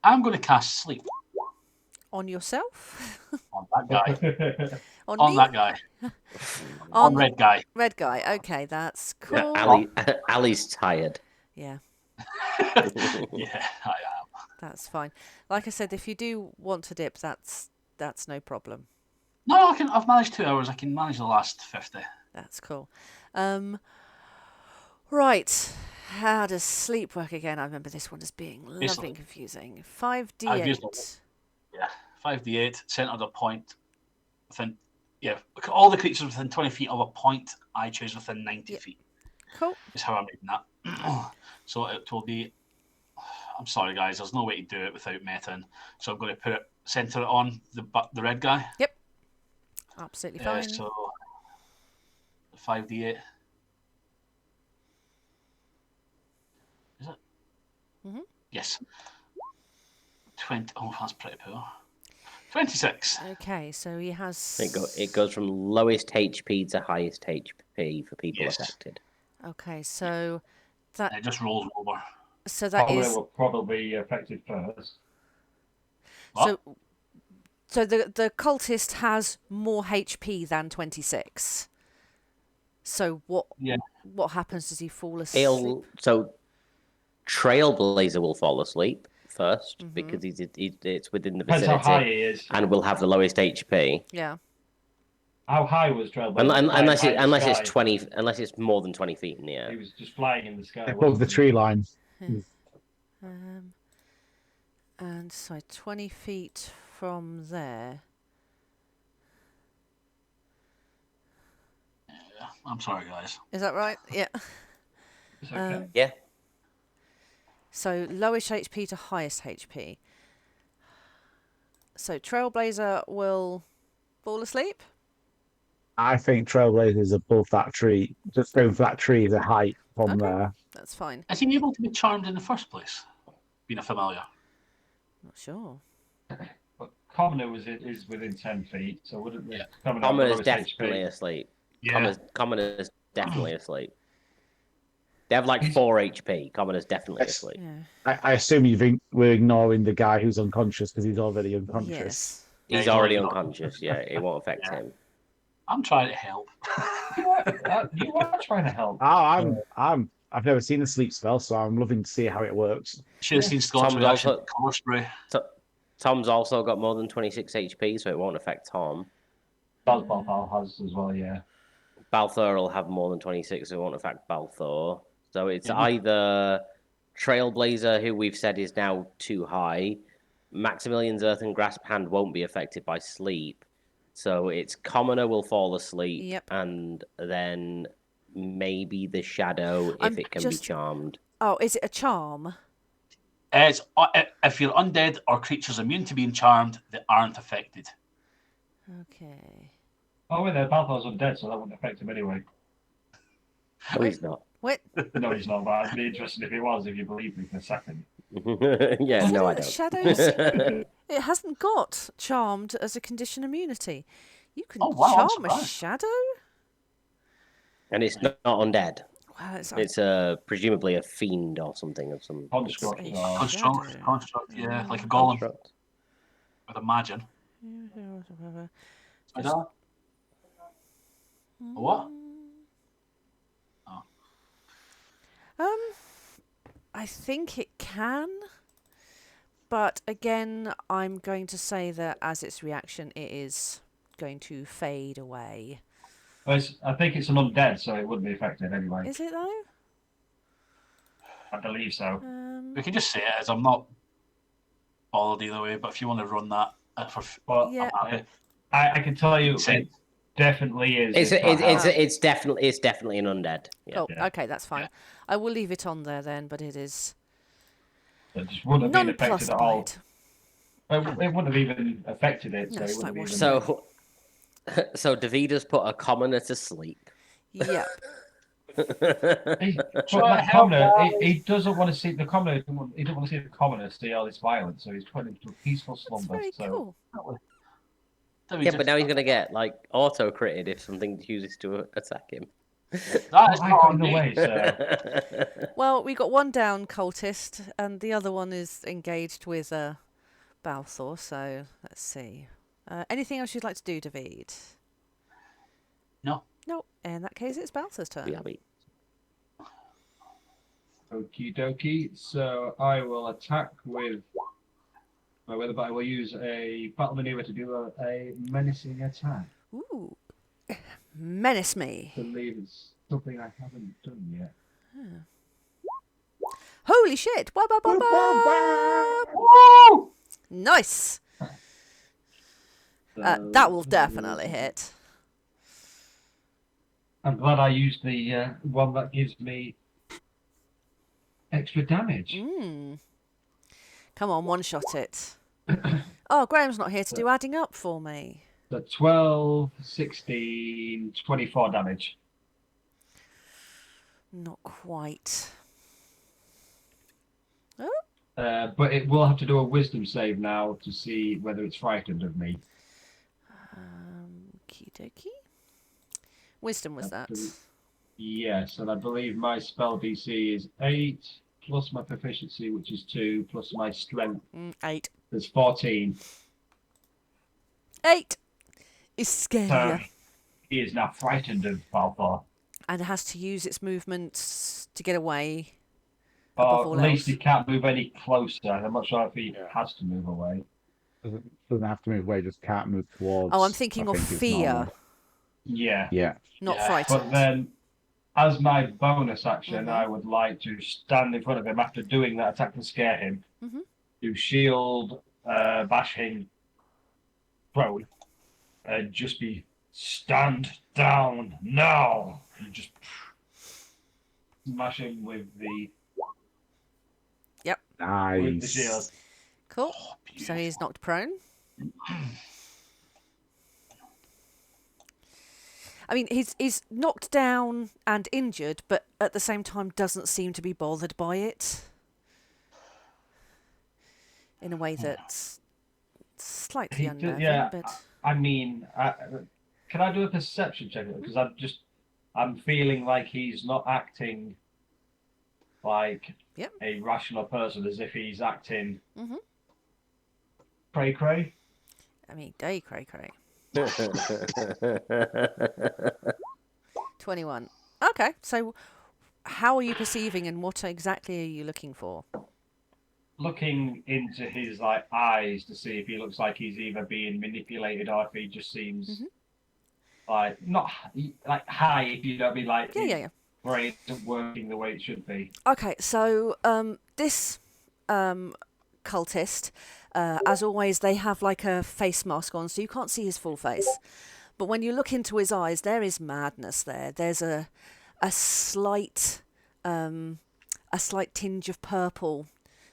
I'm going to cast sleep On yourself? on that guy. On On me? that guy. On On red guy. Red guy. Okay, that's cool. Ali's tired. Yeah, Yeah, I am. that's fine. Like I said, if you do want to dip, that's no problem. No, I've managed 2 hours. I can manage the last 50. That's cool. Right. How does sleep work again? I remember this one as being lovely and confusing. 5d8. Yeah, 5d8, centered a point within. Yeah, all the creatures within 20 feet of a point I choose within 90 Yep. feet. Cool. Is how I'm reading that. So it will be. I'm sorry, guys. There's no way to do it without meting. So I'm going to center it on the red guy. Yep. Absolutely fine. So 5d8. Is it? Mhm. Yes. 20. Oh, that's pretty poor. 26. Okay, so he has. It goes from lowest HP to highest HP for people Yes. affected. Okay, so that. It just rolls over. So that Probably is. will probably be affected first. What? So the cultist has more HP than 26. So what? Yeah. What happens? Does he fall asleep? So Trailblazer will fall asleep first because it's within the Depends how high vicinity he is. and will have the lowest HP. Yeah. How high was Trailblazer? Unless it's more than 20 feet in the He air. was just flying in the sky. Above the tree line. And so 20 feet from there. Yeah, I'm sorry, guys. Is that right? Yeah. It's okay. Yeah. So lowest HP to highest HP. So Trailblazer will fall asleep. I think Trailblazer is above that tree. Just going for that tree, the height from Okay. there. That's fine. Is he able to be charmed in the first place? Being a familiar. Not sure. But Commoner is within 10 feet, so wouldn't the Yeah. Commoner have the Commoner's lowest definitely HP? asleep. Yeah. Commoner's definitely asleep. They have like 4 HP. Commoner's definitely Yes. asleep. Yeah. I assume we're ignoring the guy who's unconscious because he's already unconscious. Yes. Yeah, He's he's already already unconscious. Yeah, it won't affect Yeah. him. I'm trying to help. You are trying to help. I've never seen a sleep spell, so I'm loving to see how it works. Should have seen Scott's Tom's reaction also- to colour spray. Tom's also got more than 26 HP, so it won't affect Tom. Balthor has as well, yeah. Balthor will have more than 26, so it won't affect Balthor. So it's Yeah. either Trailblazer, who we've said is now too high. Maximilian's Earthen Grasp Hand won't be affected by sleep. So it's Commoner will fall asleep, Yep. and then maybe the Shadow if I'm it can just- be charmed. Oh, is it a charm? It's, if you're undead or creatures immune to being charmed, they aren't affected. Okay. Oh, wait, Balthor's undead, so that wouldn't affect him anyway. No, he's not. Wait. No, he's not, but I'd be interested if he was, if you believe me for a second. Yeah, no, I don't. Shadows. It hasn't got charmed as a condition immunity. You can Oh, wow, I'm charm a surprised. shadow? And it's not undead. Wow, it's It's presumably a fiend or something of some Construct. a or- Construct, shadow. yeah, like a golem, construct. I'd imagine. Is that? A what? Oh. I think it can, but again, I'm going to say that as its reaction, it is going to fade away. Well, I think it's an undead, so it wouldn't be affected anyway. Is it though? I believe so. We can just say it as I'm not bothered either way, but if you want to run that Well, Yeah. I'm happy. I can tell you, Same. it definitely is. It's definitely an undead. Yeah. Cool. Yeah. Okay, that's fine. I will leave it on there then, but it is It just wouldn't have been non-plus affected at all. bite. It wouldn't have even affected it. No, So, it it's wouldn't like have even... So Davida's put a commoner to sleep. Yep. But that commoner, he doesn't want to see the commoner. He doesn't want to see the commoner see all this violence, so he's put him into a peaceful That's slumber. very So cool. Yeah, but now he's gonna get like auto critted if something chooses to attack him. That is I not got on in the me. way. So Well, we got one down cultist, and the other one is engaged with Balthor. So let's see. Anything else you'd like to do, David? No. No. In that case, it's Balthor's turn. Yeah, but okie dokie. So I will attack with my weather, but I will use a battle maneuver to do a menacing attack. Ooh. Menace me. I believe it's something I haven't done yet. Holy shit! Wah, bah, bah, bah. Woo! Nice. That will definitely hit. I'm glad I used the one that gives me extra damage. Come on, one shot it. Oh, Graham's not here to do adding up for me. So 12, 16, 24 damage. Not quite. But it will have to do a wisdom save now to see whether it's frightened of me. Okie dokie. Wisdom was that? Yes, and I believe my spell DC is 8 plus my proficiency, which is 2, plus my strength. 8. There's 14. 8 is scarier. So he is now frightened of Balthor. And has to use its movements to get away. Or above all at least else. he can't move any closer. I'm not sure if he has to move away. Doesn't have to move away, just can't move towards. Oh, I'm thinking I of think is fear, normal. Yeah. Yeah. not Yeah. frightened. But then, as my bonus action, I would like to stand in front of him after doing that attack to scare him, to shield, bash him prone, and just be stand down now, and just smash him with the shield. Nice. Cool. So he's knocked prone. I mean, he's knocked down and injured, but at the same time doesn't seem to be bothered by it. In a way that's slightly unnerving, but... I mean, can I do a perception check? Because I'm feeling like he's not acting like a rational person, as if he's acting cray-cray. I mean, day cray. 21. Okay, so how are you perceiving and what exactly are you looking for? Looking into his eyes to see if he looks like he's either being manipulated or if he just seems like not like high, if you know what I mean, like his brain isn't working the way it should be. Okay, so this cultist, as always, they have like a face mask on, so you can't see his full face. But when you look into his eyes, there is madness there. There's a slight tinge of purple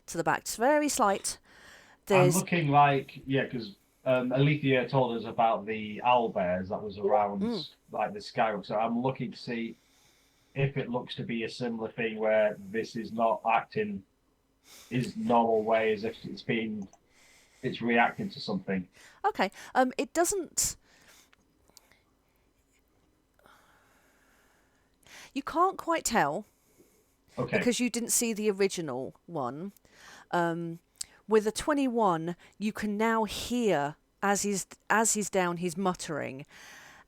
to the back. It's very slight. I'm looking like, because Alethea told us about the owlbears that was around like the sky. So I'm looking to see if it looks to be a similar thing where this is not acting his normal way, as if it's reacting to something. Okay. It doesn't. You can't quite tell. Okay. Because you didn't see the original one. With a 21, you can now hear as he's down, he's muttering,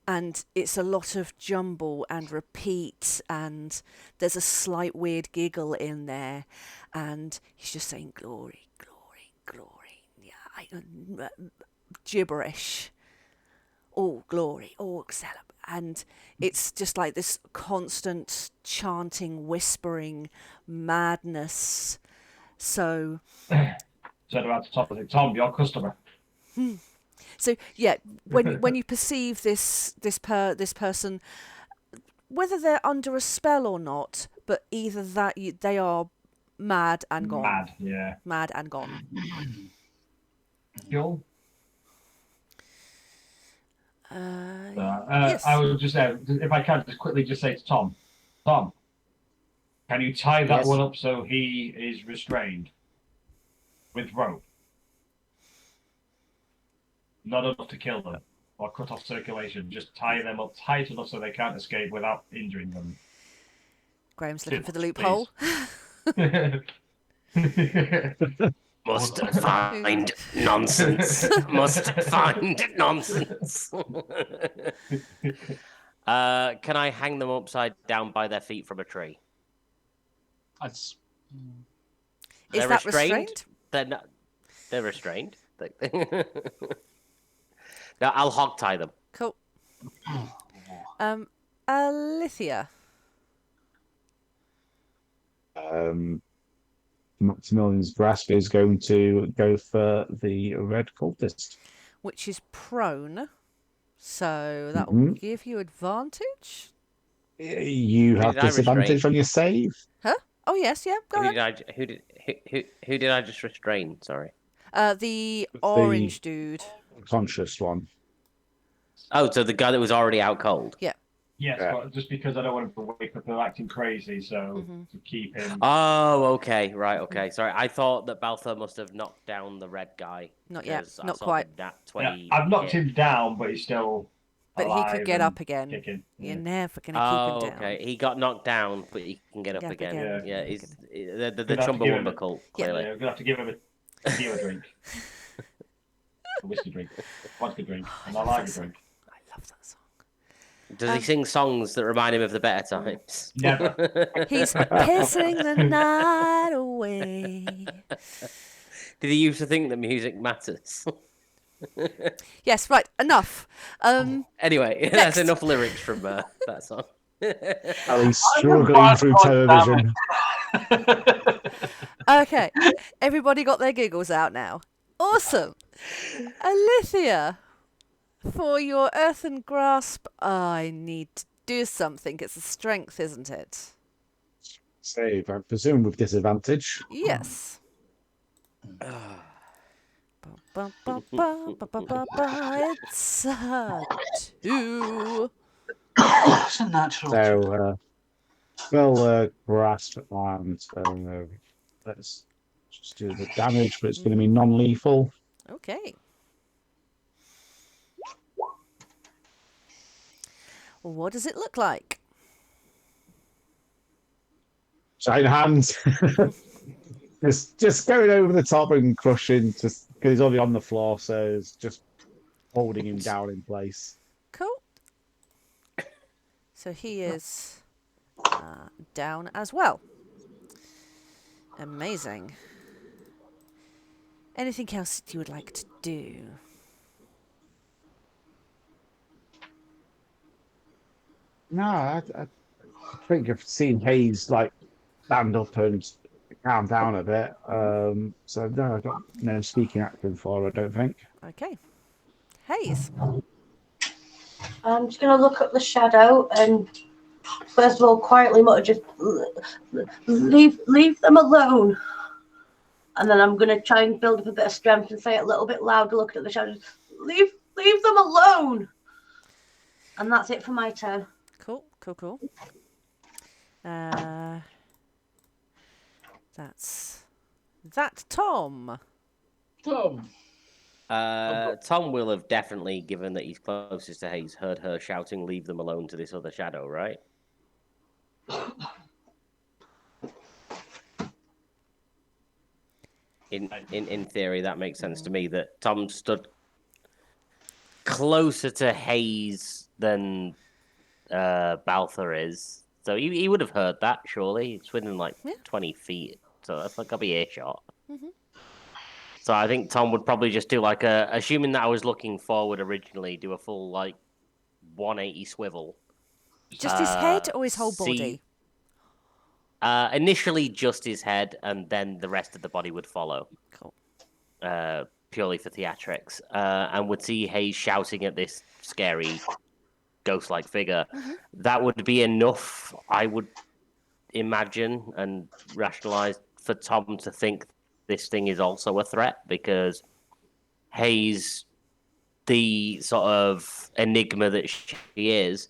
and it's a lot of jumble and repeat, and there's a slight weird giggle in there, and he's just saying glory, glory, glory, yeah, gibberish. Oh, glory, oh, excellent. And it's just like this constant chanting, whispering madness. So about the top of it, Tom, your customer. So yeah, when you perceive this person, whether they're under a spell or not, but either that they are mad and gone. Mad, yeah. Mad and gone. Joel? Yes. I would just say, if I can, just quickly just say to Tom, can you tie that one up so he is restrained with rope? Not enough to kill them or cut off circulation. Just tie them up tight enough so they can't escape without injuring them. Graham's looking for the loophole. Must find nonsense. Must find nonsense. Can I hang them upside down by their feet from a tree? That's. Is that restrained? They're not. They're restrained. No, I'll hog tie them. Cool. Alethea. Maximilian's grasp is going to go for the red cultist, Which is prone, so that will give you advantage. You have disadvantage on your save. Huh? Oh yes, yeah. Go ahead. Who did I just restrain? Sorry. The orange dude. Conscious one. Oh, so the guy that was already out cold. Yeah. Yes, but just because I don't want him to wake up and acting crazy, so to keep him. Oh, okay, right, okay. Sorry, I thought that Balthor must have knocked down the red guy. Not yet, not quite. Yeah, I've knocked him down, but he's still. But he could get up again. Kicking. You're never going to keep him down. Okay. He got knocked down, but he can get up again. Yeah, he's the Chumbawamba cult, clearly. Yeah, we're going to have to give him a tequila drink. A whiskey drink. Vodka drink. And I like a drink. I love that song. Does he sing songs that remind him of the better times? Never. He's pissing the night away. Did he used to think that music matters? Yes, right, enough. Anyway, that's enough lyrics from that song. He's struggling through television. Okay, everybody got their giggles out now. Awesome. Alethea, for your earthen grasp, I need to do something. It's a strength, isn't it? Save, I presume with disadvantage. Yes. It's a 2. It's a natural. So, spell grasp and let's just do the damage, but it's going to be non-lethal. Okay. What does it look like? Giant hands. just going over the top and crushing, just because he's already on the floor, so it's just holding him down in place. Cool. So he is down as well. Amazing. Anything else you would like to do? No, I think I've seen Hayes like stand up and calm down a bit. So no, I got no speaking action for her, I don't think. Okay. Hayes. I'm just going to look at the shadow and first of all quietly mutter, just leave them alone. And then I'm going to try and build up a bit of strength and say it a little bit louder, looking at the shadow. leave them alone. And that's it for my turn. Cool. That's Tom. Tom. Tom will have definitely, given that he's closest to Hayes, heard her shouting, "Leave them alone" to this other shadow, right? In theory, that makes sense to me. That Tom stood closer to Hayes than Balthor is, so he would have heard that. Surely, it's within like 20 feet, so that's like a earshot. Mm-hmm. So I think Tom would probably just do like assuming that I was looking forward originally, do a full like 180 swivel. Just his head or his whole body? Initially, just his head, and then the rest of the body would follow. Cool. Purely for theatrics, and would see Hayes shouting at this scary ghost-like figure. Mm-hmm. That would be enough, I would imagine, and rationalize for Tom to think this thing is also a threat, because Hayes, the sort of enigma that she is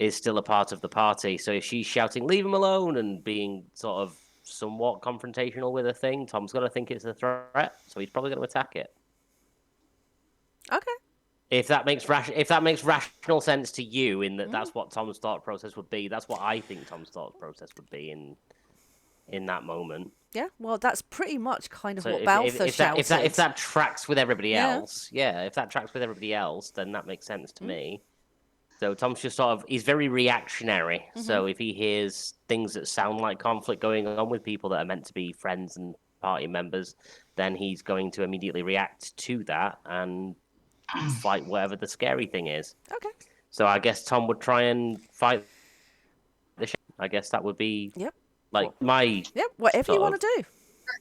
still a part of the party. So if she's shouting, "Leave him alone," and being sort of somewhat confrontational with a thing, Tom's got to think it's a threat, so he's probably going to attack it. Okay. If that makes rational sense to you, in that that's what Tom's thought process would be. That's what I think Tom's thought process would be in that moment. Yeah, well, that's pretty much kind of So what Balthor shouted. If that tracks with everybody else, if that tracks with everybody else, then that makes sense to me. So Tom's just he's very reactionary. Mm-hmm. So if he hears things that sound like conflict going on with people that are meant to be friends and party members, then he's going to immediately react to that and fight whatever the scary thing is. Okay. So I guess Tom would try and fight the I guess that would be like my whatever you want to do.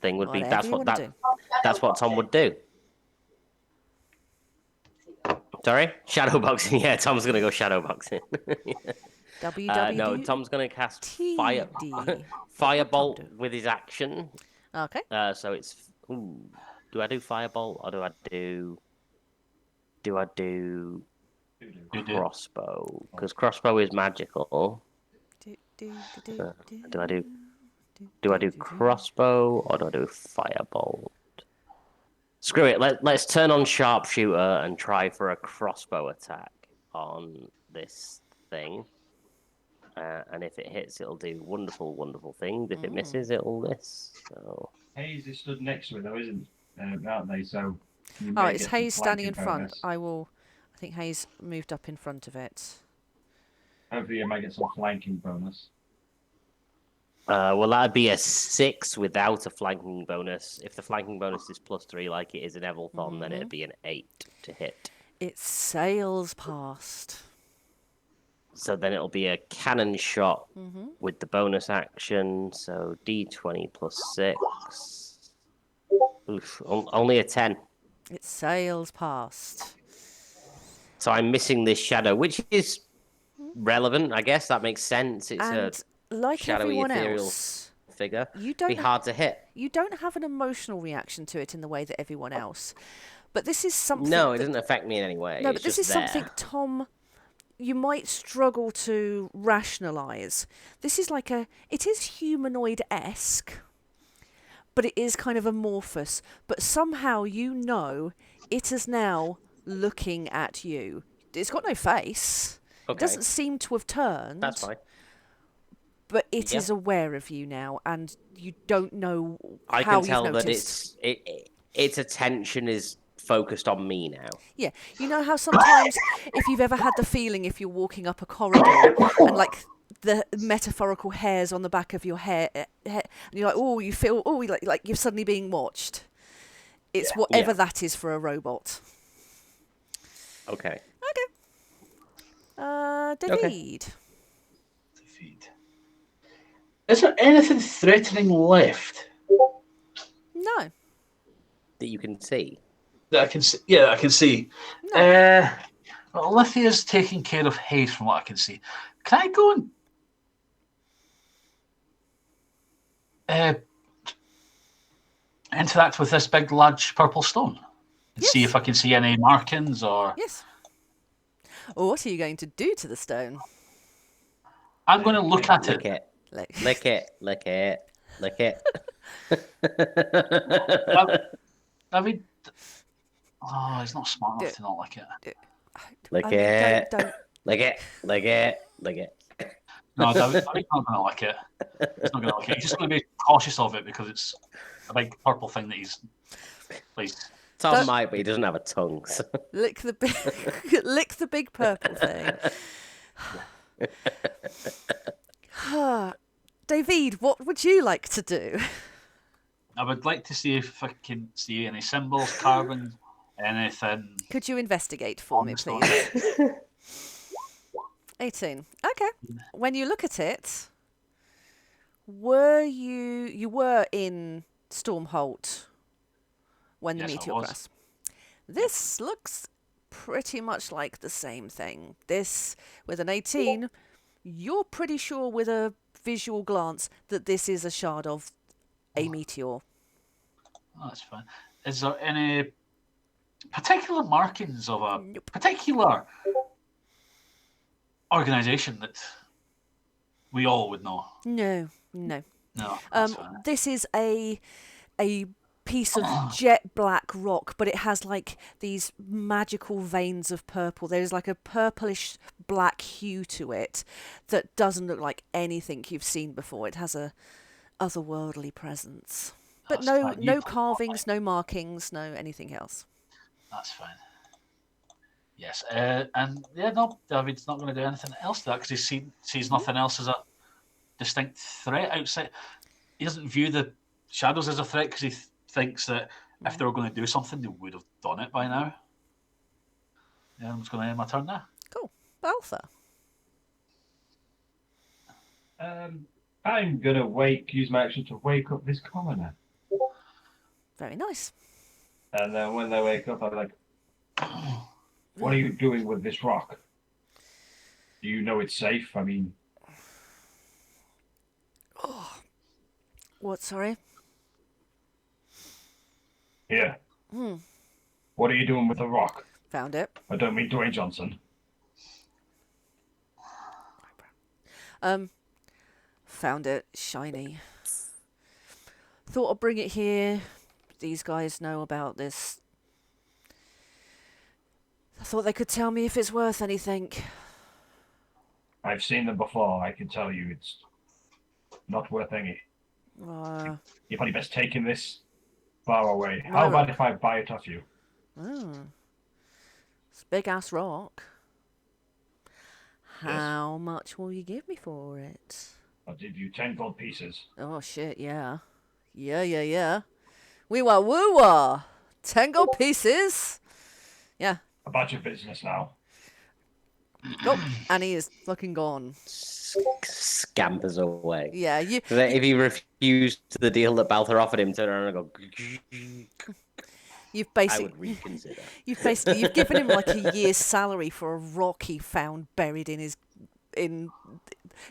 Thing would be that's what Tom would do. Sorry? Shadowboxing. Yeah, Tom's going to go shadowboxing. No, Tom's going to cast Firebolt with his action. Okay. So it's... do I do Firebolt or do I do Crossbow? Because Crossbow is magical. Do I do Crossbow or do I do Firebolt? Screw it. Let's turn on Sharpshooter and try for a crossbow attack on this thing. And if it hits, it'll do wonderful, wonderful things. If it misses, it'll miss. So Hayes is stood next to it, though, aren't they? So. It's Hayes standing in front. I think Hayes moved up in front of it. Hopefully, you might get some flanking bonus. Well, that'd be a 6 without a flanking bonus. If the flanking bonus is +3, like it is in Evilthon, then it'd be an 8 to hit. It sails past. So then it'll be a cannon shot with the bonus action. So D20 +6. Oof, only a 10. It sails past. So I'm missing this shadow, which is relevant, I guess. That makes sense. It's like shadowy, everyone ethereal else, figure. You don't be hard to hit. You don't have an emotional reaction to it in the way that everyone else. But this is something. No, it doesn't affect me in any way. No, but this is something, Tom, you might struggle to rationalize. This is it is humanoid-esque, but it is kind of amorphous. But somehow it is now looking at you. It's got no face. Okay. It doesn't seem to have turned. That's fine. But it is aware of you now, and you don't know how I can tell you've that noticed. its attention is focused on me now. Yeah, you know how sometimes if you've ever had the feeling if you're walking up a corridor and like the metaphorical hairs on the back of your hair, and you're like, you feel like you're suddenly being watched. It's whatever that is for a robot. Okay. David. David. Is there anything threatening left? No. That you can see? That I can see. Yeah, I can see. No. Lithia's taking care of Hayes from what I can see. Can I go and interact with this big, large purple stone? and see if I can see any markings or. Yes. Or what are you going to do to the stone? I'm going to look at Lick it. it. Lick it. Lick it. Lick it. I mean, oh, he's not smart enough to not like it. Lick I mean, it. don't. Lick it. Lick it. Lick it. No, David's not going to like it. He's not going to like it. He's just going to be cautious of it because it's a big purple thing that he's. Tom might, but he doesn't have a tongue. So. Lick the big, lick the big purple thing. David, what would you like to do? I would like to see if I can see any symbols, carvings, anything. Could you investigate for me, please? 18. Okay. When you look at it, you were in Stormholt when the Yes, I meteor was. crashed. This looks pretty much like the same thing. This, with an 18, you're pretty sure with a visual glance that this is a shard of a meteor. Oh, that's fine. Is there any particular markings of a Nope. particular organization that we all would know? No. No, that's fine. This is a piece of jet black rock, but it has like these magical veins of purple. There's like a purplish black hue to it that doesn't look like anything you've seen before. It has a otherworldly presence, but That's fine. no carvings, no markings, no anything else. That's fine. Yes, and yeah, no, David's not going to do anything else to that because he sees nothing else as a distinct threat outside. He doesn't view the shadows as a threat because he thinks that if they were going to do something, they would have done it by now. Yeah, I'm just going to end my turn there. Cool. Balthar. I'm gonna use my action to wake up this commoner, Very nice. and then when they wake up, I'm like, "What are you doing with this rock? Do you know it's safe? I mean, What? Sorry. here. What are you doing with the rock? Found it. I don't mean Dwayne Johnson." Found it. Shiny. Thought I'd bring it here. These guys know about this. I thought they could tell me if it's worth anything. I've seen them before. I can tell you, it's not worth any. You're probably best taking this far away. How about if I buy it off you? It's a big ass rock. How much will you give me for it? I'll give you 10 gold pieces. Oh shit, yeah. Yeah. We were woo-wah. 10 gold pieces. Yeah. About your business now. Nope. And he is fucking gone. Scampers away. Yeah, you. So that if he refused the deal that Balthar offered him, turn around and go. You've I basically. would reconsider. You've given him like a year's salary for a rock he found buried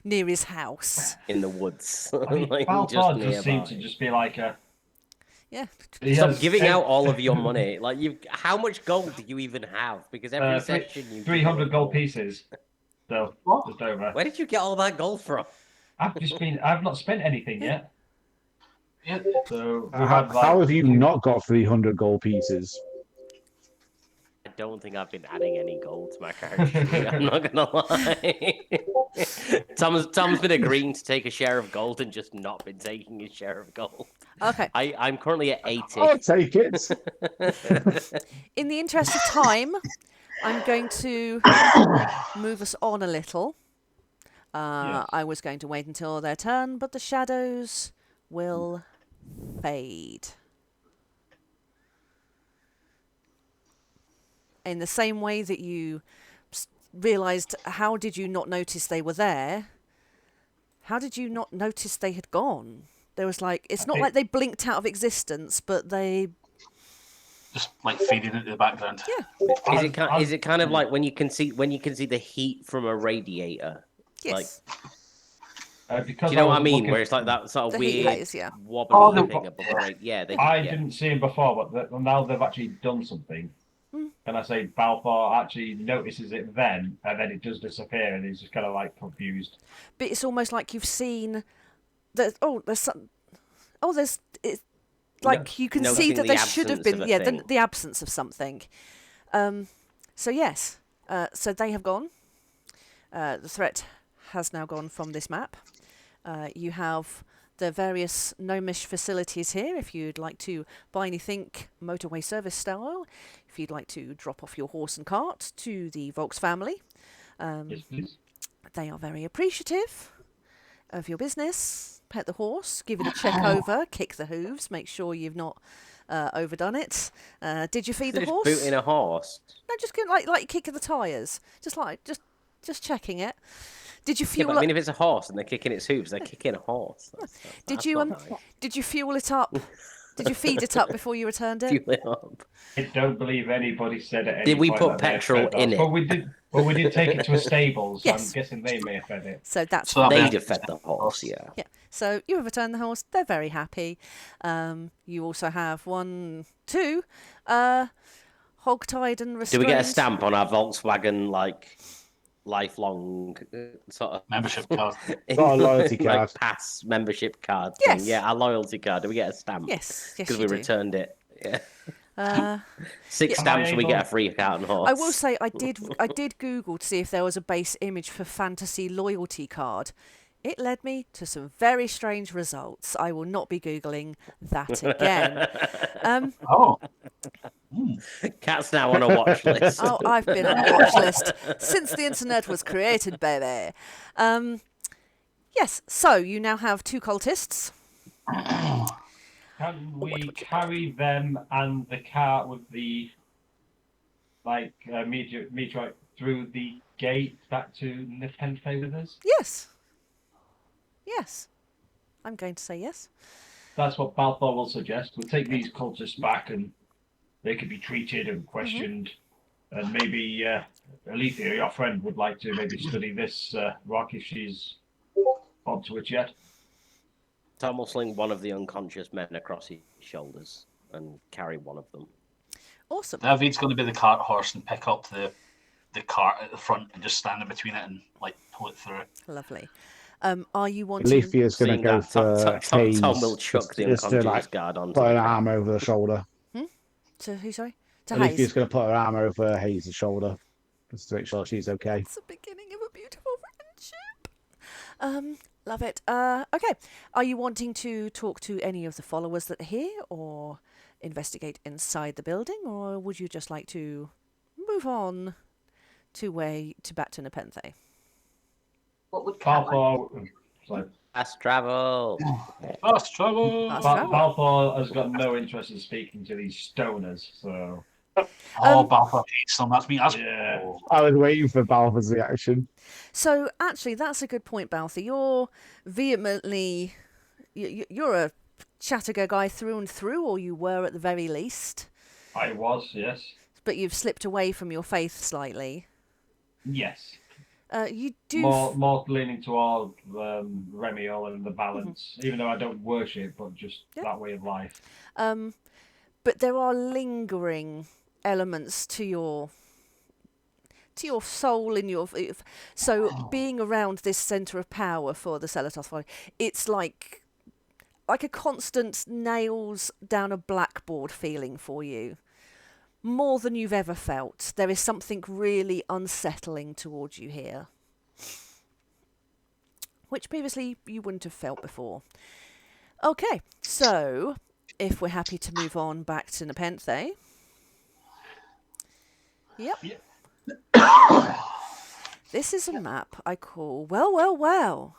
near his house. In the woods. I mean, Like, Balthar just just seems to nearby. just be like a... Yeah. Stop giving out all of your money. Like, how much gold do you even have? Because every session you 300 gold pieces. So, just over. Where did you get all that gold from? I've not spent anything yet. Yeah. So, How have you not got 300 gold pieces? I don't think I've been adding any gold to my character. I'm not gonna lie. Tom's been agreeing to take a share of gold and just not been taking his share of gold. Okay. I'm currently at 80. I'll take it. In the interest of time, I'm going to move us on a little. Yes. I was going to wait until their turn, but the shadows will fade. In the same way that you realised, how did you not notice they were there? How did you not notice they had gone? There was like, it's not like they blinked out of existence, but they Just like fading into the background. Yeah. Is it kind of like when you can see the heat from a radiator? Yes. Because Do you know what I wasn't mean? looking- Where it's like that sort of The heat weird haze, yeah. wobbly Oh, the- thing above the ring. Yeah, I yeah. didn't see him before, but now they've actually done something. And I say Balfour actually notices it then, and then it does disappear, and he's just kind of like confused. But it's almost like you've seen that. Oh, there's some. Oh, it's like you can see Noticing that the there should have absence been. of a Yeah, thing. the absence of something. So yes. So they have gone. The threat has now gone from this map. You have the various gnomish facilities here if you'd like to buy anything motorway service style, if you'd like to drop off your horse and cart to the Volks family. Yes, please. They are very appreciative of your business. Pet the horse, give it a check over, kick the hooves, make sure you've not overdone it. Did you feed the Just horse? booting a horse. No, just like kicking the tyres. Just checking it. Did you Yeah, fuel but I mean, if it's a horse and they're kicking its hooves, they're kicking a horse. Did you Did you fuel it up? Did you feed it up before you returned it? Fuel it up. I don't believe anybody said at any Did we point put that they had petrol fed in that. it? But we did take it to a stable, so Yes. I'm guessing they may have fed it. So that's So They'd have fed the horse, yeah. yeah. So you have returned the horse. They're very happy. You also have 1, 2, hog-tied and restrained. Do we get a stamp on our Volkswagen, like, lifelong sort of Membership card. Got a loyalty like, card. pass membership card Yes. thing? Yeah, our loyalty card. Do we get a stamp? Yes, yes, Because you we do. returned it. Yeah. 6 yeah. stamps Am I and we get a able- free account and horse. I will say I did Google to see if there was a base image for fantasy loyalty card. It led me to some very strange results. I will not be Googling that again. Oh, Cat's now on a watch list. Oh, I've been on a watch list since the internet was created, baby. Yes, so you now have 2 cultists. Can we carry them and the cart with the meteorite through the gate back to Napenthe with us? Yes. Yes. I'm going to say yes. That's what Balfour will suggest. We'll take these cultists back and they could be treated and questioned. And maybe Alethea, your friend, would like to maybe study this rock if she's onto it yet. Tom will sling one of the unconscious men across his shoulders and carry one of them. Awesome. David's going to be the cart horse and pick up the cart at the front and just stand in between it and like pull it through. Lovely. Are you wanting... Alethea's going to Seeing go that, for haze. Tom will chuck the just to, unconscious like, guard onto put an the arm over the shoulder. To who, sorry? To Alethea's Hayes. going to put her arm over Haze's shoulder just to make sure she's okay. It's the beginning of a beautiful friendship. Love it. Okay. Are you wanting to talk to any of the followers that are here or investigate inside the building, or would you just like to move on back to Napenthe? What would Cat like? Balfour, sorry. fast travel. Fast travel. Fast travel. Balfour has got no interest in speaking to these stoners, so Oh, Balfour hates them. That's me. That's yeah. I was waiting for Balfour's reaction. So actually, that's a good point, Balfour. You're vehemently, you're a Chattiger guy through and through, or you were at the very least. I was, yes. But you've slipped away from your faith slightly. Yes. You do. More leaning toward Remiel and the balance, even though I don't worship, but just that way of life. But there are lingering elements to your soul in your. So being around this centre of power for the Celatoth family, it's like a constant nails down a blackboard feeling for you. More than you've ever felt. There is something really unsettling towards you here, which previously you wouldn't have felt before. Okay, so if we're happy to move on back to Napenthe. Yep. This is a map I call Well.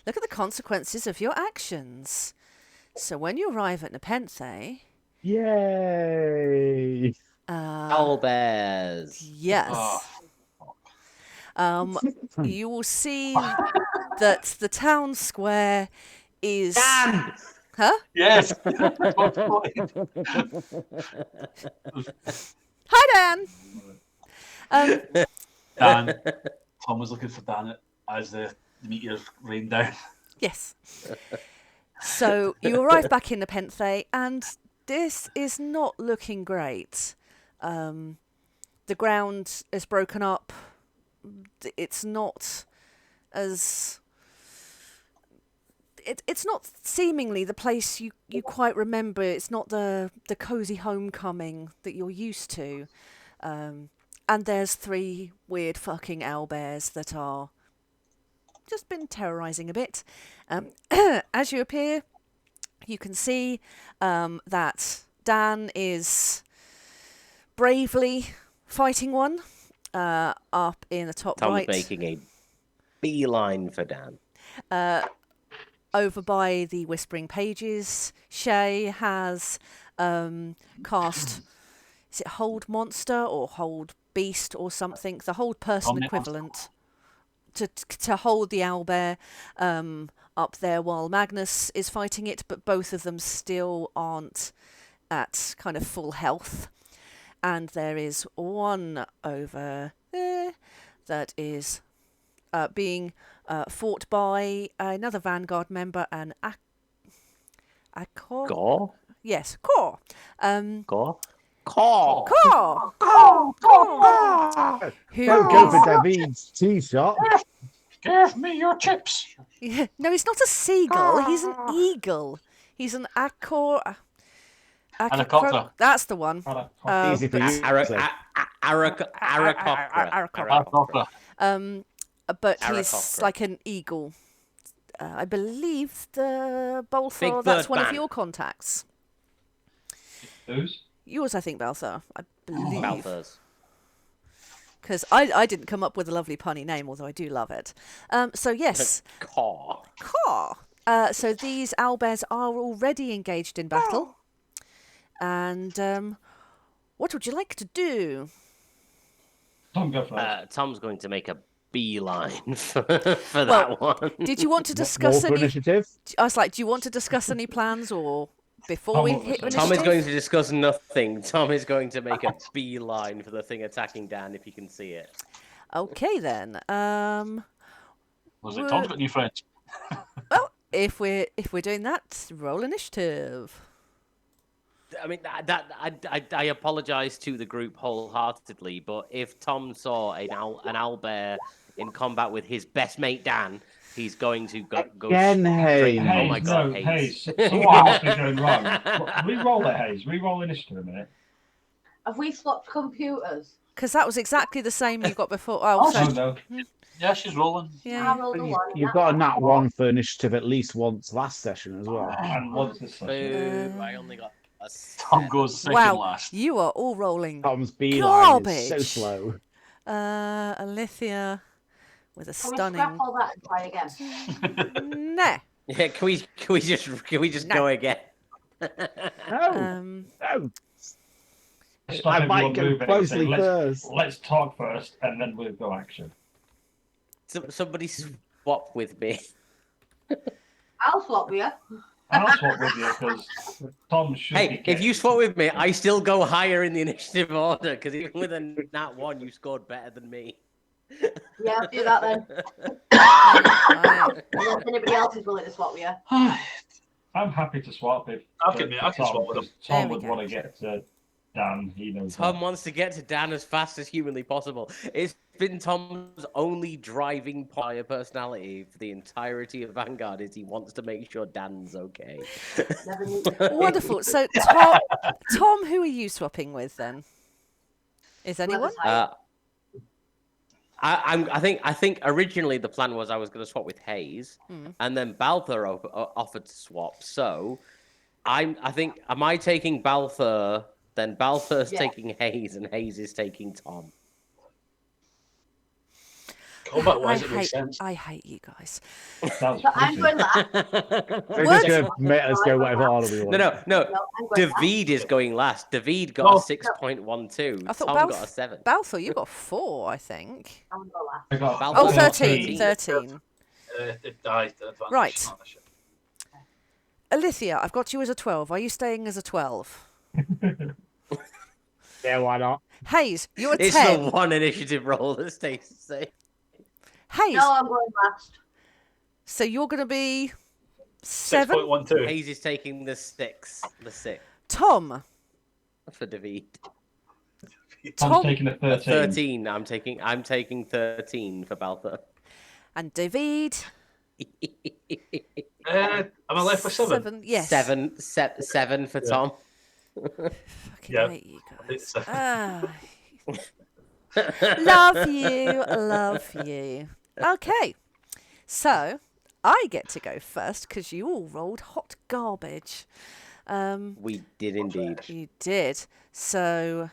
Look at the consequences of your actions. So when you arrive at Napenthe... Yay! Owlbears. Yes. You will see that the town square is... Dan! Huh? Yes. Hi, Dan! Dan. Tom was looking for Dan as the meteors rain down. Yes. So you arrive back in Napenthe, and this is not looking great. The ground is broken up. It's not as... It's not seemingly the place you quite remember. It's not the cosy homecoming that you're used to. And there's 3 weird fucking owlbears that are just been terrorising a bit. As you appear, you can see that Dan is bravely fighting one up in the top Tom's right. making a beeline for Dan. Over by the Whispering Pages, Shay has cast, is it Hold Monster or Hold Beast or something? The Hold Person Omni equivalent. To hold the owlbear up there while Magnus is fighting it, but both of them still aren't at kind of full health. And there is one over there that is being fought by another Vanguard member, an Akor? Gore? Yes, Kor. Gore? Core! Kor! Who Don't go is- for David's tea shop. Give me your chips. Yeah, no, he's not a seagull. He's an eagle. He's an Akor. Anaconda. That's the one. Easy for you. to Aarakocra. But he's Aarakocra. like an eagle. I believe the Balthor, Big that's bird one of man. your contacts. Who's? Yours, I think, Balthor. I believe. Balthurs. Because I didn't come up with a lovely punny name, although I do love it. So yes, Core. Caw. So these owlbears are already engaged in battle. And what would you like to do? Tom, go first. Tom's going to make a beeline for Well, that one. Did you want to Roll discuss for any... initiative. I was like, do you want to discuss any plans or before we hit initiative? Tom is going to discuss nothing. Tom is going to make a beeline for the thing attacking Dan, if you can see it. Okay then. Was it Tom's got new friends? Well, if we're doing that, roll initiative. I mean, I apologise to the group wholeheartedly, but if Tom saw an owlbear in combat with his best mate Dan, he's going to go Again, straight. Hayes. Oh my God, no, Hayes! What must be going wrong? Re-roll it, Hayes. Re-roll initiative a minute. Have we swapped computers? Because that was exactly the same you got before. Oh, Oh, so, No. Yeah, she's rolling. I yeah. rolled a But one. you've got a nat 1 for initiative at least once last session as well. And once this session. Boo! I only got a Tom 7. goes second Wow, last. you are all rolling. Tom's beeline is so Garbage. slow. Alithia with a Can we stunning. scrap all that and try again? Nah. Yeah, can we just No. go again? No, no. Stop I everyone might go moving and closely say, first. let's talk first, and then we'll go action. Somebody swap with me. I'll swap with you. I'll swap with you because Tom should be Hey, if you swap with me, I still go higher in the initiative order because even with a nat 1, you scored better than me. Yeah, I'll do that then. Right. Unless anybody else is willing to swap with you. I'm happy to swap if I can swap with him. Tom There we would go. want to get to Dan. He knows. Tom wants to get to Dan as fast as humanly possible. It's been Tom's only driving fire personality for the entirety of Vanguard is he wants to make sure Dan's okay. Never knew. Wonderful. So, Tom, who are you swapping with then? Is anyone? I think originally the plan was I was going to swap with Hayes, and then Balthor offered to swap. So am I taking Balthor? Then Balthor's Yeah. taking Hayes, and Hayes is taking Tom. Combat wise, it makes sense. I hate you guys. That's So I'm going last. We're What? just going to make us go whatever order we want. No. No, I'm going last. David is going last. David got No. a 6.12. I thought Tom got a 7. Balthor, you got 4, I think. I'm going to go last. I got Balthor Oh, got 13. 13. It died. Advantage. Right. Oh, shit. Alithia, I've got you as a 12. Are you staying as a 12? Yeah, why not? Hayes, you're a It's 10. the one initiative roll that stays the same. Hayes, No, I'm going last. So you're going to be 7. 6.12. Hayes is taking the 6. The 6 Tom. for David. Tom's taking a 13. 13. I'm taking 13 for Balthor. And David. Am I left with 7? Yes. 7 for Tom. Fucking Yeah. hate you It's, guys. Love you. Okay. So, I get to go first because you all rolled hot garbage. We did indeed. You did. So,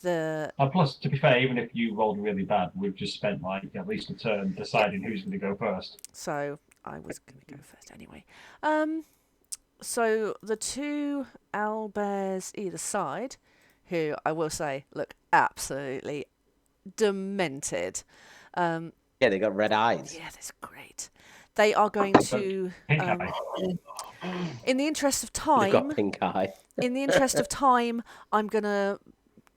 the... And plus, to be fair, even if you rolled really bad, we've just spent like at least a turn deciding who's going to go first. So, I was going to go first anyway. So, the 2 owlbears either side, who I will say look absolutely demented. Yeah, they got red eyes. Yeah, that's great. They are going to, Pink eye. in the interest of They've time, got pink eye. I'm going to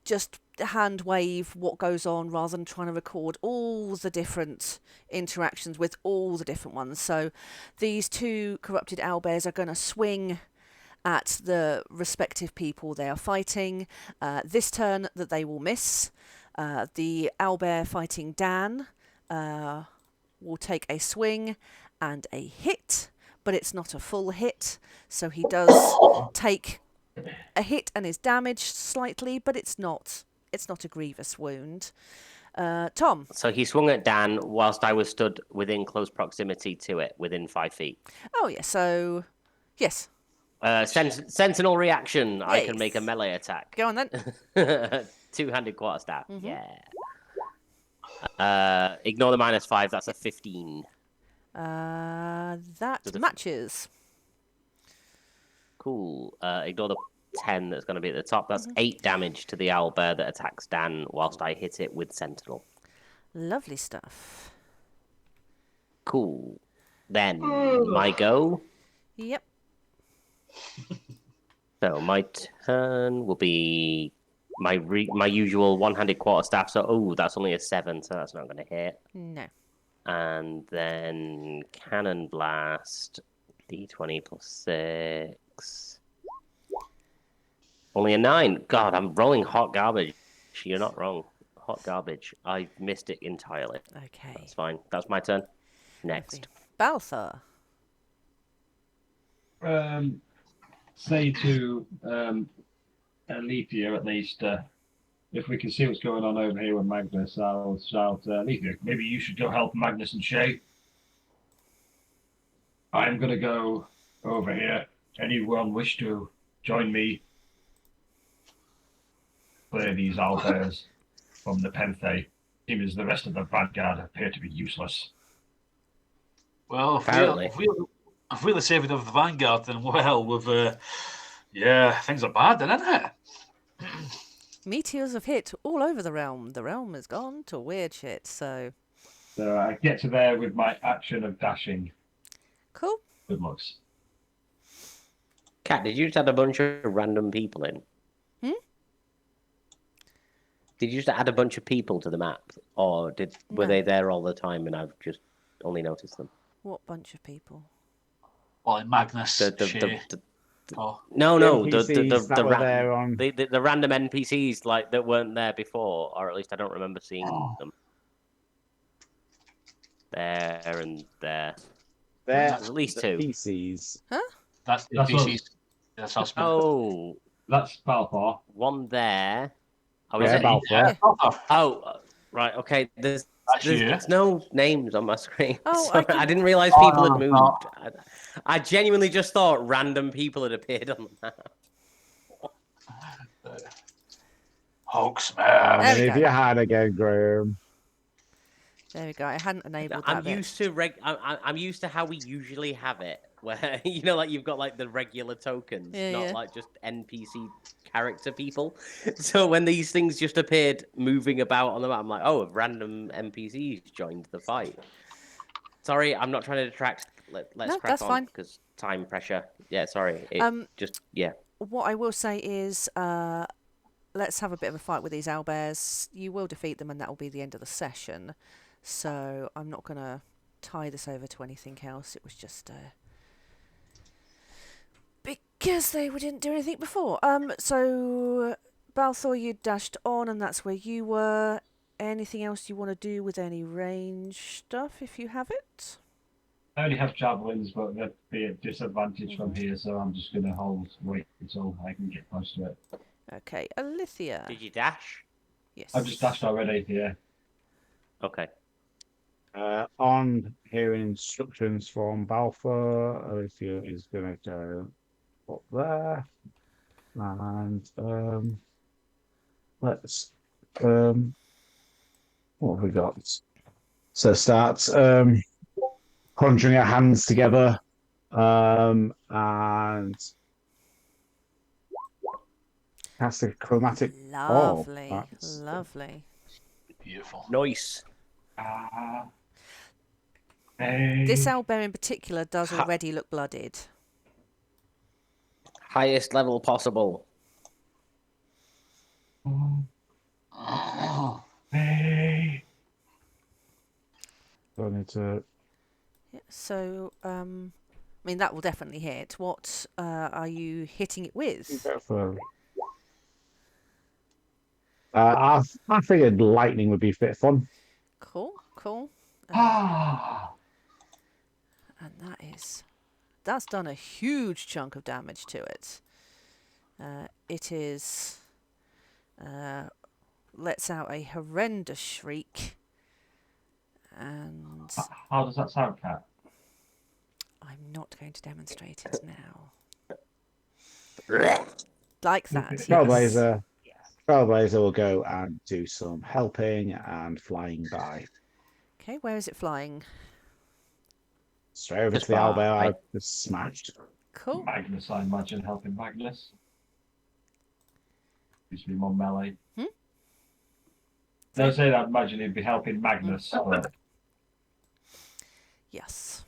just hand wave what goes on rather than trying to record all the different interactions with all the different ones. So these 2 corrupted owlbears are going to swing at the respective people they are fighting. This turn that they will miss. The owlbear fighting Dan will take a swing and a hit, but it's not a full hit, so he does take a hit and is damaged slightly, but it's not a grievous wound. Tom. So he swung at Dan whilst I was stood within close proximity to it, within 5 feet. Oh yeah, so yes. Sentinel reaction. I can Yes. make a melee attack. Go on then. 2-handed quarterstaff. Mhm. Yeah. Ignore the -5. That's a 15. That the- matches. Cool. Ignore the 10 that's going to be at the top. That's 8 damage to the owlbear that attacks Dan whilst I hit it with Sentinel. Lovely stuff. Cool. Then my go. Yep. So my turn will be my usual one-handed quarterstaff. So that's only a 7, so that's not going to hit. No. And then cannon blast, d20 plus 6. Only a 9. God, I'm rolling hot garbage. You're not wrong. Hot garbage. I missed it entirely. Okay. That's fine. That's my turn. Next. Balthar. Say to Alethea at least, if we can see what's going on over here with Magnus, I'll shout, Alethea, maybe you should go help Magnus and Shay. I'm going to go over here. Anyone wish to join me? Clear these owlbears from Napenthe. Seems as the rest of the Vanguard appear to be useless. Well, Apparently. if we're the saving of the Vanguard, then well, things are bad, then, isn't it? Meteors have hit all over the realm. The realm has gone to weird shit, so... So I get to there with my action of dashing. Cool. Good looks. Kat, did you just add a bunch of random people in? Did you just add a bunch of people to the map? Or were No. they there all the time and I've just only noticed them? What bunch of people? Well, in Magnus, The Shay. Oh, No, NPCs that were there on. the random NPCs like that weren't there before, or at least I don't remember seeing them. There and there. They're There's at least the 2. PCs. that's the That's PCs. That's us. Oh, That's Balthar. one there. Oh, is Yeah, it? Balthor. Oh, right. Okay. There's you. no names on my screen. Oh, Sorry, I I can- didn't realize Oh, people no, had moved. no. I genuinely just thought random people had appeared on the map. Hulk And smash. There we if go. you had again, Graham. There we go. I hadn't enabled I'm that bit. used to I'm used to how we usually have it, where like you've got like the regular tokens, Yeah, not yeah. like just NPC character people. So when these things just appeared moving about on the map, I'm like, oh, random NPCs joined the fight. Sorry, I'm not trying to detract. Let's No, crack that's on fine. because time pressure. Yeah, sorry. Yeah. What I will say is, let's have a bit of a fight with these owlbears. You will defeat them, and that will be the end of the session. So I'm not gonna tie this over to anything else. It was just because they didn't do anything before. So Balthor, you dashed on, and that's where you were. Anything else you want to do with any range stuff, if you have it? I only have javelins, but they'd be at disadvantage from here, so I'm just going to wait until I can get close to it. Okay, Alithia. Did you dash? Yes. I've just dashed already, yeah. Okay. On hearing instructions from Balfour, Alicia is going to go up there. And let's what have we got? So start conjuring our hands together and cast a chromatic orb. Lovely, That's- lovely. Beautiful. Nice. This owlbear in particular does already look blooded. Highest level possible. Hey. So I need to. Yeah, so, I mean, that will definitely hit. What are you hitting it with? Go for. I figured lightning would be a bit fun. Cool, cool. Ah. And that's done a huge chunk of damage to it. It is lets out a horrendous shriek, and How does that sound, Kat? I'm not going to demonstrate it now. Like that. Yes. Trailblazer will go and do some helping and flying by. Okay, where is it flying? Straight over Just to the by. owlbear I just smashed. Cool. Magnus, I imagine, helping Magnus. Used to be more melee. Don't say that, I imagine he'd be helping Magnus. But... Yes.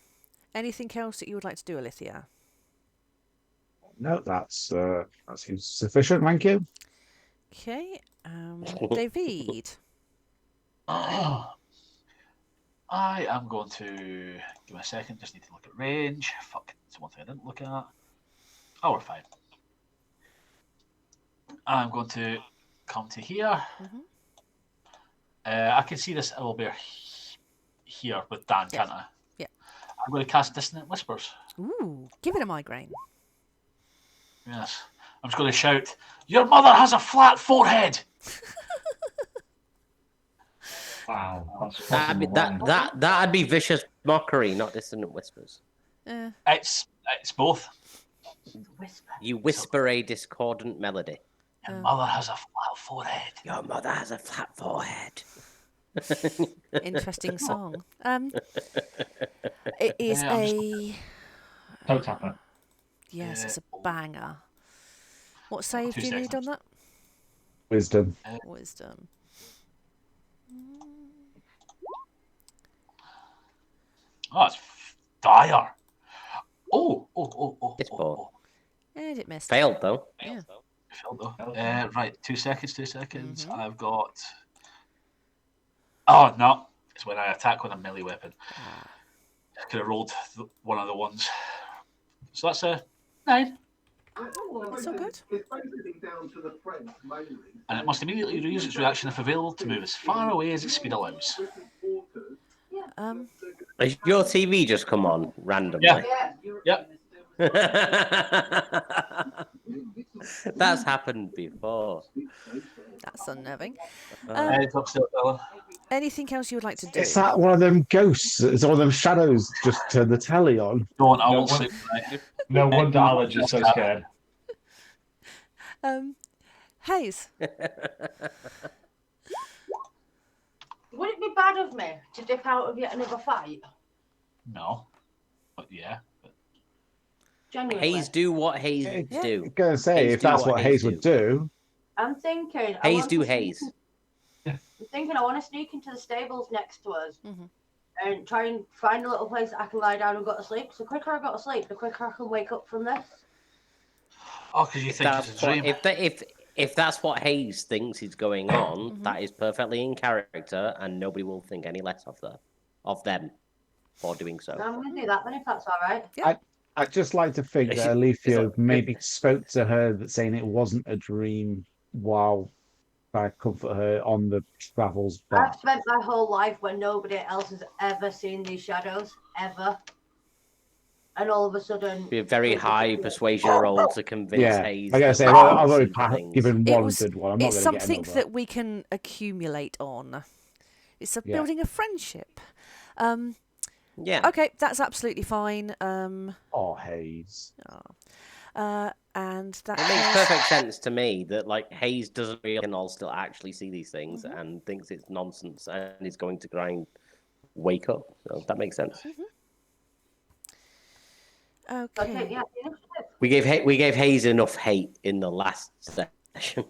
Anything else that you would like to do, Alithia? No, that seems sufficient. Thank you. Okay. David. I am going to give me a second. Just need to look at range. Fuck, it's one thing I didn't look at. Oh, we're fine. I'm going to come to here. Mhm. I can see this owlbear here with Dan, Yeah. can't I? Yeah. I'm going to cast Dissonant Whispers. Ooh, give it a migraine. Yes. I'm just going to shout, "Your mother has a flat forehead!" Wow. That'd be vicious mockery, not dissonant whispers. It's both. Whisper. You whisper a discordant melody. Your mother has a flat forehead. Your mother has a flat forehead. Interesting song. It is Yeah, I'm a Toe tapper. yes, it's a banger. What save 2 do you need on seconds. that? Wisdom. Wisdom. Oh, it's dire. Oh. It's poor. And it missed. Failed though. Yeah. Failed though. Right, 2 seconds. Mhm. I've got. Oh no! It's when I attack with a melee weapon. I could have rolled one of the ones. So that's a 9, It's all good. and it must immediately use its reaction if available to move as far away as its speed allows. Has your TV just come on randomly? Yep. That's happened before. That's unnerving. Heads up, still, fella. Anything else you would like to do? It's that one of them ghosts. It's one of them shadows just turned the telly on. Don't. I No, won't what- sleep tonight. No wonder Alan's just so scared. Hayes. Would it be bad of me to dip out of yet another fight? No. But yeah. Genuinely. Hayes do what Hayes Yeah. do. I'm gonna say Hayes if do that's what what Hayes Hayes would do. I'm thinking. Hayes do Hayes. I'm thinking I want to sneak into the stables next to us Mhm. and try and find a little place that I can lie down and go to sleep. So the quicker I go to sleep, the quicker I can wake up from this. Oh, because you think That's it's a what, dream. if that's what Hayes thinks is going on, Mhm. that is perfectly in character, and nobody will think any less of them. for doing so. I'm going to do that then, if that's all right. I'd just like to think Is that it- Alethea is it- maybe spoke to her that saying it wasn't a dream while I comfort her on the travels back. I've spent my whole life where nobody else has ever seen these shadows, ever. And all of a sudden... Be a very high persuasion roll to convince Yeah, Hayes. I gotta that say, we well, can I've already see the things. given one good one. I'm not It's going to get something another. that we can accumulate on. It's Yeah. building a friendship. Yeah. Okay, that's absolutely fine. Oh, Hayes. And that It makes is- perfect sense to me that like Hayes doesn't really can all still actually see these things and thinks it's nonsense and is going to grind wake up. So that makes sense. Okay, Okay. yeah, the initiative. We gave Hayes enough hate in the last session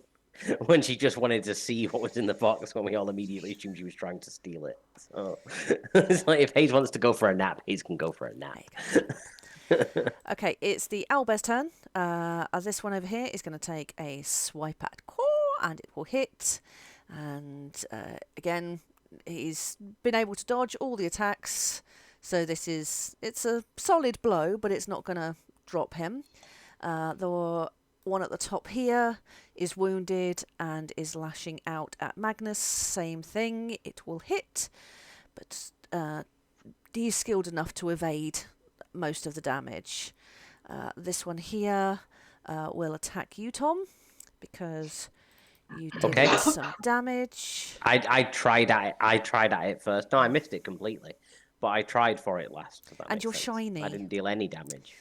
when she just wanted to see what was in the box when we all immediately assumed she was trying to steal it. So it's like if Hayes wants to go for a nap, Hayes can go for a nap. Okay, it's the owlbear's turn. This one over here is going to take a swipe at core, and it will hit. And again, he's been able to dodge all the attacks. So it's a solid blow, but it's not going to drop him. The one at the top here is wounded and is lashing out at Magnus. Same thing, it will hit, but he's skilled enough to evade most of the damage. This one here will attack you, Tom, because you did Okay. some damage. I tried at it first. No, I missed it completely. But I tried for it last. If that And makes you're sense. shiny. I didn't deal any damage.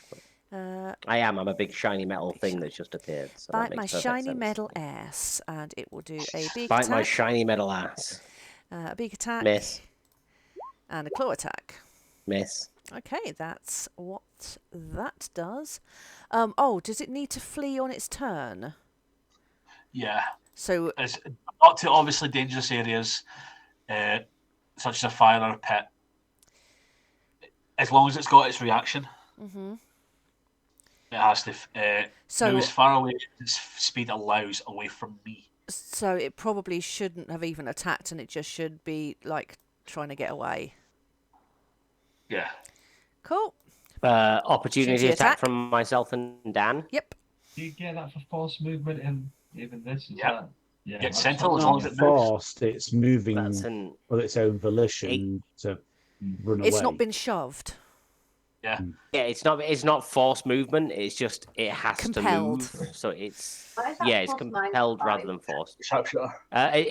Uh, I'm a big shiny metal thing that's just appeared. So that Bite makes my perfect shiny sense. metal ass, and it will do a beak Bite attack, my shiny metal ass. a beak attack, Miss. and a claw attack. Miss. Okay, that's what that does. Oh, does it need to flee on its turn? Yeah. So It's not to obviously dangerous areas, such as a fire or a pit. As long as it's got its reaction, it has to move as far away as its speed allows away from me. So it probably shouldn't have even attacked, and it just should be like trying to get away. Yeah. Cool. Opportunity Opportunity attack attack. from myself and Dan. Yep. Do you get that for force movement and even this? Is Yep. that, yeah. Get that's sentinel as not- long as it moves. Forced, it's moving That's an of its own volition to run away. It's not been shoved. Yeah. yeah. It's not force movement. It's just it has Compelled. to move. So it's Why is that it's plus compelled -5? rather than forced. Sharpshooter. There's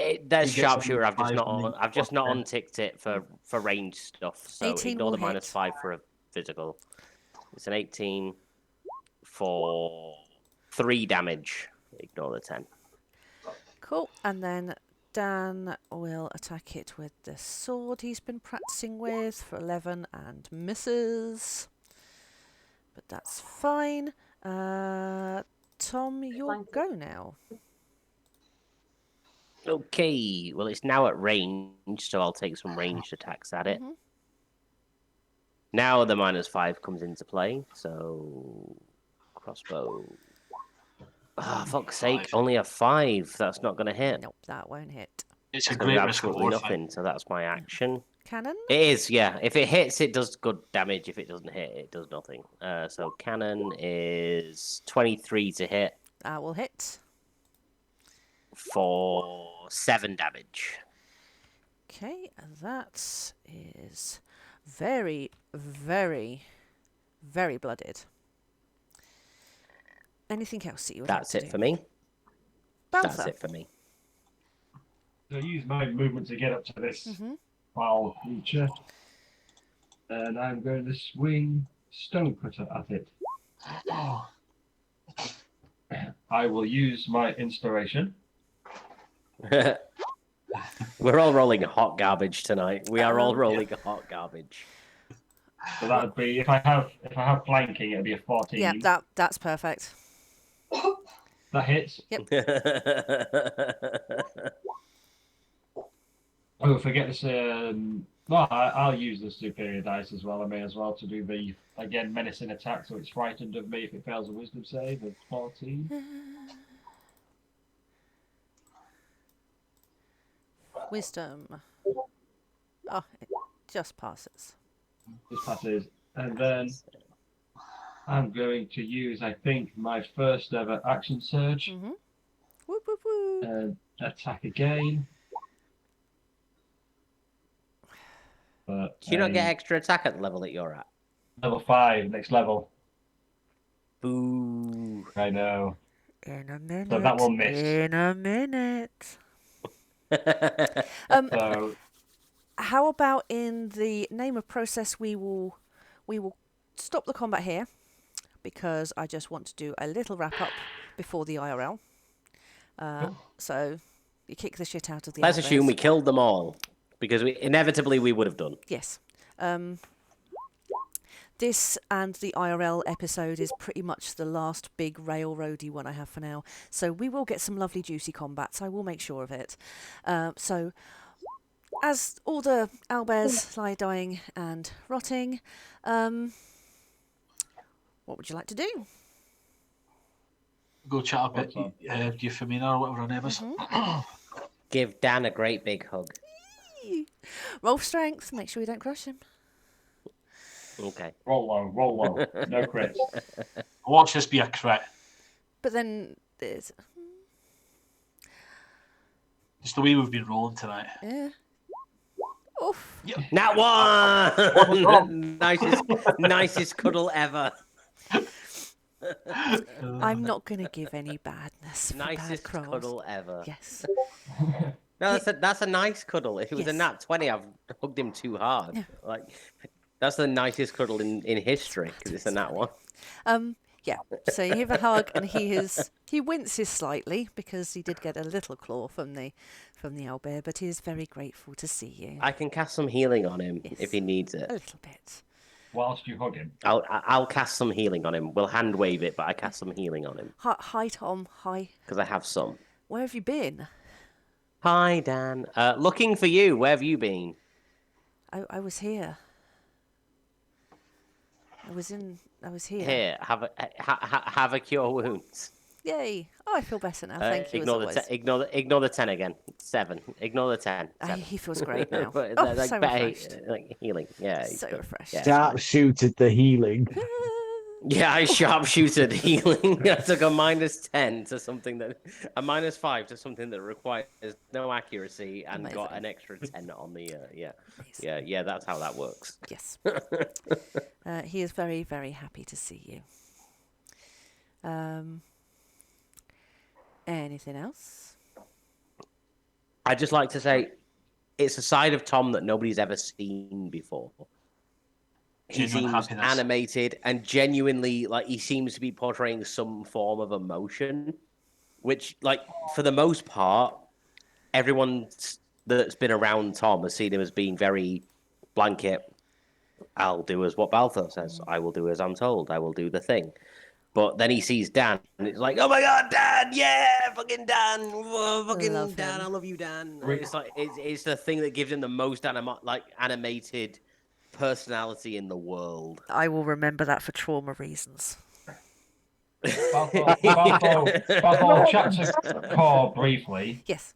You get sharpshooter. I've just five not and then I've just not plus unticked it for range stuff. So 18 ignore will the hit. -5 for a physical. It's an 18 for 3 damage. Ignore the 10. Cool. And then Dan will attack it with the sword he's been practicing with for 11 and misses. But that's fine. Tom, you'll go now. Okay, well it's now at range, so I'll take some ranged attacks at it. Now the -5 comes into play, so crossbow. Ah, fuck's sake, only a 5. That's not going to hit. Nope, that won't hit. It's a It's going to great do risk absolutely reward nothing, so that's my action. Cannon? It is, yeah. If it hits, it does good damage. If it doesn't hit, it does nothing. So cannon is 23 to hit That will hit. for 7 damage. Okay, that is very, very, very blooded. Anything else that you would That's like it to for do? me. That's Balthar. it for me. So I use my movement to get up to this foul creature. And I'm going to swing stone cutter at it. I will use my inspiration. We're all rolling hot garbage tonight. We are all rolling hot garbage. So that would be if I have flanking, it'd be a 14. Yeah, that's perfect. That hits. Yep. Oh, forget this. Well, I'll use the superior dice as well. I may as well to do the again menacing attack. So it's frightened of me if it fails a wisdom save of 14. Wisdom. Oh, it just passes. Just passes. And then I'm going to use, I think, my first ever action surge. Mm-hmm. Whoop, whoop, whoop. And attack again. But Do you not get extra attack at the level that you're at? level 5, next level. Boo. I know. In a minute. So that one missed. In a minute. So How about in the name of process, we will stop the combat here because I just want to do a little wrap up before the IRL. So you kick the shit out of the. Let's owlbears. assume we killed them all because inevitably we would have done. Yes. This and the IRL episode is pretty much the last big railroady one I have for now. So we will get some lovely juicy combats. I will make sure of it. So as all the owlbears lie dying and rotting, what would you like to do? Go chat a bit, Euphemina or whatever her name is. Give Dan a great big hug. Roll strength. Make sure you don't crush him. Okay. roll low. No crits. Watch this be a crit. But then there's Just the way we've been rolling tonight. yeah. Oof. Nat one. nicest cuddle ever. I'm not going to give any badness for bad Nicest crolls. cuddle ever. Yes. No, that's a nice cuddle. If it was a Yes. nat 20, I've hugged him too hard. Yeah. Like, that's the nicest cuddle in history because it's a nat one. Yeah. So you give a hug, and he winces slightly because he did get a little claw from the owlbear, but he is very grateful to see you. I can cast some healing on him Yes. if he needs it. A little bit. Whilst you hug him. I'll cast some healing on him. We'll hand wave it, but I cast some healing on him Hi, Tom. Hi. because I have some. Where have you been? Hi, Dan. Looking for you. Where have you been? I was here. I was here. Here, have a cure wounds. Yay! Oh, I feel better now. Thank you. Ignore as the always. ignore the 10 again. 7. Ignore the 10. He feels great now. But Oh, like so better, refreshed. like healing. Yeah. he's So good. refreshed. Yeah. Sharpshooted the healing. Yeah, I sharpshooted healing. I took a -10 to something that a -5 to something that requires no accuracy and got Amazing. an extra 10 on the Amazing. yeah. That's how that works. Yes. He is very, very happy to see you. Anything else? I'd just like to say, it's a side of Tom that nobody's ever seen before. He Genuine seems happiness. animated and genuinely like he seems to be portraying some form of emotion, which, like, for the most part, everyone that's been around Tom has seen him as being very blanket. I'll do as what Balthor says. I will do as I'm told. I will do the thing. But then he sees Dan, and it's like, oh my God, Dan! Yeah, fucking Dan! Whoa, fucking Love Dan! him. I love you, Dan! And it's like it's the thing that gives him the most animated personality in the world. I will remember that for trauma reasons. Balthor, chat to Core briefly, Yes.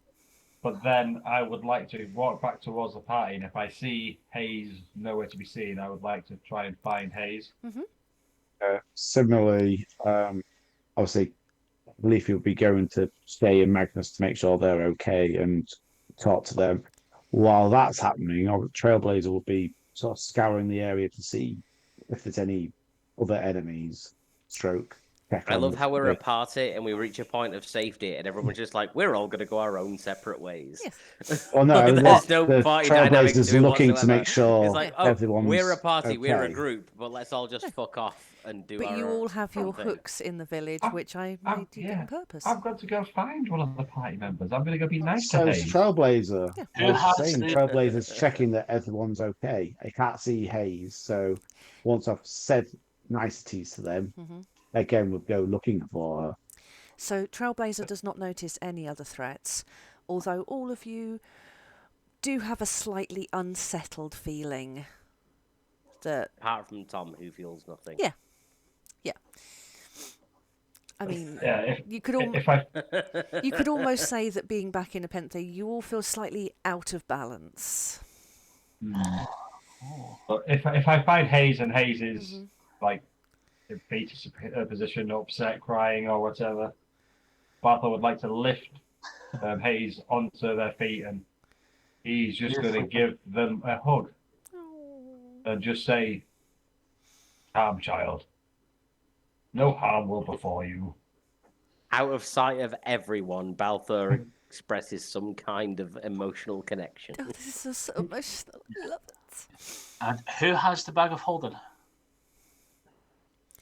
but then I would like to walk back towards the party, and if I see Hayes nowhere to be seen, I would like to try and find Hayes. Similarly, obviously, Leafy will be going to stay in Magnus to make sure they're okay and talk to them. While that's happening, our Trailblazer will be sort of scouring the area to see if there's any other enemies. I love how we're a party and we reach a point of safety and everyone's just like, we're all going to go our own separate ways. Yes. Well, no, There's no the party dynamic to Trailblazers it looking to whatsoever. make sure It's like, oh, everyone's we're a party, we're a okay. group, but let's all just fuck off and do our But you all have your thing. hooks in the village, which I made you yeah. on purpose. I've got to go find one of the party members. I'm going to go be nice So to it's Hayes. Trailblazer. Yeah. I was Who has saying the- Trailblazer's checking that everyone's okay. I can't see Hayes, so once I've said niceties to them, again we'll go looking for her. So Trailblazer does not notice any other threats, although all of you do have a slightly unsettled feeling that, Apart from Tom, who feels nothing. yeah. I mean, Yeah, you could you could almost say that being back in Napenthe, you all feel slightly out of balance. Oh. But if I find Hayes and Hayes is Mm-hmm. like in fetus position, upset, crying, or whatever, Barthol would like to lift Hayes onto their feet, and he's just going to give them a hug and just say, "Calm, child. No harm will befall you." Out of sight of everyone, Balthor expresses some kind of emotional connection. Oh, this is so emotional. I love it. And who has the bag of holding?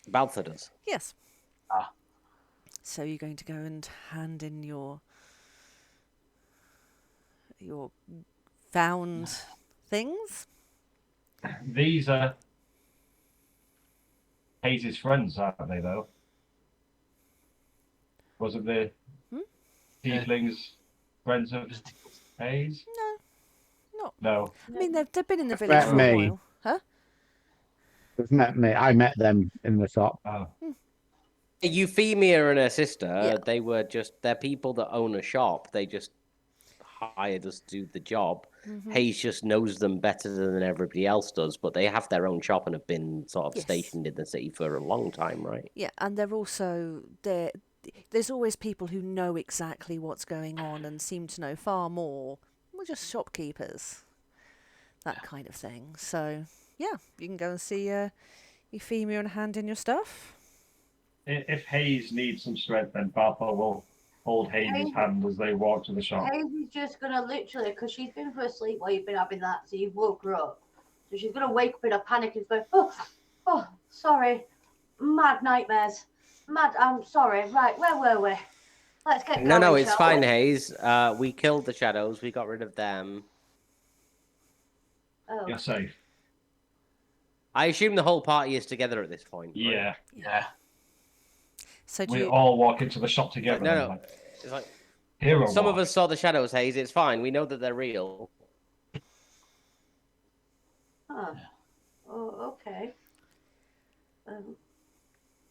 Balthor does. Yes. Ah. So you're going to go and hand in your found things? These are Hayes' friends, aren't they, though? Wasn't the tieflings friends of Hayes? No. No. I mean, they've been in the They've village met for a me. while. Huh? They've met me. I met them in the shop. Oh. Euphemia and her sister, Yeah. they're people that own a shop. They just hired us to do the job. Mm-hmm. Hayes just knows them better than everybody else does, but they have their own shop and have been sort of Yes. stationed in the city for a long time, right? Yeah, and they're also there. There's always people who know exactly what's going on and seem to know far more. We're just shopkeepers, that kind of thing. So yeah, you can go and see Euphemia and hand in your stuff. If Hayes needs some strength, then Barthol will hold Hayes' hand as they walk to the shop. Hayes is just gonna literally, because she's been for a sleep while you've been having that, so you've woke her up. So she's gonna wake up in a panic and go, oh, sorry, mad nightmares, I'm sorry. Right, where were we? Let's get going. No, it's shall fine, we? Hayes. We killed the shadows. We got rid of them. Oh. You're safe. I assume the whole party is together at this point. Right? Yeah. Yeah. So do We you, all walk into the shop together. No, and no. like, It's like hero some of walk. us saw the shadows, Hayes. It's fine. We know that they're real. Huh. Oh, okay.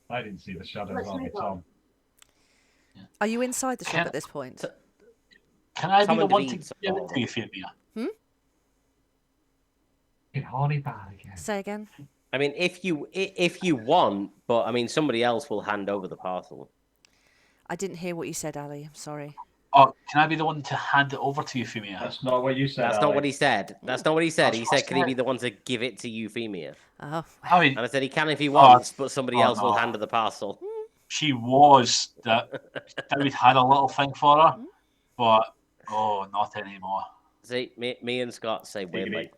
I didn't see the shadows Let's on me, move on. Tom. are you inside the shop Can- at this point? Can I Tom be the and one to David give saw- it to Euphemia? Get horny bad again. Say again. I mean, if you want, but I mean, somebody else will hand over the parcel. I didn't hear what you said, Ali. I'm sorry. Or can I be the one to hand it over to Euphemia? That's not what you said. That's not Alex. what he said. That's not what he said. That's He what I said, "Can he be said. the one to give it to Euphemia?" Oh, I mean, And I said, "He can if he wants, but somebody else will no. hand her the parcel." she was that David had a little thing for her, but not anymore. See, me and Scott say weirdly.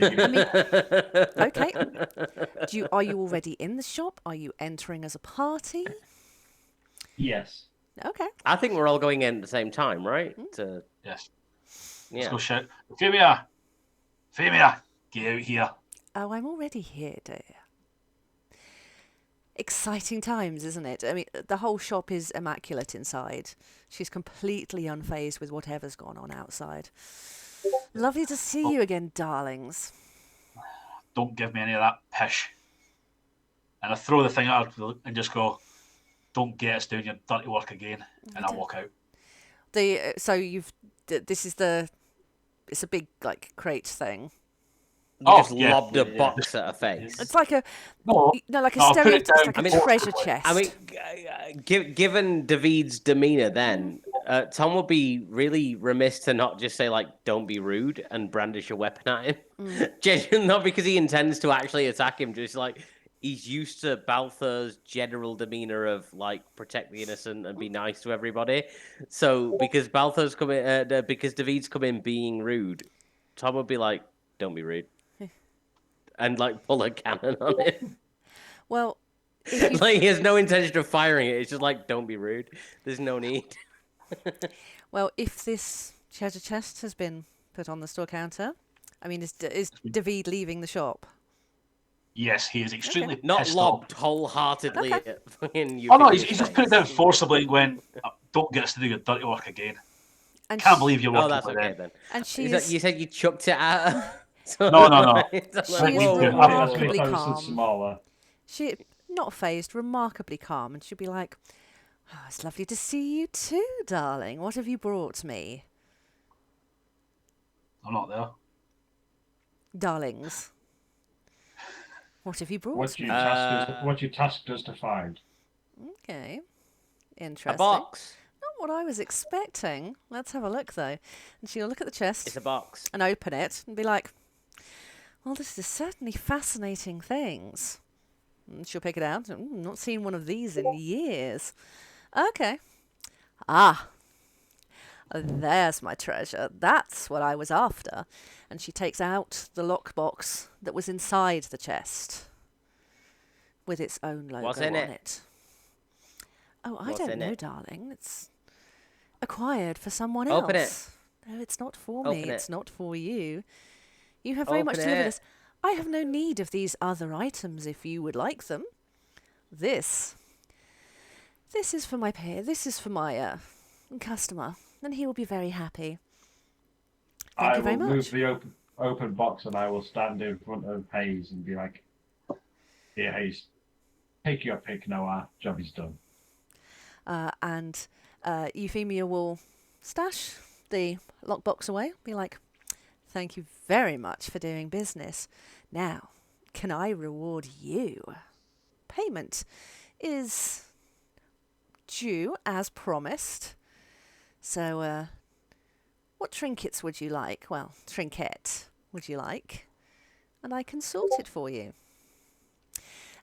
okay. Are you already in the shop? Are you entering as a party? Yes. Okay. I think we're all going in at the same time, right? Yes. Let's Yeah. go shout, Euphemia! Euphemia! Get out here. Oh, I'm already here, dear. Exciting times, isn't it? I mean, the whole shop is immaculate inside. She's completely unfazed with whatever's gone on outside. Lovely to see you again, darlings. Don't give me any of that pish. And I throw the thing at her and just go, don't get us doing your dirty work again. And I walk out. It's a big crate thing. You just yeah. lobbed a box at her face. It's like a No, like a no, I'll put it stereotype, down. like a treasure chest. I mean, given David's demeanor, then Tom would be really remiss to not just say "Don't be rude" and brandish a weapon at him. Genuinely, not because he intends to actually attack him, just he's used to Balthor's general demeanor of protect the innocent and be nice to everybody. So because Balthor's coming, because David's come in being rude, Tom would be like, "Don't be rude." And pull a cannon on it. Well, if you He has no intention of firing it. It's just don't be rude. There's no need. if this treasure chest has been put on the store counter, I mean, is David leaving the shop? Yes, he is extremely Not pissed lobbed off. wholeheartedly Okay. at fucking Oh no, Euphemia's he's just put it face. down forcibly when don't get us to do your dirty work again. And Can't believe you're Oh, working that's with okay them. then. And You said you chucked it at her? No. She is whoa, whoa, remarkably Closer, calm. smaller. She not phased, remarkably calm, and she'd be like, "Oh, it's lovely to see you too, darling. What have you brought me?" I'm not there. darlings? What have you brought What me? you tasked us to find. Okay, A interesting. box. Not what I was expecting. Let's have a look though. And she'll look at the chest It's a box. and open it and be like, "Well, this is certainly fascinating things." And she'll pick it out. Not seen one of these in years. Okay. Ah, there's my treasure. That's what I was after. And she takes out the lockbox that was inside the chest with its own logo What's in on it? it. Oh, I What's don't in know, it? darling. It's acquired for someone Open it. else. No, it's not for me. Open It's it. not for you. You have very much Open to live with it. this. I have no need of these other items if you would like them. This is for my pair. This is for my customer, and he will be very happy. Thank you very much. I will move the open box and I will stand in front of Hayes and be like, "Here, Hayes, take your pick now. Our job is done." And Euphemia will stash the lockbox away. Be like, "Thank you very much for doing business. Now, can I reward you? Payment is due as promised. So, what trinkets would you like? Well, trinket would you like? And I can sort it for you.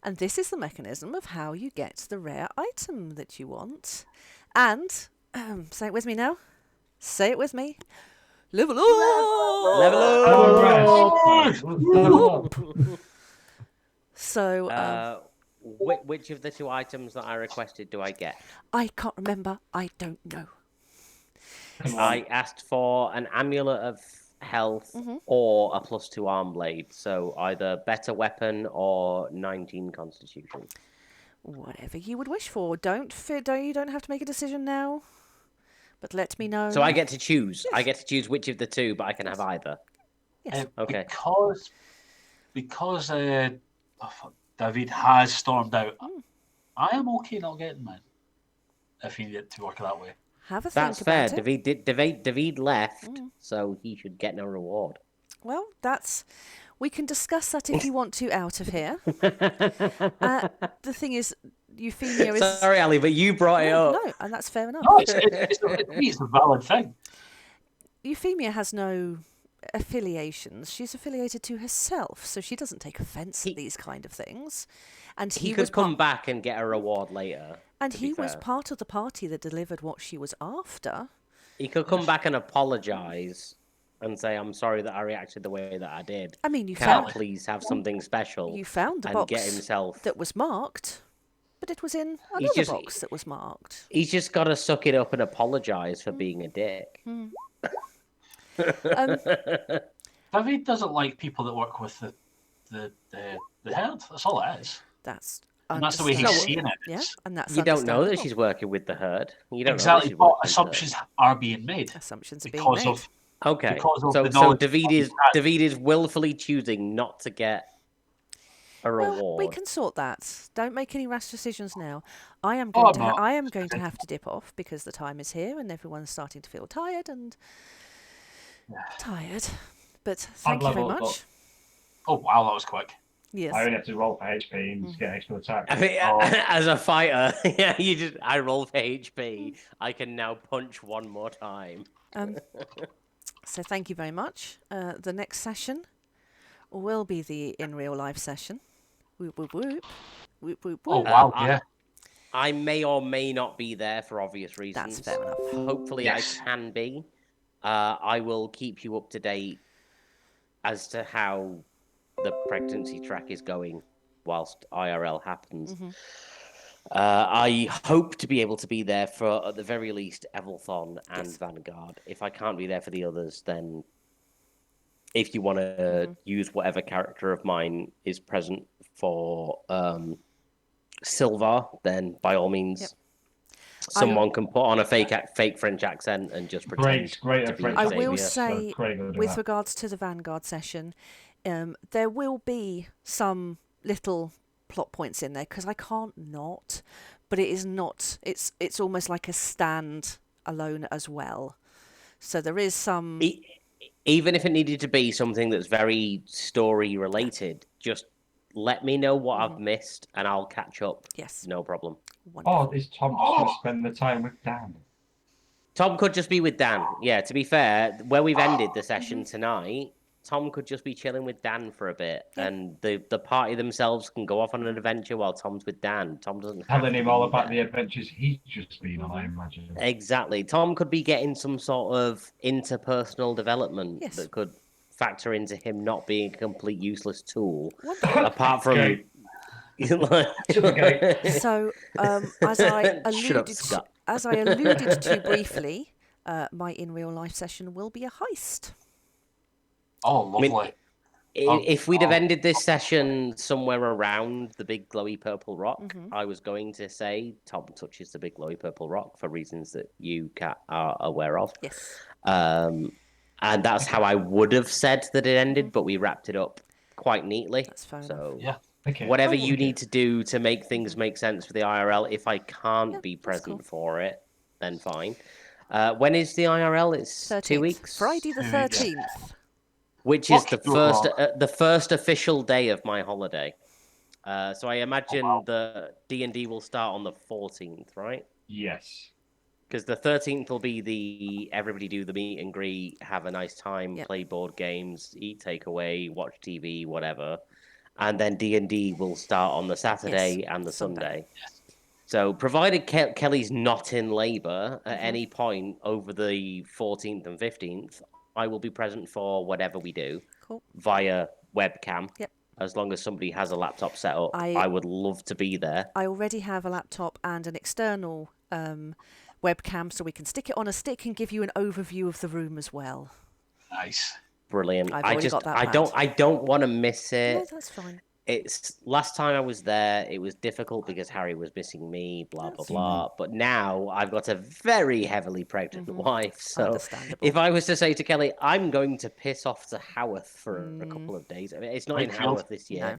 And this is the mechanism of how you get the rare item that you want. And, say it with me now. Say it with me. Level up! Level up! Level up! So, Which of the two items that I requested do I get? I can't remember. I don't know. I asked for an amulet of health or a +2 arm blade. So either better weapon or 19 constitution. Whatever you would wish for. You don't have to make a decision now. But let me know. So I get to choose. Yes. I get to choose which of the two, but I can have either. Yes. Okay. Because David has stormed out, I am okay not getting mine. If you need it to work that way. Have a That's think fair. about it. David left, so he should get no reward. Well, we can discuss that if you want to out of here. The thing is, Euphemia is... Sorry, Ali, but you brought it up. No, and that's fair enough. No, it's a valid thing. Euphemia has no affiliations. She's affiliated to herself, so she doesn't take offence at these kind of things. And he could come back and get a reward later. And he was part of the party that delivered what she was after. He could come back and apologise and say, "I'm sorry that I reacted the way that I did. I mean, Can I please have something special?" You found the and box get himself that was marked, but it was in another box that was marked. He's just got to suck it up and apologise for being a dick. David doesn't like people that work with the herd. That's all it is. And that's the way he's seeing it. Yeah, and that's you don't know that she's working with the herd. You don't exactly, know but assumptions are being made. Assumptions are being made. Okay, so David is willfully choosing not to get a reward. Well, we can sort that. Don't make any rash decisions now. I am going to have to dip off because the time is here and everyone's starting to feel tired and tired. But thank you very much. Oh wow, that was quick. Yes. I only have to roll for HP and get extra attack. I mean, as a fighter, I roll for HP. I can now punch one more time. So thank you very much. The next session will be the in real life session. Whoop whoop whoop. Whoop whoop whoop. Oh wow, yeah. I may or may not be there for obvious reasons. That's fair enough. Hopefully I can be. I will keep you up to date as to how the pregnancy track is going whilst IRL happens. I hope to be able to be there for, at the very least, Evelthon and Vanguard. If I can't be there for the others, then if you want to use whatever character of mine is present for Silvar, then by all means, someone can put on a fake French accent and just pretend to be I Xavier. will say, with regards to the Vanguard session, there will be some little plot points in there because I can't not, but it is not. It's almost like a stand alone as well. So there is some. even if it needed to be something that's very story related, just let me know what I've missed and I'll catch up. Yes. No problem. Wonderful. Oh, is Tom just going to spend the time with Dan? Tom could just be with Dan. Yeah, to be fair, where we've ended the session tonight, Tom could just be chilling with Dan for a bit, and the party themselves can go off on an adventure while Tom's with Dan. Tom doesn't have Telling to him be all about there. the adventures he's just been on, I imagine. Exactly. Tom could be getting some sort of interpersonal development Yes. that could factor into him not being a complete useless tool. Wonderful. Apart from Okay. So, as I Shut up, alluded Scott. to briefly, my in real life session will be a heist. Oh, lovely. If we'd have ended this session somewhere around the big glowy purple rock, I was going to say Tom touches the big glowy purple rock for reasons that you, Kat, are aware of. Yes. And that's how I would have said that it ended, but we wrapped it up quite neatly. That's fair enough. So Yeah. Okay. whatever you need to do to make things make sense for the IRL, if I can't be that's present cool. for it, then fine. When is the IRL? It's 13th. 2 weeks. Friday the 13th. Which is Fuck the you, first Rob. the first official day of my holiday. So I imagine the D&D will start on the 14th, right? Yes. Because the 13th will be the everybody do the meet and greet, have a nice time, play board games, eat takeaway, watch TV, whatever. And then D&D will start on the Saturday and the Sunday. So provided Kelly's not in labour at any point over the 14th and 15th, I will be present for whatever we do via webcam. Yep. As long as somebody has a laptop set up, I would love to be there. I already have a laptop and an external webcam, so we can stick it on a stick and give you an overview of the room as well. Nice. Brilliant. I've already got that I don't want to miss it. No, that's fine. It's last time I was there, it was difficult because Harry was missing me, blah blah blah. But now I've got a very heavily pregnant wife, so if I was to say to Kelly, I'm going to piss off to Haworth for a couple of days. I mean, it's not in Haworth this year.